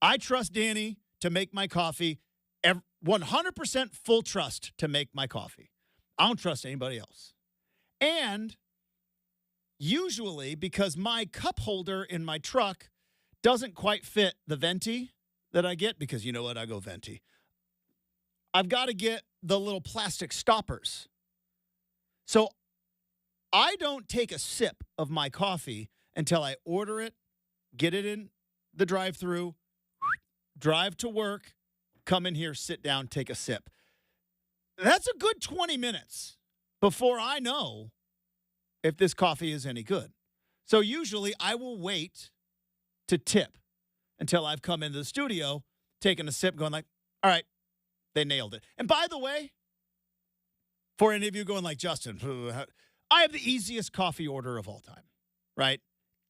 S1: I trust Danny to make my coffee, 100% full trust to make my coffee. I don't trust anybody else. And usually, because my cup holder in my truck doesn't quite fit the venti that I get, because you know what? I go venti. I've got to get the little plastic stoppers. So I don't take a sip of my coffee until I order it, get it in the drive-thru, drive to work, come in here, sit down, take a sip. That's a good 20 minutes before I know if this coffee is any good. So usually I will wait to tip until I've come into the studio, taking a sip, going like, all right, they nailed it. And by the way, for any of you going like, Justin, I have the easiest coffee order of all time, right?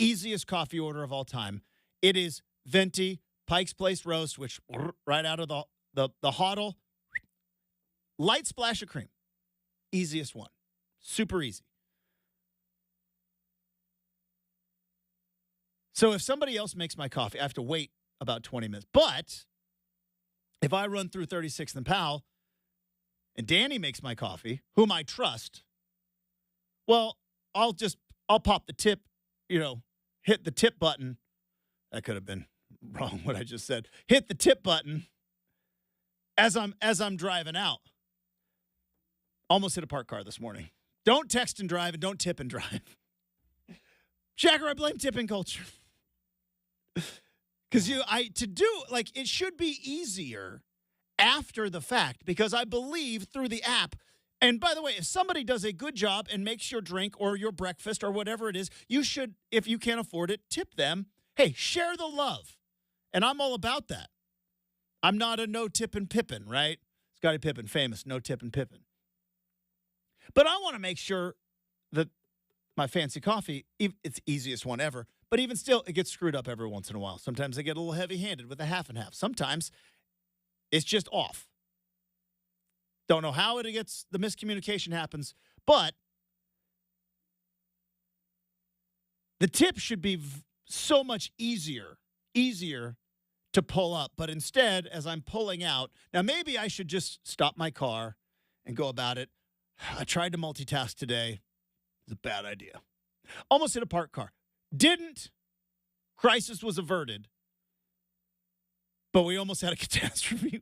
S1: Easiest coffee order of all time. It is venti, Pike's Place roast, which right out of the HODL, light splash of cream. Easiest one. Super easy. So if somebody else makes my coffee, I have to wait about 20 minutes. But if I run through 36th and Powell and Danny makes my coffee, whom I trust, well, I'll pop the tip, hit the tip button. That could have been wrong what I just said. Hit the tip button as I'm driving out. Almost hit a parked car this morning. Don't text and drive and don't tip and drive. Shacker, I blame tipping culture. Because it should be easier after the fact, because I believe through the app. And by the way, if somebody does a good job and makes your drink or your breakfast or whatever it is, you should, if you can't afford it, tip them. Hey, share the love. And I'm all about that. I'm not a no tippin' Pippin, right? Scottie Pippen, famous, no tippin' Pippin. But I want to make sure that my fancy coffee, it's the easiest one ever, but even still, it gets screwed up every once in a while. Sometimes I get a little heavy-handed with a half and half. Sometimes it's just off. Don't know how the miscommunication happens, but the tip should be so much easier to pull up. But instead, as I'm pulling out, now maybe I should just stop my car and go about it. I tried to multitask today. It's a bad idea. Almost hit a parked car. Didn't. Crisis was averted. But we almost had a catastrophe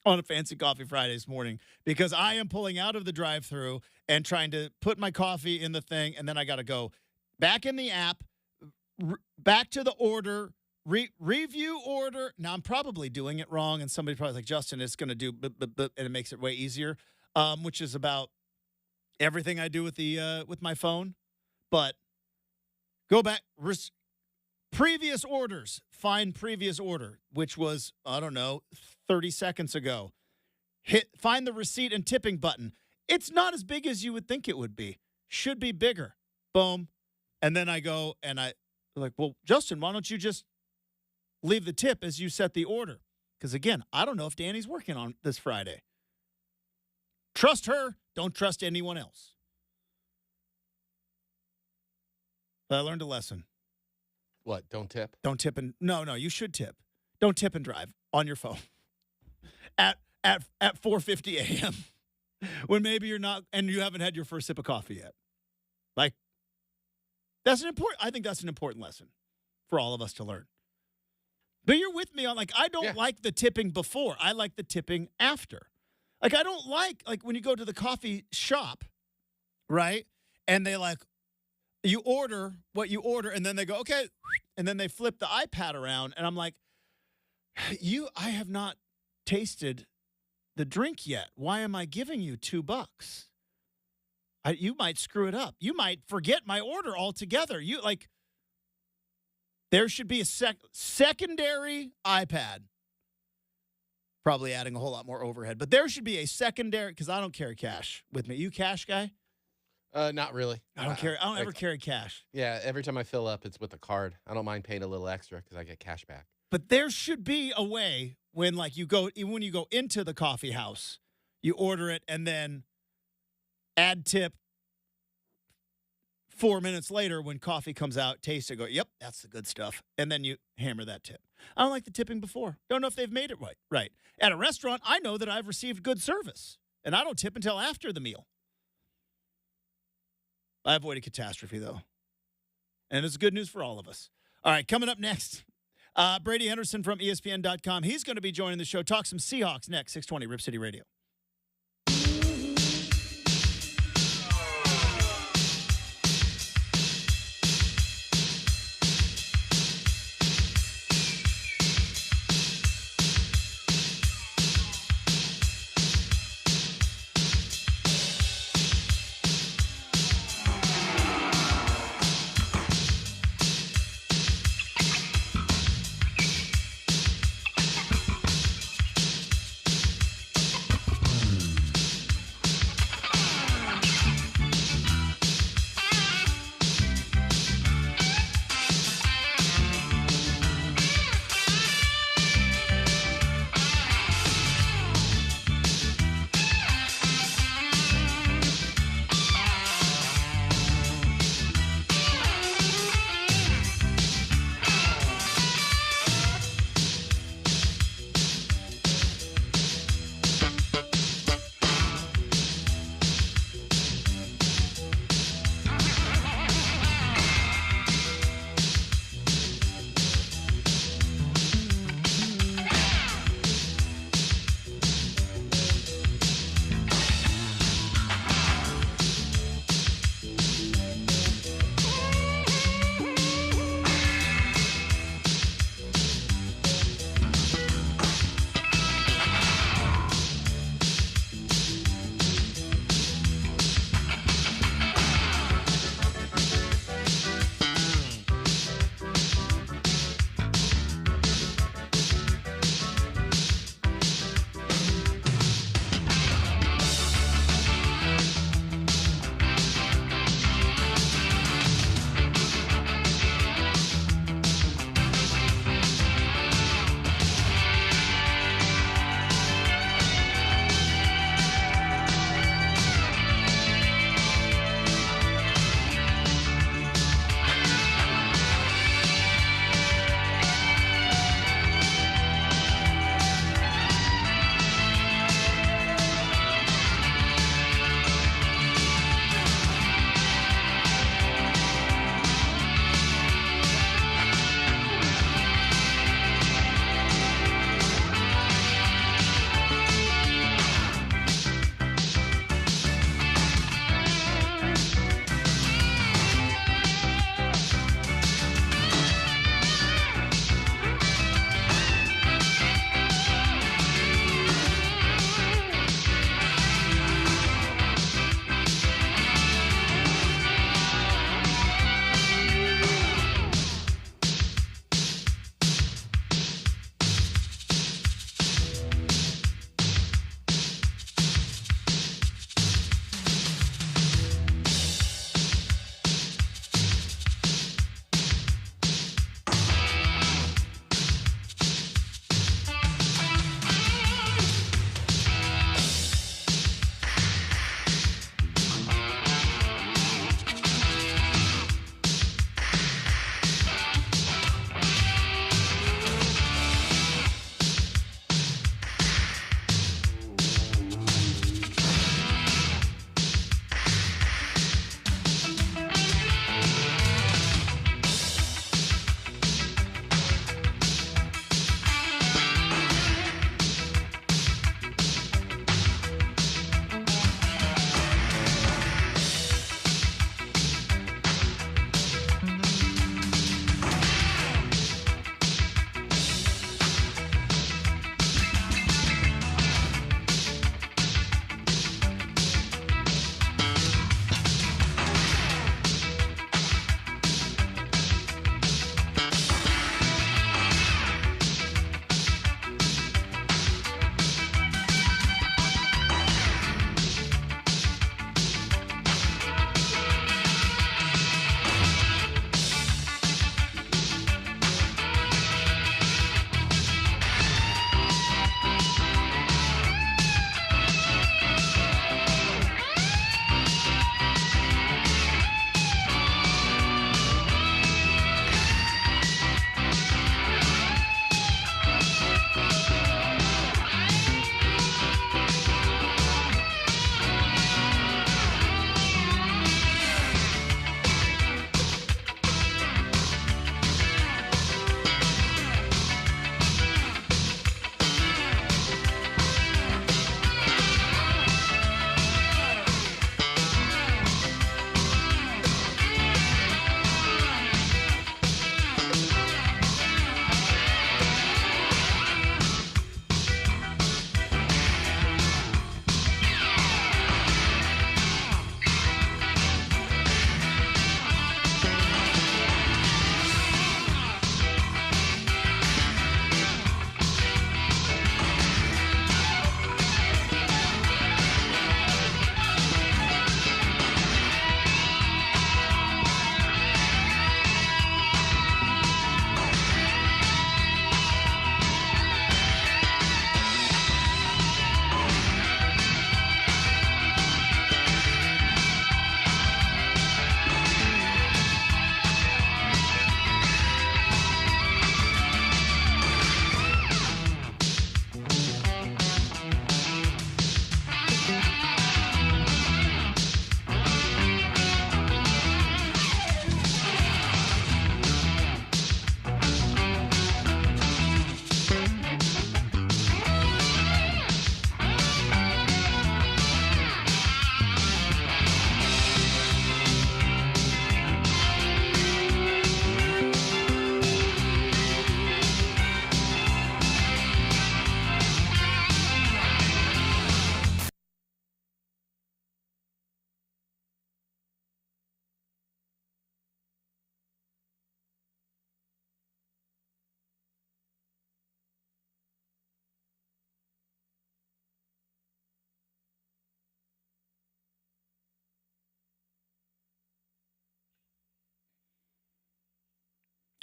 S1: on a Fancy Coffee Friday this morning because I am pulling out of the drive-thru and trying to put my coffee in the thing, and then I got to go back in the app, back to the order, review order. Now, I'm probably doing it wrong, and somebody probably like, Justin, it's going to do, and it makes it way easier, which is about everything I do with my phone. But go back, previous orders, find previous order, which was, 30 seconds ago. Find the receipt and tipping button. It's not as big as you would think it would be. Should be bigger. Boom. And then I go and well, Justin, why don't you just leave the tip as you set the order? Because again, I don't know if Danny's working on this Friday. Trust her. Don't trust anyone else. But I learned a lesson.
S2: What? Don't tip?
S1: Don't tip and no, you should tip. Don't tip and drive on your phone at 4:50 a.m. when maybe you're not and you haven't had your first sip of coffee yet. Like I think that's an important lesson for all of us to learn. But you're with me on I don't like the tipping before. I like the tipping after. I don't like when you go to the coffee shop, right? And they you order what you order, and then they go, okay, and then they flip the iPad around, and I'm like, I have not tasted the drink yet. Why am I giving you $2? You might screw it up. You might forget my order altogether. There should be a secondary iPad. Probably adding a whole lot more overhead, but there should be a secondary, because I don't carry cash with me. You cash guy?
S2: Not really.
S1: I don't ever carry cash.
S2: Yeah, every time I fill up, it's with a card. I don't mind paying a little extra because I get cash back.
S1: But there should be a way when you go into the coffee house, you order it and then add tip 4 minutes later when coffee comes out, taste it, go, yep, that's the good stuff. And then you hammer that tip. I don't like the tipping before. Don't know if they've made it right. At a restaurant, I know that I've received good service, and I don't tip until after the meal. I avoided catastrophe, though. And it's good news for all of us. All right, coming up next, Brady Henderson from ESPN.com. He's going to be joining the show. Talk some Seahawks next, 620 Rip City Radio.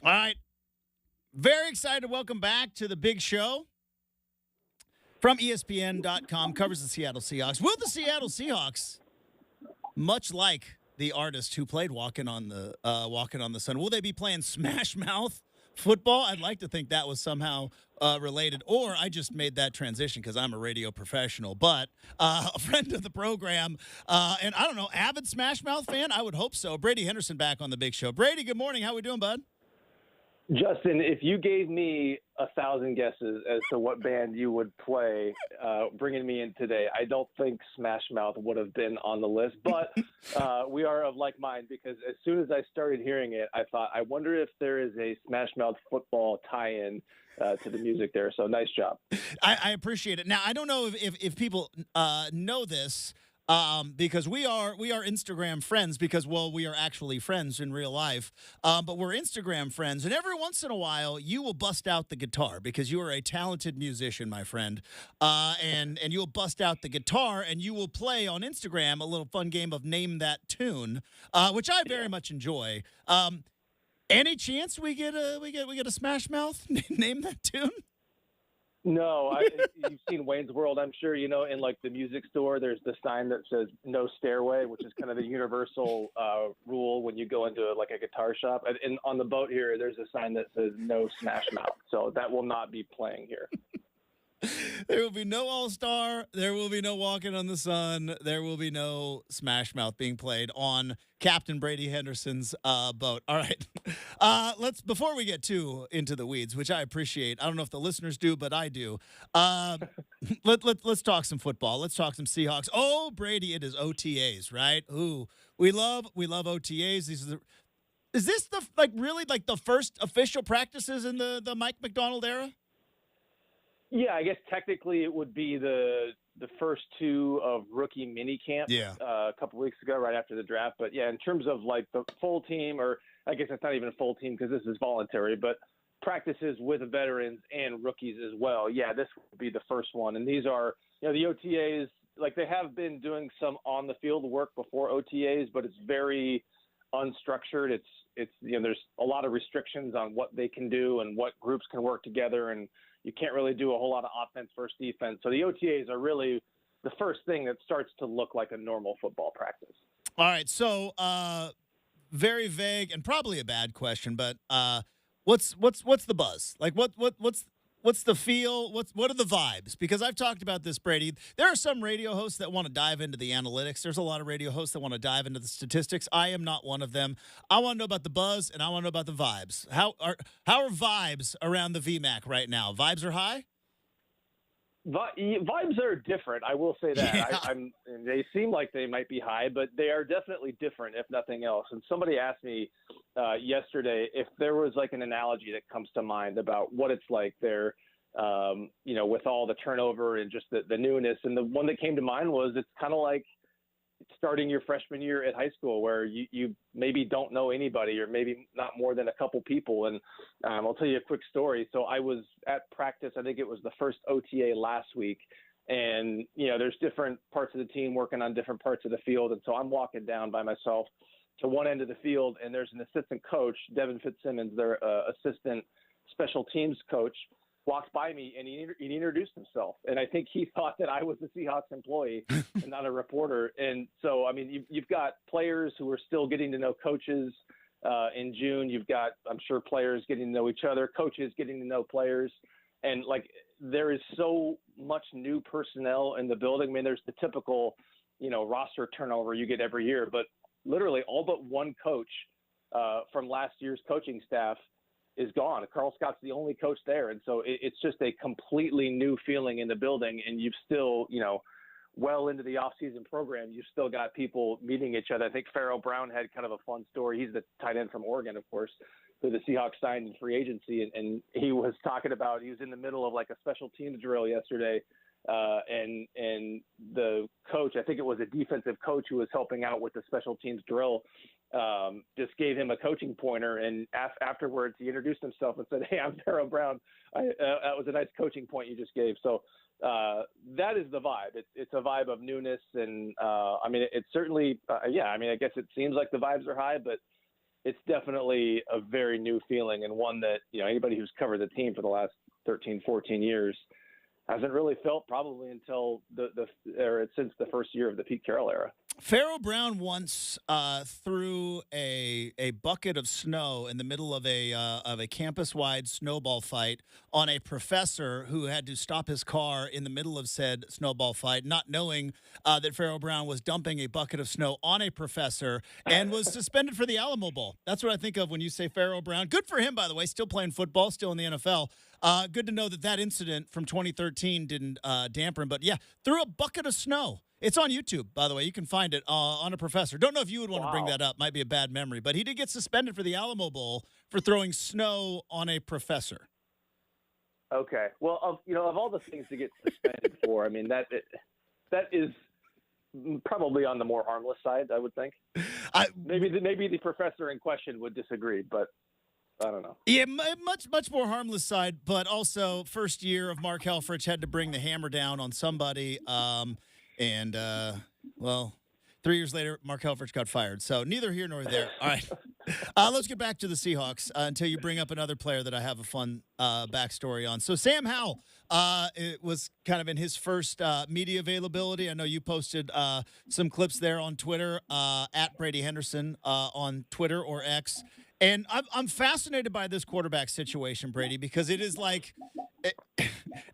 S1: All right. Very excited to welcome back to the big show from ESPN.com, covers the Seattle Seahawks. Will the Seattle Seahawks, much like the artist who played Walking on the Sun, will they be playing Smash Mouth football? I'd like to think that was somehow related, or I just made that transition because I'm a radio professional. But a friend of the program, and I don't know, avid Smash Mouth fan? I would hope so. Brady Henderson back on the big show. Brady, good morning. How we doing, bud?
S4: Justin, if you gave me 1,000 guesses as to what band you would play, bringing me in today, I don't think Smash Mouth would have been on the list. But we are of like mind because as soon as I started hearing it, I thought, I wonder if there is a Smash Mouth football tie-in to the music there. So nice job.
S1: I appreciate it. Now, I don't know if people know this. Because we are Instagram friends because, well, we are actually friends in real life, but we're Instagram friends. And every once in a while, you will bust out the guitar because you are a talented musician, my friend. And you'll bust out the guitar and you will play on Instagram a little fun game of Name That Tune, which I very much enjoy. Any chance we get a Smash Mouth Name That Tune?
S4: No, you've seen Wayne's World, I'm sure. You know, in like the music store, there's the sign that says "No Stairway," which is kind of the universal rule when you go into like a guitar shop. And on the boat here, there's a sign that says "No Smash Mouth," so that will not be playing here.
S1: There will be no All-Star. There will be no Walking on the Sun. There will be no Smash Mouth being played on Captain Brady Henderson's boat. All right. Before we get too into the weeds, which I appreciate. I don't know if the listeners do, but I do. Let's talk some football. Let's talk some Seahawks. Oh, Brady, it is OTAs, right? Ooh, we love OTAs. Is this really the first official practices in the Mike McDonald era?
S4: Yeah, I guess technically it would be the first two of rookie mini camp a couple weeks ago, right after the draft. But yeah, in terms of like the full team, or I guess it's not even a full team because this is voluntary, but practices with veterans and rookies as well. Yeah, this would be the first one. And these are, the OTAs, like they have been doing some on the field work before OTAs, but it's very unstructured. It's there's a lot of restrictions on what they can do and what groups can work together, and you can't really do a whole lot of offense versus defense. So the OTAs are really the first thing that starts to look like a normal football practice.
S1: All right. So very vague and probably a bad question, but what's the buzz? Like what's the feel? What are the vibes? Because I've talked about this, Brady. There are some radio hosts that want to dive into the analytics. There's a lot of radio hosts that want to dive into the statistics. I am not one of them. I want to know about the buzz and I want to know about the vibes. How are vibes around the VMAC right now? Vibes are high?
S4: Vibes are different. I will say that.
S1: Yeah.
S4: They seem like they might be high, but they are definitely different, if nothing else. And somebody asked me yesterday if there was like an analogy that comes to mind about what it's like there, with all the turnover and just the newness. And the one that came to mind was it's kind of like starting your freshman year at high school where you maybe don't know anybody or maybe not more than a couple people. And I'll tell you a quick story. So I was at practice, I think it was the first OTA last week. And, there's different parts of the team working on different parts of the field. And so I'm walking down by myself to one end of the field, and there's an assistant coach, Devin Fitzsimmons, their assistant special teams coach, walked by me and he introduced himself. And I think he thought that I was a Seahawks employee and not a reporter. And so, I mean, you've got players who are still getting to know coaches in June. You've got, I'm sure, players getting to know each other, coaches getting to know players. And like, there is so much new personnel in the building. I mean, there's the typical, roster turnover you get every year, but literally all but one coach from last year's coaching staff is gone. Carl Scott's the only coach there. And so it's just a completely new feeling in the building. And you've still, well into the off-season program, you've still got people meeting each other. I think Pharaoh Brown had kind of a fun story. He's the tight end from Oregon, of course, who the Seahawks signed in free agency. And he was talking about, he was in the middle of like a special teams drill yesterday. And the coach, I think it was a defensive coach who was helping out with the special teams drill, just gave him a coaching pointer. And afterwards, he introduced himself and said, "Hey, I'm Pharaoh Brown. That was a nice coaching point you just gave." So that is the vibe. It's a vibe of newness. And I mean, it's certainly, I guess it seems like the vibes are high, but it's definitely a very new feeling, and one that, anybody who's covered the team for the last 13, 14 years hasn't really felt probably until since the first year of the Pete Carroll era.
S1: Pharaoh Brown once threw a bucket of snow in the middle of a campus-wide snowball fight on a professor who had to stop his car in the middle of said snowball fight, not knowing that Pharaoh Brown was dumping a bucket of snow on a professor and was suspended for the Alamo Bowl. That's what I think of when you say Pharaoh Brown. Good for him, by the way, still playing football, still in the NFL. Good to know that incident from 2013 didn't damper him. But, yeah, threw a bucket of snow. It's on YouTube, by the way. You can find it on a professor. Don't know if you would want to bring that up. Might be a bad memory. But he did get suspended for the Alamo Bowl for throwing snow on a professor.
S4: Okay. Well, of all the things to get suspended for, I mean, that is probably on the more harmless side, I would think. Maybe the professor in question would disagree, but I don't know.
S1: Yeah, much more harmless side, but also first year of Mark Helfrich had to bring the hammer down on somebody. And 3 years later, Mark Helfrich got fired. So neither here nor there. All right. Let's get back to the Seahawks until you bring up another player that I have a fun backstory on. So Sam Howell, it was kind of in his first media availability. I know you posted some clips there on Twitter, at Brady Henderson on Twitter or X. And I'm fascinated by this quarterback situation, Brady, because it is like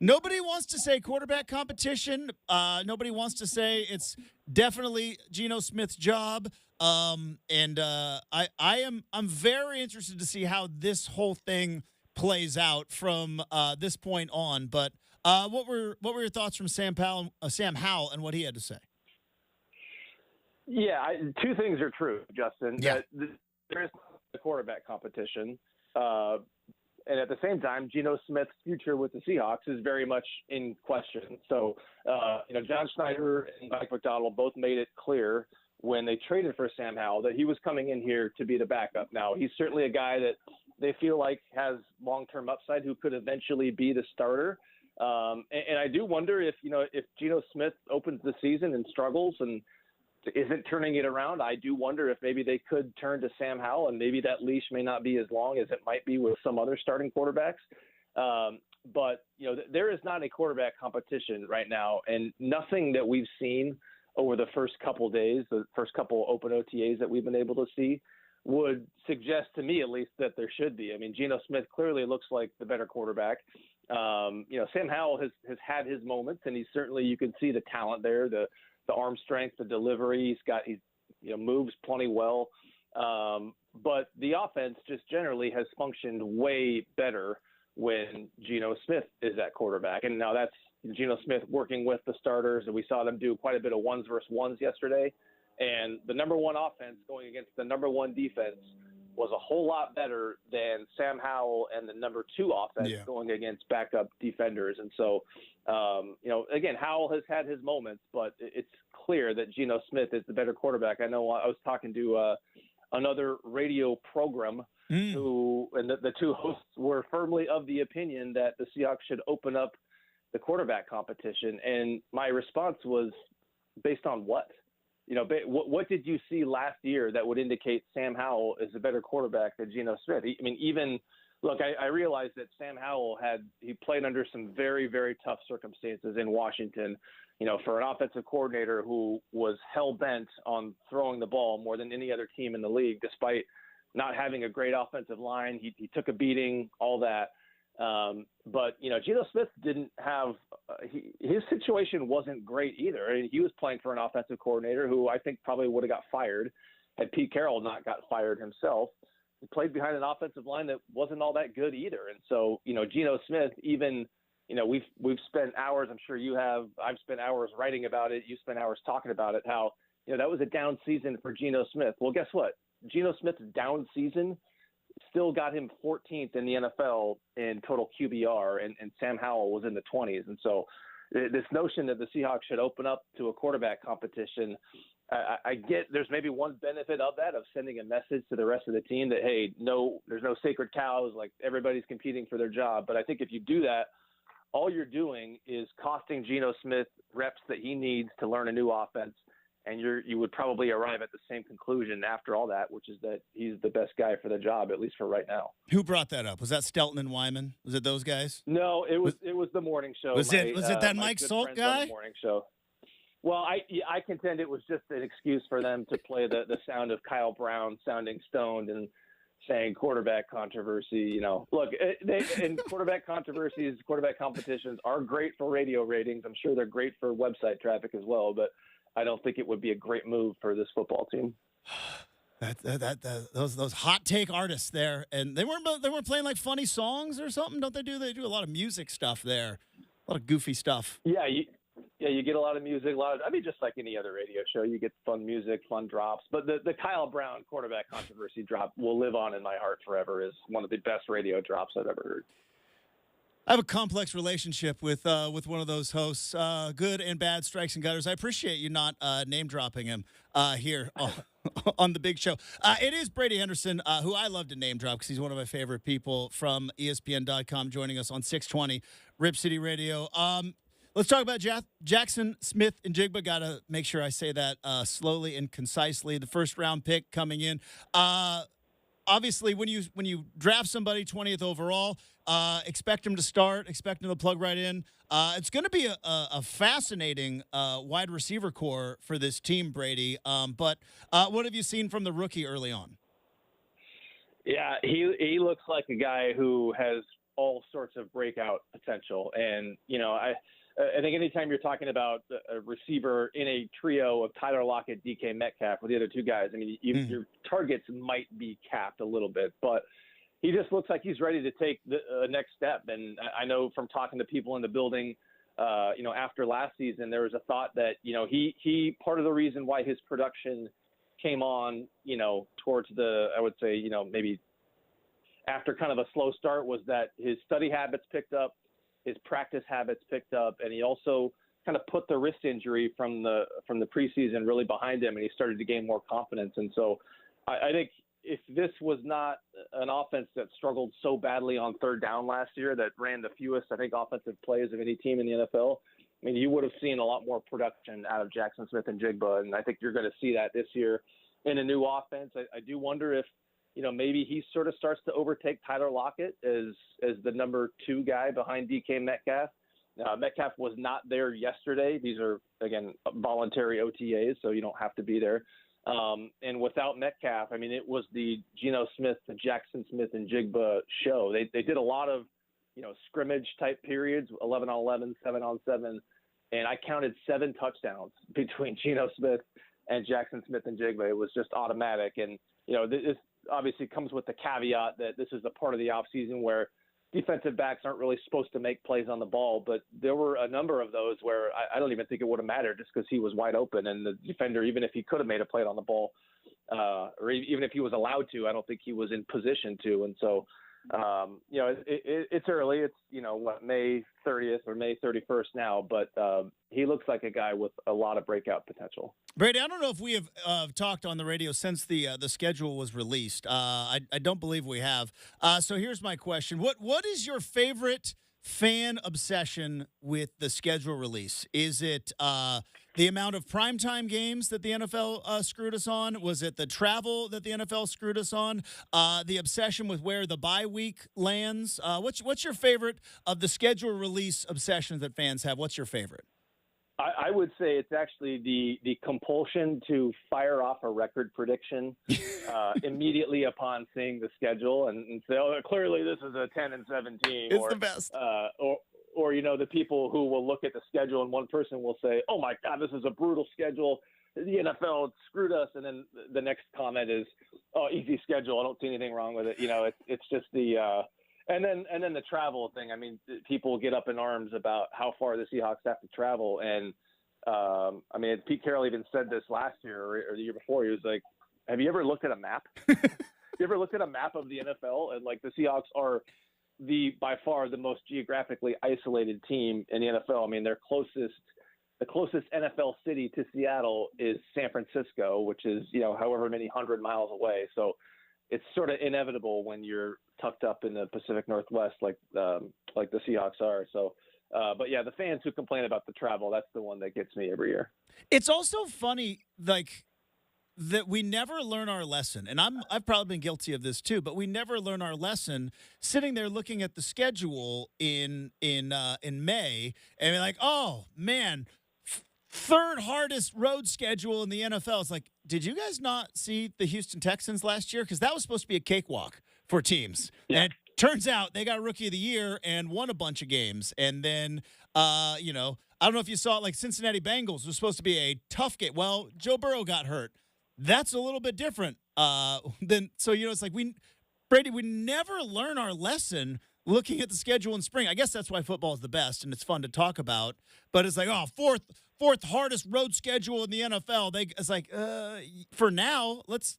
S1: nobody wants to say quarterback competition. Nobody wants to say it's definitely Geno Smith's job. I'm very interested to see how this whole thing plays out from this point on. But what were your thoughts from Sam Howell and what he had to say?
S4: Yeah, two things are true, Justin.
S1: Yeah.
S4: There is a quarterback competition. And at the same time, Geno Smith's future with the Seahawks is very much in question. So, John Schneider and Mike McDonald both made it clear when they traded for Sam Howell that he was coming in here to be the backup. Now, he's certainly a guy that they feel like has long-term upside who could eventually be the starter. And I do wonder if Geno Smith opens the season and struggles and isn't turning it around, I do wonder if maybe they could turn to Sam Howell, and maybe that leash may not be as long as it might be with some other starting quarterbacks. But there is not a quarterback competition right now, and nothing that we've seen over the first couple days, the first couple open OTAs that we've been able to see, would suggest to me at least that there should be. I mean, Geno Smith clearly looks like the better quarterback. Sam Howell has had his moments, and you can see the talent there, the arm strength, the delivery. He moves plenty well. But the offense just generally has functioned way better when Geno Smith is at quarterback. And now that's Geno Smith working with the starters, and we saw them do quite a bit of ones versus ones yesterday. And the number one offense going against the number one defense was a whole lot better than Sam Howell and the number two offense going against backup defenders. And so, again, Howell has had his moments, but it's clear that Geno Smith is the better quarterback. I know I was talking to another radio program and the two hosts were firmly of the opinion that the Seahawks should open up the quarterback competition. And my response was, based on what? What did you see last year that would indicate Sam Howell is a better quarterback than Geno Smith? I mean, I realized that Sam Howell he played under some very, very tough circumstances in Washington, for an offensive coordinator who was hell-bent on throwing the ball more than any other team in the league, despite not having a great offensive line. He took a beating, all that. But Geno Smith didn't have his situation wasn't great either. I mean, he was playing for an offensive coordinator who I think probably would have got fired had Pete Carroll not got fired himself. He played behind an offensive line that wasn't all that good either. And so, Geno Smith, even, we've spent hours, I'm sure you have, I've spent hours writing about it. You spent hours talking about it, how, that was a down season for Geno Smith. Well, guess what? Geno Smith's down season still got him 14th in the NFL in total QBR, and Sam Howell was in the 20s. And so this notion that the Seahawks should open up to a quarterback competition, I get there's maybe one benefit of that, of sending a message to the rest of the team that, hey, there's no sacred cows, like everybody's competing for their job. But I think if you do that, all you're doing is costing Geno Smith reps that he needs to learn a new offense and you would probably arrive at the same conclusion after all that, which is that he's the best guy for the job, at least for right now.
S1: Who brought that up? Was that Stelton and Wyman? Was it those guys?
S4: No, it was the morning show.
S1: Was it that
S4: my
S1: Mike
S4: good
S1: Salt
S4: friends
S1: guy?
S4: on the morning show. Well, I contend it was just an excuse for them to play the sound of Kyle Brown sounding stoned and saying quarterback controversy. Look, and quarterback controversies, quarterback competitions are great for radio ratings. I'm sure they're great for website traffic as well, but I don't think it would be a great move for this football team.
S1: Those hot take artists there, and they weren't playing like funny songs or something. Don't they do? They do a lot of music stuff there, a lot of goofy stuff.
S4: Yeah, you get a lot of music, just like any other radio show, you get fun music, fun drops. But the Kyle Brown quarterback controversy drop will live on in my heart forever as one of the best radio drops I've ever heard.
S1: I have a complex relationship with one of those hosts, good and bad strikes and gutters. I appreciate you not name dropping him here on the big show. It is Brady Henderson, who I love to name drop because he's one of my favorite people from ESPN.com, joining us on 620 Rip City Radio. Let's talk about Jackson Smith and Jigba. Got to make sure I say that slowly and concisely. The first round pick coming in. Obviously, when you draft somebody 20th overall, expect him to start, expect him to plug right in. It's going to be a fascinating wide receiver core for this team, Brady. But what have you seen from the rookie early on?
S4: Yeah, he looks like a guy who has all sorts of breakout potential. And, I think anytime you're talking about a receiver in a trio of Tyler Lockett, DK Metcalf with the other two guys, your targets might be capped a little bit, but he just looks like he's ready to take the next step. And I know from talking to people in the building, after last season, there was a thought that, he part of the reason why his production came on, towards I would say, maybe after kind of a slow start was that his study habits picked up, his practice habits picked up, and he also kind of put the wrist injury from the preseason really behind him, and he started to gain more confidence. And so I think if this was not an offense that struggled so badly on third down last year, that ran the fewest, I think, offensive plays of any team in the NFL, you would have seen a lot more production out of Jackson Smith and Jigba, and I think you're going to see that this year in a new offense. I do wonder if maybe he sort of starts to overtake Tyler Lockett as the number 2 guy behind DK Metcalf. Metcalf was not there yesterday. These are, again, voluntary OTAs, so you don't have to be there. And without Metcalf, it was the Geno Smith, the Jackson Smith and Jigba show. They did a lot of, scrimmage type periods, 11 on 11, 7 on 7, and I counted 7 touchdowns between Geno Smith and Jackson Smith and Jigba. It was just automatic. And, this obviously comes with the caveat that this is a part of the offseason where defensive backs aren't really supposed to make plays on the ball, but there were a number of those where I don't even think it would have mattered just because he was wide open, and the defender, even if he could have made a play on the ball, or even if he was allowed to, I don't think he was in position to. And so, it's early. It's, May 30th or May 31st now, but he looks like a guy with a lot of breakout potential.
S1: Brady, I don't know if we have talked on the radio since the schedule was released. I don't believe we have. So here's my question. What is your favorite fan obsession with the schedule release? Is it the amount of primetime games that the NFL screwed us on? Was it the travel that the NFL screwed us on? The obsession with where the bye week lands? What's your favorite of the schedule release obsessions that fans have? What's your favorite?
S4: I would say it's actually the compulsion to fire off a record prediction immediately upon seeing the schedule and say, oh, clearly this is a 10-7 team.
S1: It's the best.
S4: Or the people who will look at the schedule and one person will say, oh, my God, this is a brutal schedule. The NFL screwed us. And then the next comment is, oh, easy schedule. I don't see anything wrong with it. It's just the and then the travel thing. People get up in arms about how far the Seahawks have to travel. And, Pete Carroll even said this last year or the year before. He was like, have you ever looked at a map? You ever looked at a map of the NFL? And, the Seahawks are by far the most geographically isolated team in the NFL. The closest NFL city to Seattle is San Francisco, which is, however many 100 miles away. So it's sort of inevitable when you're tucked up in the Pacific Northwest like the Seahawks are. So But yeah, the fans who complain about the travel, that's the one that gets me every year.
S1: It's also funny, like, that we never learn our lesson. And I've probably been guilty of this too, but we never learn our lesson sitting there looking at the schedule in May and be like, oh man, third hardest road schedule in the NFL. It's like, did you guys not see the Houston Texans last year? Because that was supposed to be a cakewalk for teams.
S4: Yeah.
S1: And it turns out they got Rookie of the Year and won a bunch of games. And then, I don't know if you saw it, like Cincinnati Bengals was supposed to be a tough game. Well, Joe Burrow got hurt. That's a little bit different it's like Brady, we never learn our lesson looking at the schedule in spring. I guess that's why football is the best and it's fun to talk about. But it's like, fourth hardest road schedule in the NFL. It's like, for now, let's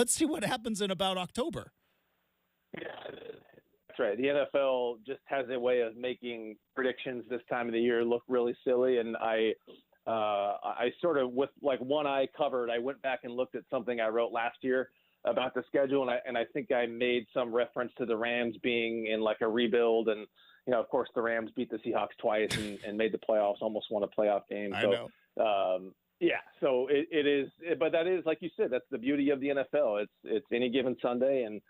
S1: see what happens in about October.
S4: Yeah, that's right. The NFL just has a way of making predictions this time of the year look really silly, and I sort of, with like one eye covered, I went back and looked at something I wrote last year about the schedule, and I think I made some reference to the Rams being in like a rebuild, and of course the Rams beat the Seahawks twice and made the playoffs, almost won a playoff game.
S1: I know.
S4: So it is, but that is, like you said, that's the beauty of the NFL. It's any given Sunday, and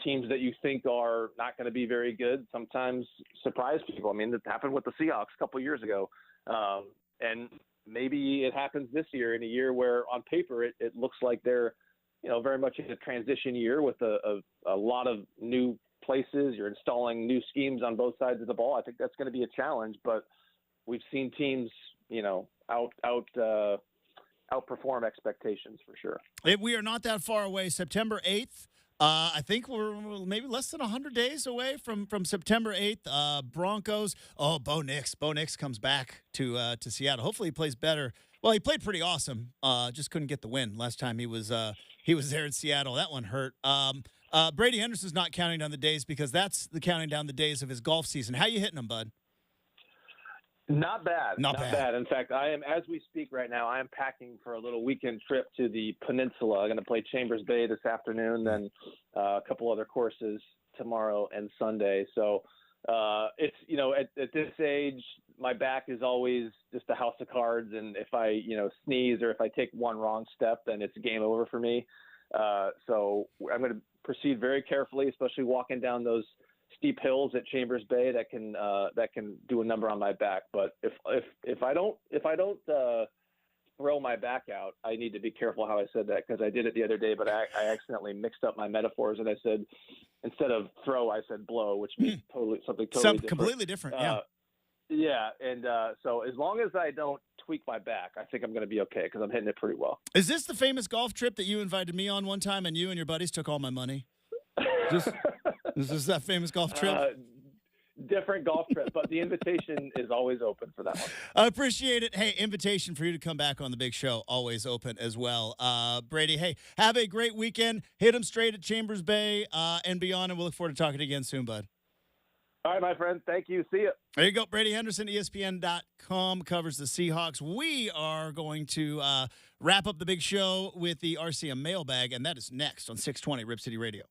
S4: teams that you think are not going to be very good sometimes surprise people. I mean, it happened with the Seahawks a couple of years ago. And maybe it happens this year, in a year where on paper it looks like they're, very much in a transition year with a lot of new places. You're installing new schemes on both sides of the ball. I think that's going to be a challenge, but we've seen teams, outperform expectations for sure.
S1: We are not that far away. September 8th. I think we're maybe less than 100 days away from September 8th. Broncos. Oh, Bo Nix. Bo Nix comes back to Seattle. Hopefully he plays better. Well, he played pretty awesome. Just couldn't get the win last time he was there in Seattle. That one hurt. Brady Henderson's not counting down the days because that's the counting down the days of his golf season. How you hitting him, bud?
S4: Not bad.
S1: Not bad.
S4: In fact, as we speak right now, I am packing for a little weekend trip to the peninsula. I'm going to play Chambers Bay this afternoon, then a couple other courses tomorrow and Sunday. So it's, at this age, my back is always just a house of cards. And if I, sneeze or if I take one wrong step, then it's game over for me. So I'm going to proceed very carefully, especially walking down those steep hills at Chambers Bay that can do a number on my back. But if I don't throw my back out, I need to be careful how I said that, because I did it the other day, but I accidentally mixed up my metaphors, and I said, instead of throw, I said blow, which means something different.
S1: Completely different. Yeah.
S4: Yeah, and so as long as I don't tweak my back, I think I'm going to be okay, because I'm hitting it pretty well.
S1: Is this the famous golf trip that you invited me on one time, and you and your buddies took all my money? Is this that famous golf trip?
S4: Different golf trip, but the invitation is always open for that one.
S1: I appreciate it. Hey, invitation for you to come back on the big show, always open as well. Brady, hey, have a great weekend. Hit them straight at Chambers Bay and beyond, and we'll look forward to talking again soon, bud.
S4: All right, my friend. Thank you. See you.
S1: There you go. Brady Henderson, ESPN.com, covers the Seahawks. We are going to wrap up the big show with the RCM mailbag, and that is next on 620 Rip City Radio.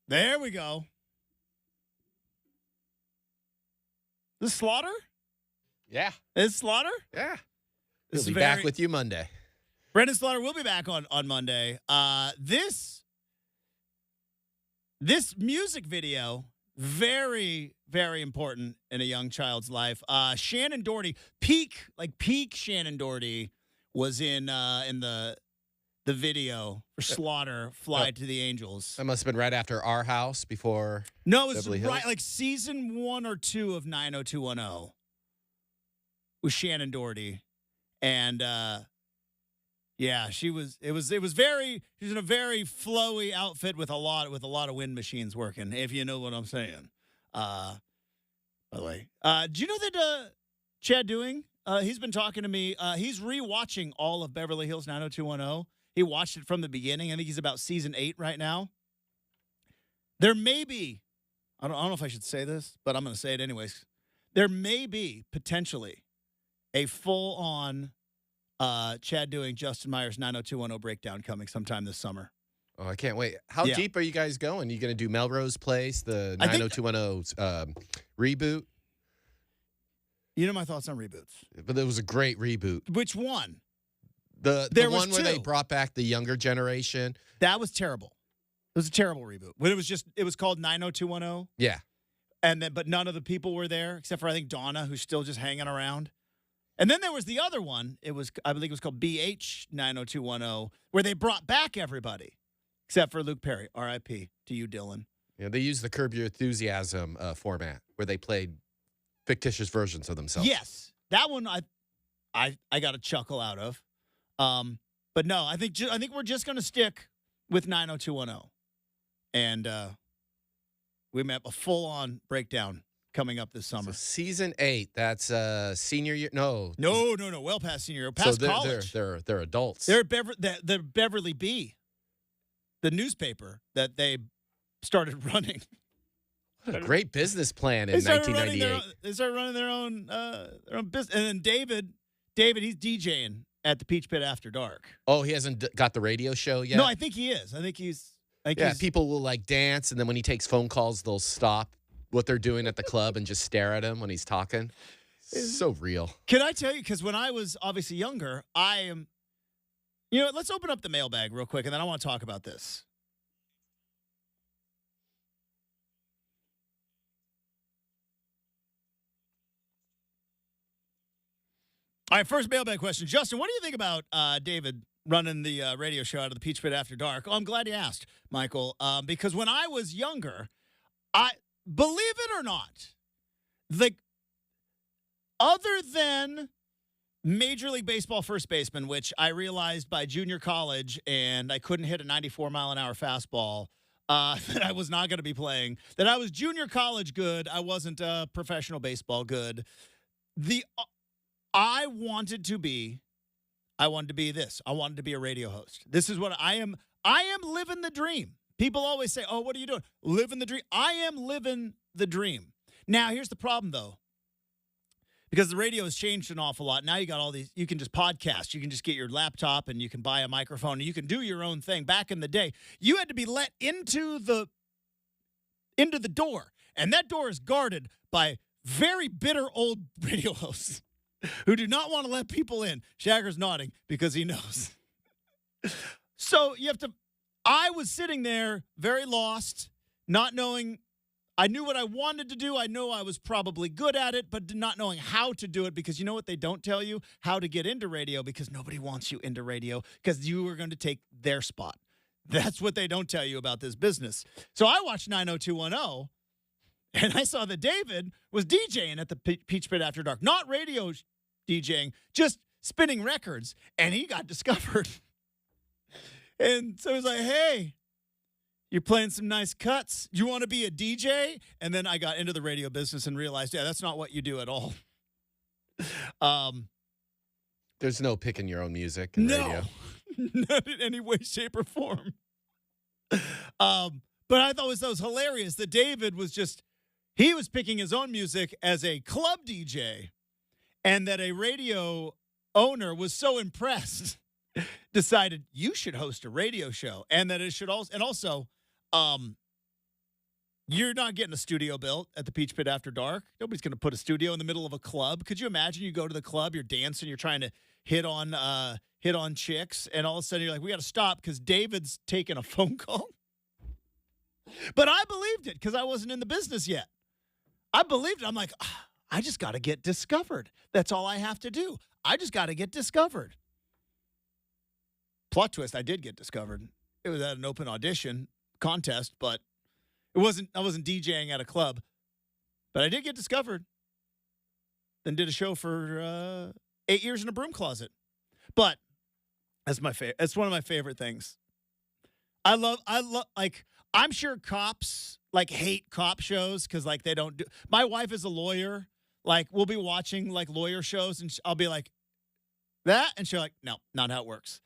S1: There we go. The Slaughter?
S2: Yeah.
S1: Is Slaughter?
S2: Yeah.
S1: This
S2: He'll
S1: is
S2: be back with you Monday.
S1: Brendan Slaughter will be back on Monday. This music video, very, very important in a young child's life. Shannon Doherty, peak Shannon Doherty was in the video for Slaughter, Fly to the Angels.
S2: That must have been right after Our House before.
S1: No, it was
S2: Beverly Hills?
S1: right like season 1 or 2 of 90210 with Shannon Doherty. And yeah, she was in a very flowy outfit with a lot of wind machines working, if you know what I'm saying. By the way, do you know that Chad Doing, he's been talking to me, he's rewatching all of Beverly Hills 90210. He watched it from the beginning. I think he's about season 8 right now. There may be, I don't know if I should say this, but I'm going to say it anyways. There may be potentially a full-on Chad Doing, Justin Myers 90210 breakdown coming sometime this summer.
S2: Oh, I can't wait. How deep are you guys going? You going to do Melrose Place, the 90210 reboot?
S1: You know my thoughts on reboots.
S2: But it was a great reboot.
S1: Which one?
S2: The
S1: There
S2: one
S1: was
S2: where they
S1: two.
S2: brought back the younger generation.
S1: That was terrible. It was a terrible reboot. But it was called 90210.
S2: Yeah.
S1: But none of the people were there except for I think Donna, who's still just hanging around. And then there was the other one. I believe it was called BH 90210, where they brought back everybody except for Luke Perry. R.I.P. to you, Dylan.
S2: Yeah, they used the Curb Your Enthusiasm format where they played fictitious versions of themselves.
S1: Yes, that one I got a chuckle out of. But no, I think we're just going to stick with 90210, and we may have a full-on breakdown coming up this summer.
S2: So season 8, that's senior year. No,
S1: well past senior year, past college.
S2: They're adults.
S1: They're the Beverly Bee, the newspaper that they started running.
S2: What a great business plan in
S1: They started
S2: 1998.
S1: they started running their own business, and then David, he's DJing at the Peach Pit after dark.
S2: Oh, he hasn't got the radio show yet?
S1: No, I think he is.
S2: People will like dance, and then when he takes phone calls, they'll stop what they're doing at the club and just stare at him when he's talking. So real.
S1: Can I tell you, because when I was obviously younger, let's open up the mailbag real quick, and then I want to talk about this. All right, first mailbag question. Justin, what do you think about David running the radio show out of the Peach Pit After Dark? Oh, I'm glad you asked, Michael, because when I was younger, believe it or not, other than Major League Baseball first baseman, which I realized by junior college, and I couldn't hit a 94-mile-an-hour fastball, that I was not going to be playing, that I was junior college good, I wasn't professional baseball good. I wanted to be this. I wanted to be a radio host. This is what I am. I am living the dream. People always say, oh, what are you doing? Living the dream. I am living the dream. Now, here's the problem, though. Because the radio has changed an awful lot. Now you got all these, you can just podcast. You can just get your laptop and you can buy a microphone and you can do your own thing. Back in the day, you had to be let into the door. And that door is guarded by very bitter old radio hosts who do not want to let people in. Shagger's nodding because he knows. So I was sitting there very lost, not knowing. I knew what I wanted to do. I know I was probably good at it, but not knowing how to do it, because you know what they don't tell you? How to get into radio, because nobody wants you into radio because you are going to take their spot. That's what they don't tell you about this business. So I watched 90210, and I saw that David was DJing at the Peach Pit After Dark. Not radio DJing, just spinning records. And he got discovered. And so he was like, hey, you're playing some nice cuts. You want to be a DJ? And then I got into the radio business and realized, yeah, that's not what you do at all.
S2: There's no picking your own music in radio.
S1: Not in any way, shape, or form. But I thought it was hilarious that David he was picking his own music as a club DJ, and that a radio owner was so impressed, decided you should host a radio show, and that it should also, You're not getting a studio built at the Peach Pit after dark. Nobody's going to put a studio in the middle of a club. Could you imagine you go to the club, you're dancing, you're trying to hit on chicks, and all of a sudden you're like, we got to stop because David's taking a phone call? But I believed it because I wasn't in the business yet. I believed it. I'm like, I just got to get discovered. That's all I have to do. I just got to get discovered. Plot twist, I did get discovered. It was at an open audition contest, but I wasn't DJing at a club. But I did get discovered. Then did a show for 8 years in a broom closet. But that's my favorite. It's one of my favorite things. I love like I'm sure cops like hate cop shows because like they don't do. My wife is a lawyer. Like we'll be watching like lawyer shows and I'll be like that, and she'll like, no, not how it works.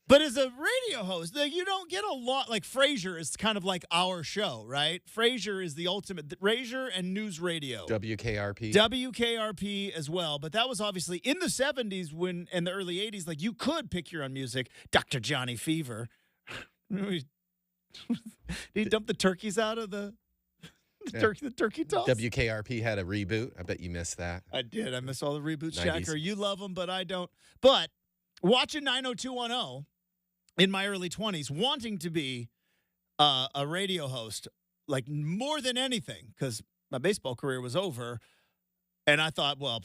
S1: But as a radio host, you don't get a lot. Like Frasier is kind of like our show, right? Frasier is the ultimate. Frasier and news radio.
S2: WKRP.
S1: WKRP as well. But that was obviously in the 70s in the early 80s, like you could pick your own music. Dr. Johnny Fever. Did he dump the turkeys out of the turkey toss?
S2: WKRP had a reboot. I bet you missed that.
S1: I did. I miss all the reboots,
S2: 90s.
S1: Shacker. You love them, but I don't. But watching 90210 in my early 20s, wanting to be a radio host, like more than anything, because my baseball career was over. And I thought, well,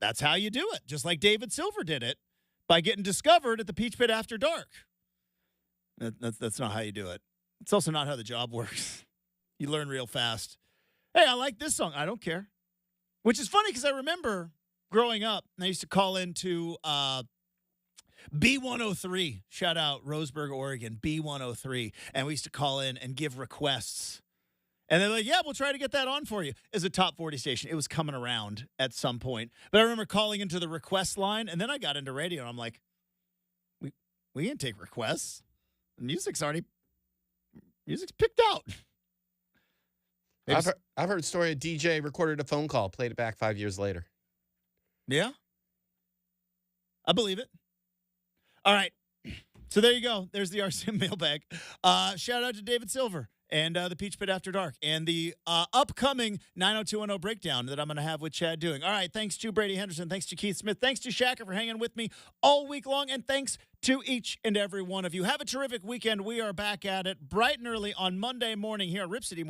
S1: that's how you do it. Just like David Silver did it by getting discovered at the Peach Pit after dark. That's not how you do it. It's also not how the job works. You learn real fast. Hey, I like this song. I don't care. Which is funny because I remember growing up, I used to call into B103. Shout out Roseburg, Oregon, B103. And we used to call in and give requests. And they're like, yeah, we'll try to get that on for you. It's a top 40 station. It was coming around at some point. But I remember calling into the request line, and then I got into radio, and I'm like, we can't take requests. The music's picked out.
S2: I've heard story a DJ recorded a phone call, played it back 5 years later.
S1: Yeah. I believe it. All right. So there you go. There's the RCM mailbag. Shout out to David Silver and the Peach Pit After Dark and the upcoming 90210 breakdown that I'm going to have with Chad doing. All right. Thanks to Brady Henderson. Thanks to Keith Smith. Thanks to Shacker for hanging with me all week long. And thanks to each and every one of you. Have a terrific weekend. We are back at it bright and early on Monday morning here at Rip City.